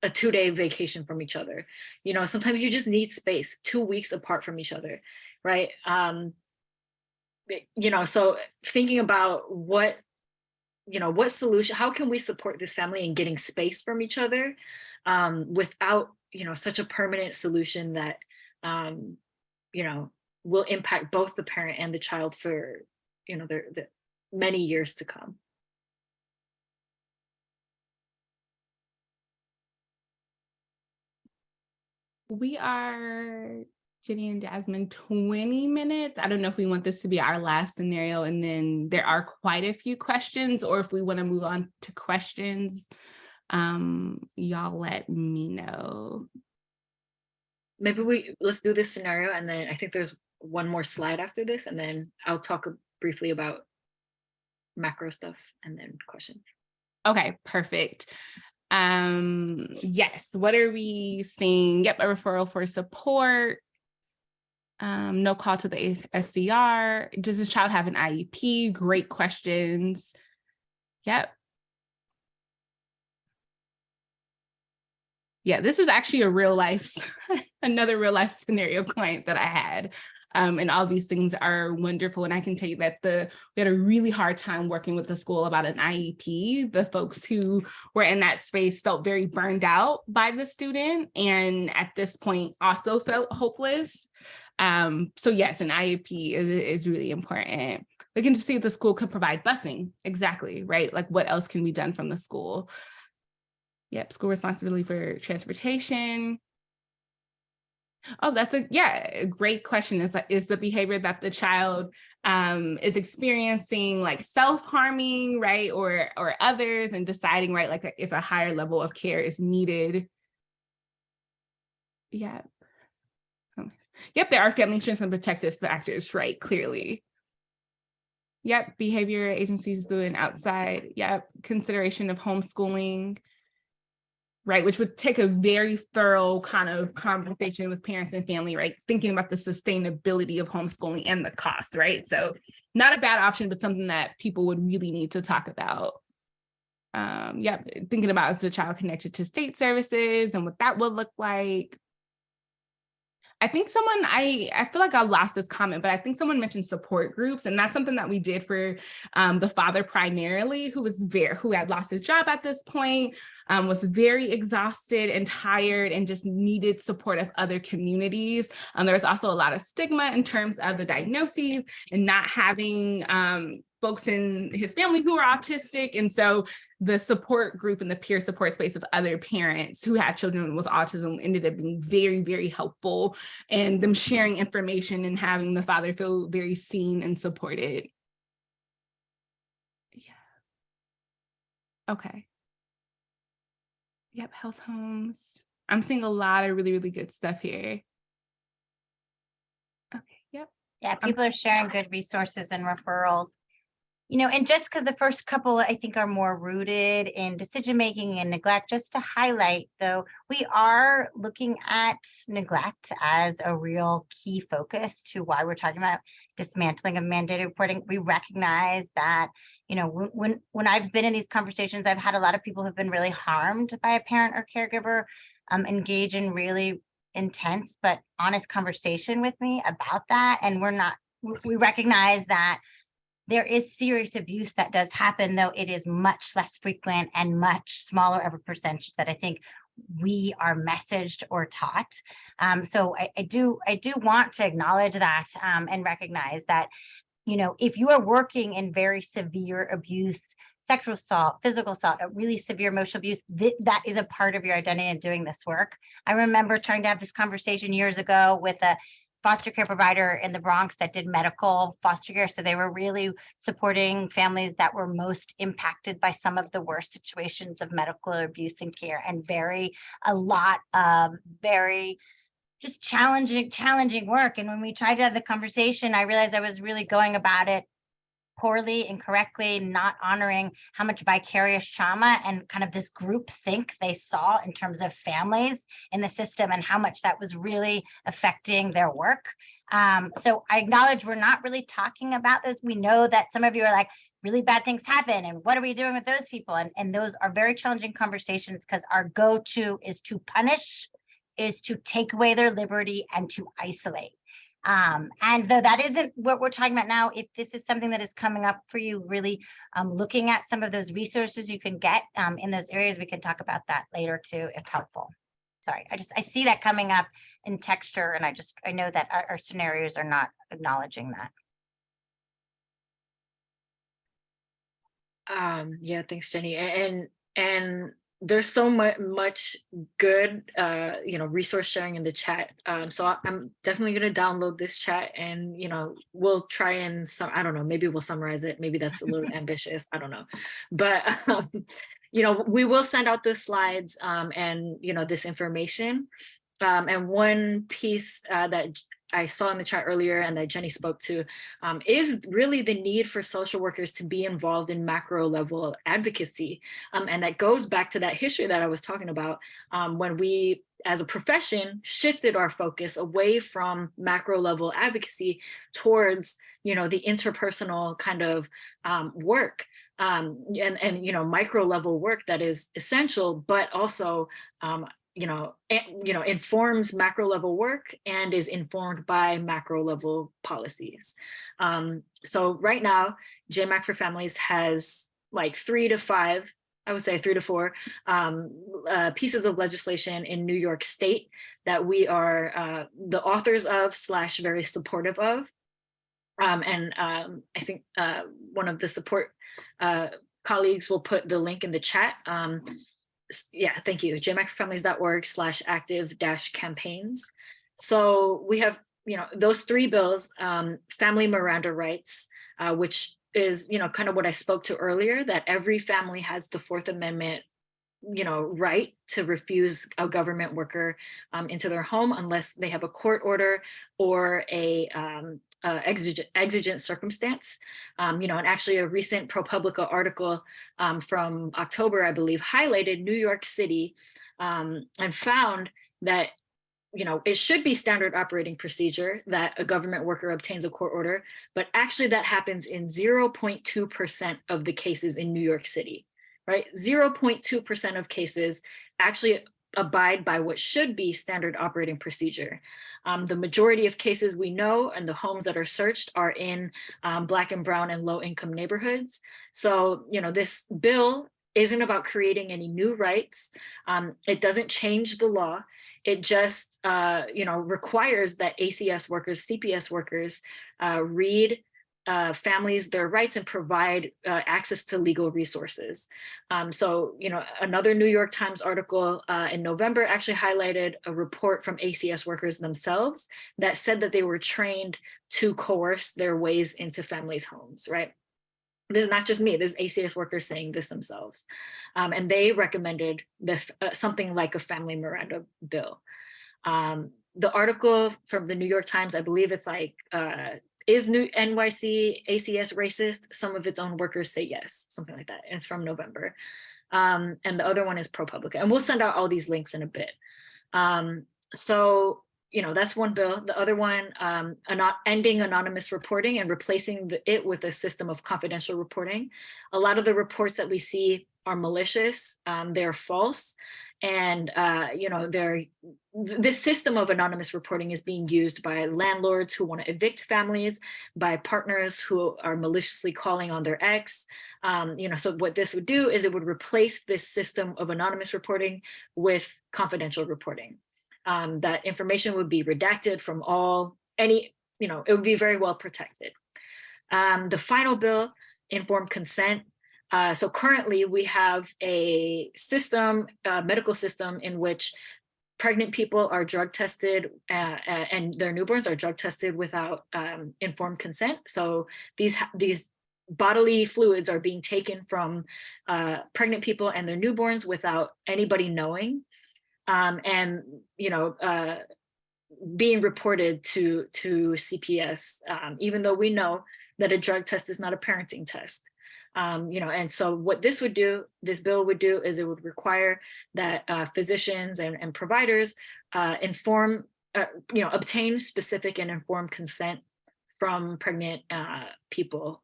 a 2-day vacation from each other. Sometimes you just need space, 2 weeks apart from each other, right? So thinking about what solution, how can we support this family in getting space from each other, without, such a permanent solution that, will impact both the parent and the child for, the many years to come. We are, Jenny and Jasmine, 20 minutes. I don't know if we want this to be our last scenario, and then there are quite a few questions, or if we want to move on to questions, y'all let me know. Maybe let's do this scenario, and then I think there's one more slide after this, and then I'll talk briefly about macro stuff and then questions. Okay, perfect. Yes, what are we seeing? Yep, a referral for support. No call to the SCR. Does this child have an IEP? Great questions. Yep. Yeah, this is actually a real life, another real life scenario client that I had. And all these things are wonderful. And I can tell you that we had a really hard time working with the school about an IEP. The folks who were in that space felt very burned out by the student, and at this point also felt hopeless. So yes, an IEP is really important. Looking to see if the school could provide busing. Exactly, right? Like, what else can be done from the school? Yep, school responsibility for transportation. Oh, that's a great question. Is the behavior that the child is experiencing like self-harming, right? Or others, and deciding, right, like if a higher level of care is needed. Yeah. Yep, there are family strengths and protective factors, right? Clearly. Yep, behavior agencies through and outside. Yep, consideration of homeschooling. Right, which would take a very thorough kind of conversation with parents and family, right? Thinking about the sustainability of homeschooling and the cost, right? So not a bad option, but something that people would really need to talk about. Thinking about is the child connected to state services and what that would look like. I think I feel like I lost this comment, but I think someone mentioned support groups, and that's something that we did for the father primarily, who had lost his job at this point, was very exhausted and tired and just needed support of other communities. There was also a lot of stigma in terms of the diagnoses and not having folks in his family who are autistic. And so the support group and the peer support space of other parents who had children with autism ended up being very, very helpful, and them sharing information and having the father feel very seen and supported. Yeah. Okay. Yep, health homes. I'm seeing a lot of really, really good stuff here. Okay, yep. Yeah, people are sharing good resources and referrals. And just because the first couple, I think, are more rooted in decision-making and neglect, just to highlight, though, we are looking at neglect as a real key focus to why we're talking about dismantling of mandated reporting. We recognize that, when I've been in these conversations, I've had a lot of people who've been really harmed by a parent or caregiver engage in really intense but honest conversation with me about that. And we recognize that there is serious abuse that does happen, though it is much less frequent and much smaller of a percentage that I think we are messaged or taught. So I do want to acknowledge that and recognize that, if you are working in very severe abuse, sexual assault, physical assault, really severe emotional abuse, that is a part of your identity in doing this work. I remember trying to have this conversation years ago with a foster care provider in the Bronx that did medical foster care. So they were really supporting families that were most impacted by some of the worst situations of medical abuse and care, and a lot of very just challenging work. And when we tried to have the conversation, I realized I was really going about it poorly, incorrectly, not honoring how much vicarious trauma and kind of this group think they saw in terms of families in the system, and how much that was really affecting their work. So I acknowledge we're not really talking about those. We know that some of you are like, really bad things happen, and what are we doing with those people? And those are very challenging conversations, because our go-to is to punish, is to take away their liberty, and to isolate. And though that isn't what we're talking about now, if this is something that is coming up for you, really looking at some of those resources you can get in those areas, we can talk about that later too, if helpful. Sorry, I see that coming up in texture, and I know that our scenarios are not acknowledging that. Yeah, thanks, Jenny. And there's so much good, resource sharing in the chat. So I'm definitely going to download this chat, and, we'll try and, I don't know, maybe we'll summarize it. Maybe that's a little ambitious. I don't know. But, we will send out the slides and, this information. And one piece that I saw in the chat earlier and that Jenny spoke to is really the need for social workers to be involved in macro level advocacy. And that goes back to that history that I was talking about, when we as a profession shifted our focus away from macro level advocacy towards, the interpersonal kind of work. And micro level work that is essential, but also informs macro level work and is informed by macro level policies. So right now, JMAC for Families has like 3 to 5, I would say 3 to 4 pieces of legislation in New York State that we are the authors of / very supportive of. I think one of the support colleagues will put the link in the chat. Yeah, thank you. jmacforfamilies.org /active-campaigns. So we have, those 3 bills, family Miranda rights, which is, kind of what I spoke to earlier, that every family has the 4th Amendment, right to refuse a government worker into their home unless they have a court order or a exigent circumstance. And actually a recent ProPublica article from October, I believe, highlighted New York City and found that, it should be standard operating procedure that a government worker obtains a court order, but actually that happens in 0.2% of the cases in New York City, right? 0.2% of cases actually abide by what should be standard operating procedure. The majority of cases we know and the homes that are searched are in Black and brown and low income neighborhoods. So, this bill isn't about creating any new rights. It doesn't change the law. It just, requires that ACS workers, CPS workers read families their rights and provide access to legal resources. So, another New York Times article in November actually highlighted a report from ACS workers themselves that said that they were trained to coerce their ways into families' homes, right? This is not just me, this is ACS workers saying this themselves. And they recommended something like a family Miranda bill. The article from the New York Times, I believe it's like, is NYC ACS racist? Some of its own workers say yes, something like that. And it's from November. And the other one is ProPublica. And we'll send out all these links in a bit. So, that's one bill. The other one, ending anonymous reporting and replacing it with a system of confidential reporting. A lot of the reports that we see are malicious, they're false. And, this system of anonymous reporting is being used by landlords who want to evict families, by partners who are maliciously calling on their ex. So what this would do is it would replace this system of anonymous reporting with confidential reporting. That information would be redacted from it would be very well protected. The final bill, informed consent. So currently we have a system, medical system in which pregnant people are drug tested and their newborns are drug tested without informed consent. So these bodily fluids are being taken from pregnant people and their newborns without anybody knowing, and being reported to CPS, even though we know that a drug test is not a parenting test. And so what this bill would do is it would require that physicians and providers obtain specific and informed consent from pregnant people,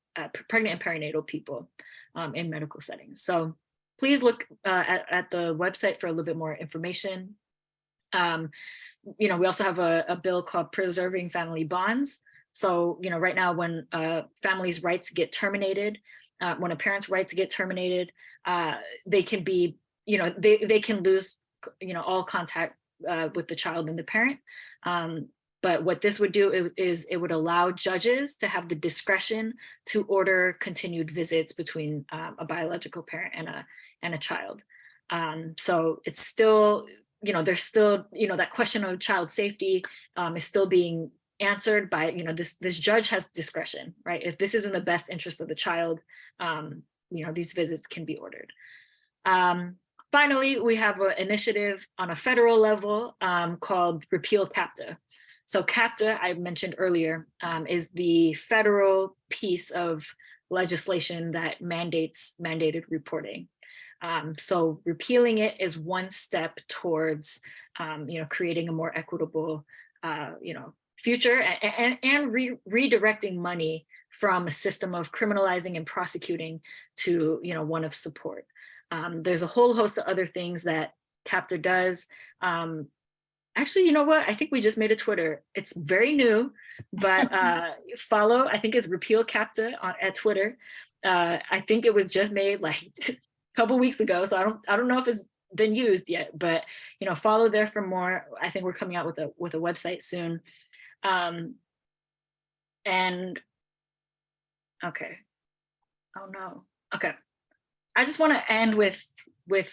pregnant and perinatal people in medical settings. So please look at the website for a little bit more information. We also have a bill called Preserving Family Bonds. So, right now when families' rights get terminated, when a parent's rights get terminated, they can be, they can lose, all contact with the child and the parent. But what this would do is it would allow judges to have the discretion to order continued visits between a biological parent and a child. So it's still, there's still, that question of child safety is still being answered by, this judge has discretion, right? If this is in the best interest of the child, these visits can be ordered. Finally, we have an initiative on a federal level called Repeal CAPTA. So CAPTA, I mentioned earlier, is the federal piece of legislation that mandates mandated reporting. So repealing it is one step towards, creating a more equitable, future and redirecting money from a system of criminalizing and prosecuting to, one of support. There's a whole host of other things that CAPTA does. Actually, you know what? I think we just made a Twitter. It's very new, but follow, I think it's Repeal CAPTA at Twitter. I think it was just made like a couple weeks ago. So I don't know if it's been used yet, but follow there for more. I think we're coming out with a website soon. And okay. Oh no. Okay. I just want to end with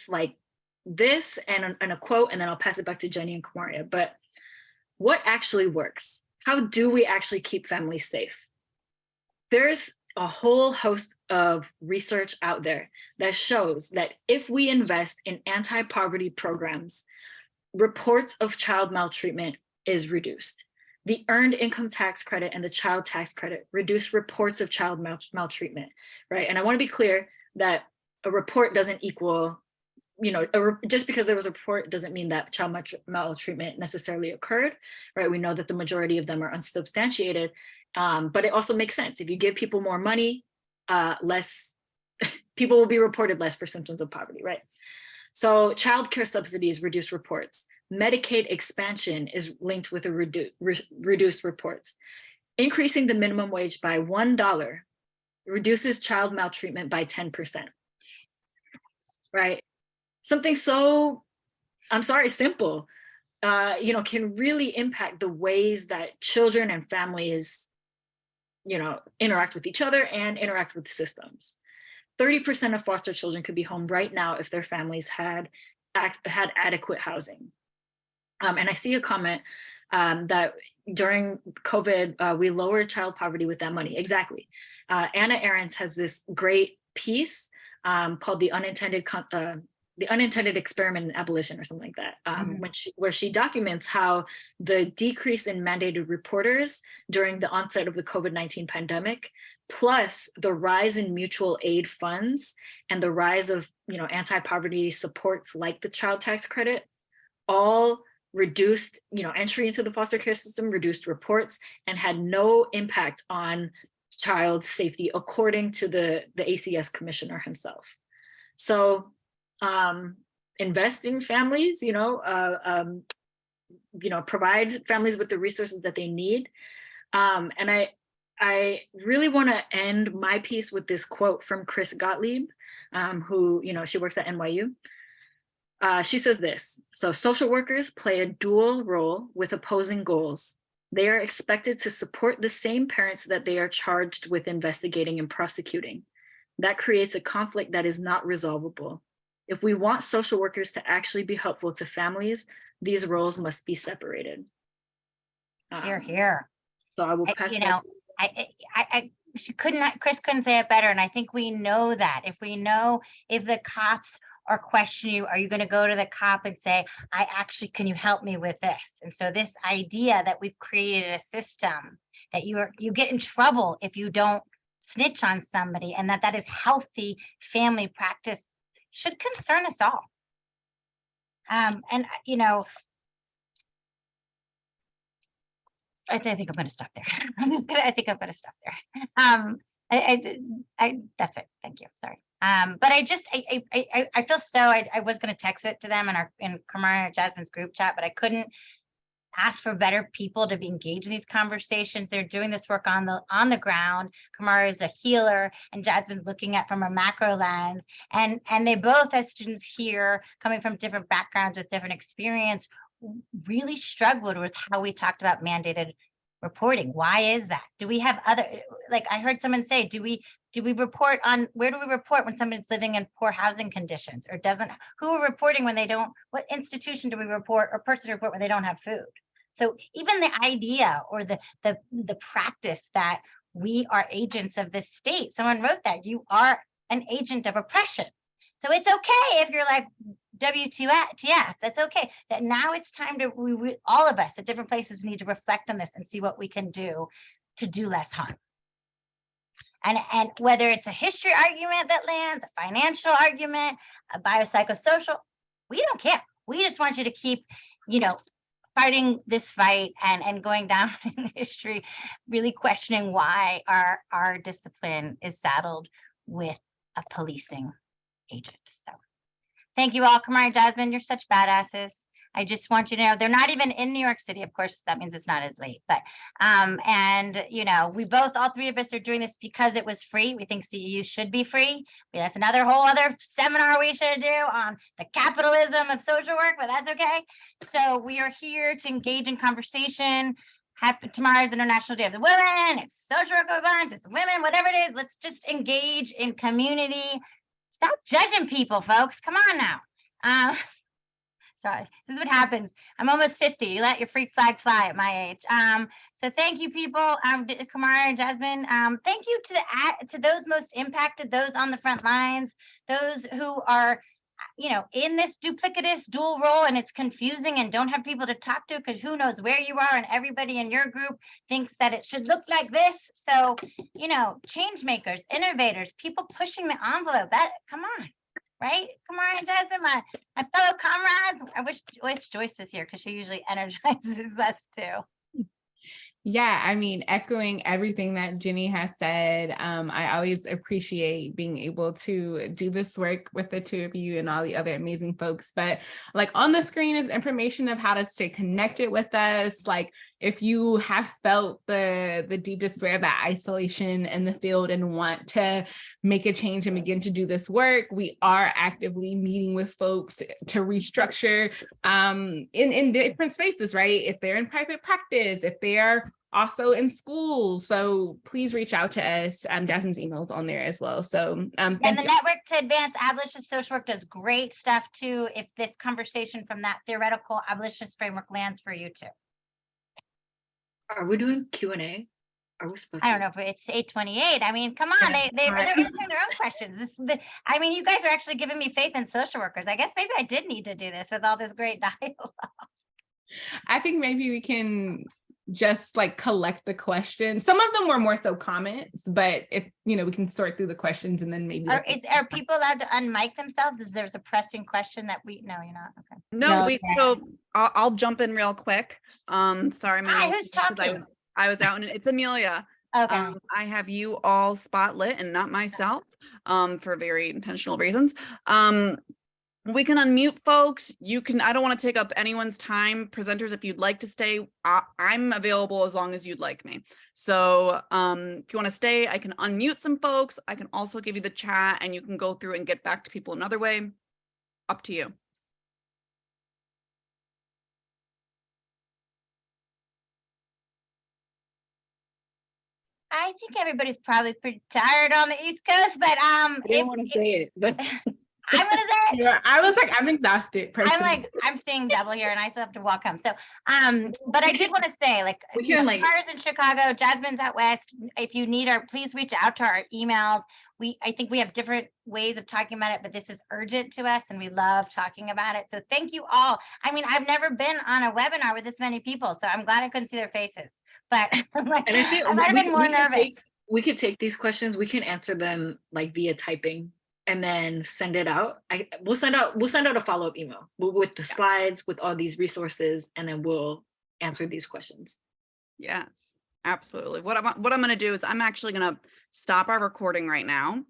like this and a quote, and then I'll pass it back to Jenny and Kamaria. But what actually works? How do we actually keep families safe? There's a whole host of research out there that shows that if we invest in anti-poverty programs, reports of child maltreatment is reduced. The earned income tax credit and the child tax credit reduce reports of child maltreatment, right? And I want to be clear that a report doesn't equal, just because there was a report doesn't mean that child maltreatment necessarily occurred, right? We know that the majority of them are unsubstantiated, but it also makes sense. If you give people more money, less people will be reported less for symptoms of poverty, right? So childcare subsidies reduce reports. Medicaid expansion is linked with a reduced reports. Increasing the minimum wage by $1 reduces child maltreatment by 10%, right? Something so, simple, can really impact the ways that children and families, interact with each other and interact with systems. 30% of foster children could be home right now if their families had adequate housing. And I see a comment that during COVID, we lowered child poverty with that money. Exactly. Anna Arendt has this great piece called the unintended experiment in abolition or something like that, where she documents how the decrease in mandated reporters during the onset of the COVID-19 pandemic, plus the rise in mutual aid funds and the rise of anti-poverty supports like the child tax credit, all reduced entry into the foster care system, reduced reports, and had no impact on child safety, according to the ACS commissioner himself. So invest in families, provide families with the resources that they need. And I really want to end my piece with this quote from Chris Gottlieb, who, she works at NYU. She says this: so social workers play a dual role with opposing goals. They are expected to support the same parents that they are charged with investigating and prosecuting. That creates a conflict that is not resolvable. If we want social workers to actually be helpful to families, these roles must be separated. Here, here. So I will pass that. Chris couldn't say it better. And I think we know that if the cops are questioning you, are you going to go to the cop and say, can you help me with this? And so this idea that we've created a system that you get in trouble if you don't snitch on somebody, and that is healthy family practice should concern us all. And I think I'm going to stop there. I think I'm going to stop there. That's it. Thank you. Sorry. But I feel so. I was going to text it to them in Kamara and Jasmine's group chat, but I couldn't ask for better people to be engaged in these conversations. They're doing this work on the ground. Kamara is a healer, and Jasmine's looking at from a macro lens. And they both, as students here, coming from different backgrounds with different experience, really struggled with how we talked about mandated reporting. Why is that? Do we have other, like I heard someone say, do we report on, where do we report when somebody's living in poor housing conditions or doesn't, who are reporting when they don't, what institution do we report or person report when they don't have food? So even the idea or the practice that we are agents of the state, someone wrote that, you are an agent of oppression. So it's okay if you're like, WTF, that's okay. That now it's time to, all of us at different places need to reflect on this and see what we can do to do less harm. And whether it's a history argument that lands, a financial argument, a biopsychosocial, we don't care. We just want you to keep, fighting this fight and going down in history, really questioning why our discipline is saddled with a policing agent. So thank you all. Kamara and Jasmine, you're such badasses. I just want you to know they're not even in New York City. Of course, that means it's not as late. But we both, all three of us, are doing this because it was free. We think CEU should be free. That's another whole other seminar we should do on the capitalism of social work, but that's okay. So we are here to engage in conversation. Tomorrow's International Day of the Women. It's social work events. It's women, whatever it is. Let's just engage in community. Stop judging people, folks. Come on now. Sorry, this is what happens. I'm almost 50. You let your freak flag fly at my age. So thank you, people. Kamara and Jasmine. Thank you to those most impacted, those on the front lines, those who are, in this duplicitous dual role, and it's confusing and don't have people to talk to because who knows where you are, and everybody in your group thinks that it should look like this. So, change makers, innovators, people pushing the envelope. Come on. Right? Kamara and Jasmine, my fellow comrades. I wish Joyce was here because she usually energizes us too. Yeah, echoing everything that Jenny has said, I always appreciate being able to do this work with the two of you and all the other amazing folks. But on the screen is information of how to stay connected with us. If you have felt the deep despair of that isolation in the field and want to make a change and begin to do this work, we are actively meeting with folks to restructure in different spaces, right? If they're in private practice, if they are also in schools. So please reach out to us. Jasmine's email's on there as well. So and the Network to Advance Abolitionist Social Work does great stuff too, if this conversation from that theoretical abolitionist framework lands for you too. Are we doing Q&A? Are we supposed to? I don't know if it's 8:28. Come on, they're answering their own questions. You guys are actually giving me faith in social workers. I guess maybe I did need to do this with all this great dialogue. I think maybe we can just collect the questions. Some of them were more so comments, but if we can sort through the questions and then maybe. Are people allowed to unmic themselves? Is there's a pressing question that no, you're not. Okay. No, so I'll jump in real quick. Sorry, Hi, who's talking? I was out and it's Amelia. Okay. I have you all spotlit and not myself, for very intentional reasons. We can unmute folks. I don't want to take up anyone's time. Presenters, if you'd like to stay, I'm available as long as you'd like me. So if you want to stay, I can unmute some folks. I can also give you the chat and you can go through and get back to people another way. Up to you. I think everybody's probably pretty tired on the East Coast, but I didn't want to say it, but I'm gonna say Yeah, I was like, I'm exhausted personally. I'm seeing double here and I still have to walk home. So, but I did want to say, like, We can, like, Clara's in Chicago, Jasmine's out west. If you need our, please reach out to our emails. I think we have different ways of talking about it, but this is urgent to us and we love talking about it. So thank you all. I mean, I've never been on a webinar with this many people, so I'm glad I couldn't see their faces, but like, And I think I might have been more nervous. We could take these questions, we can answer them like via typing and then send it out. We'll send out a follow-up email with the slides, with all these resources, and then we'll answer these questions. Yes, absolutely. What I'm going to do is I'm actually going to stop our recording right now.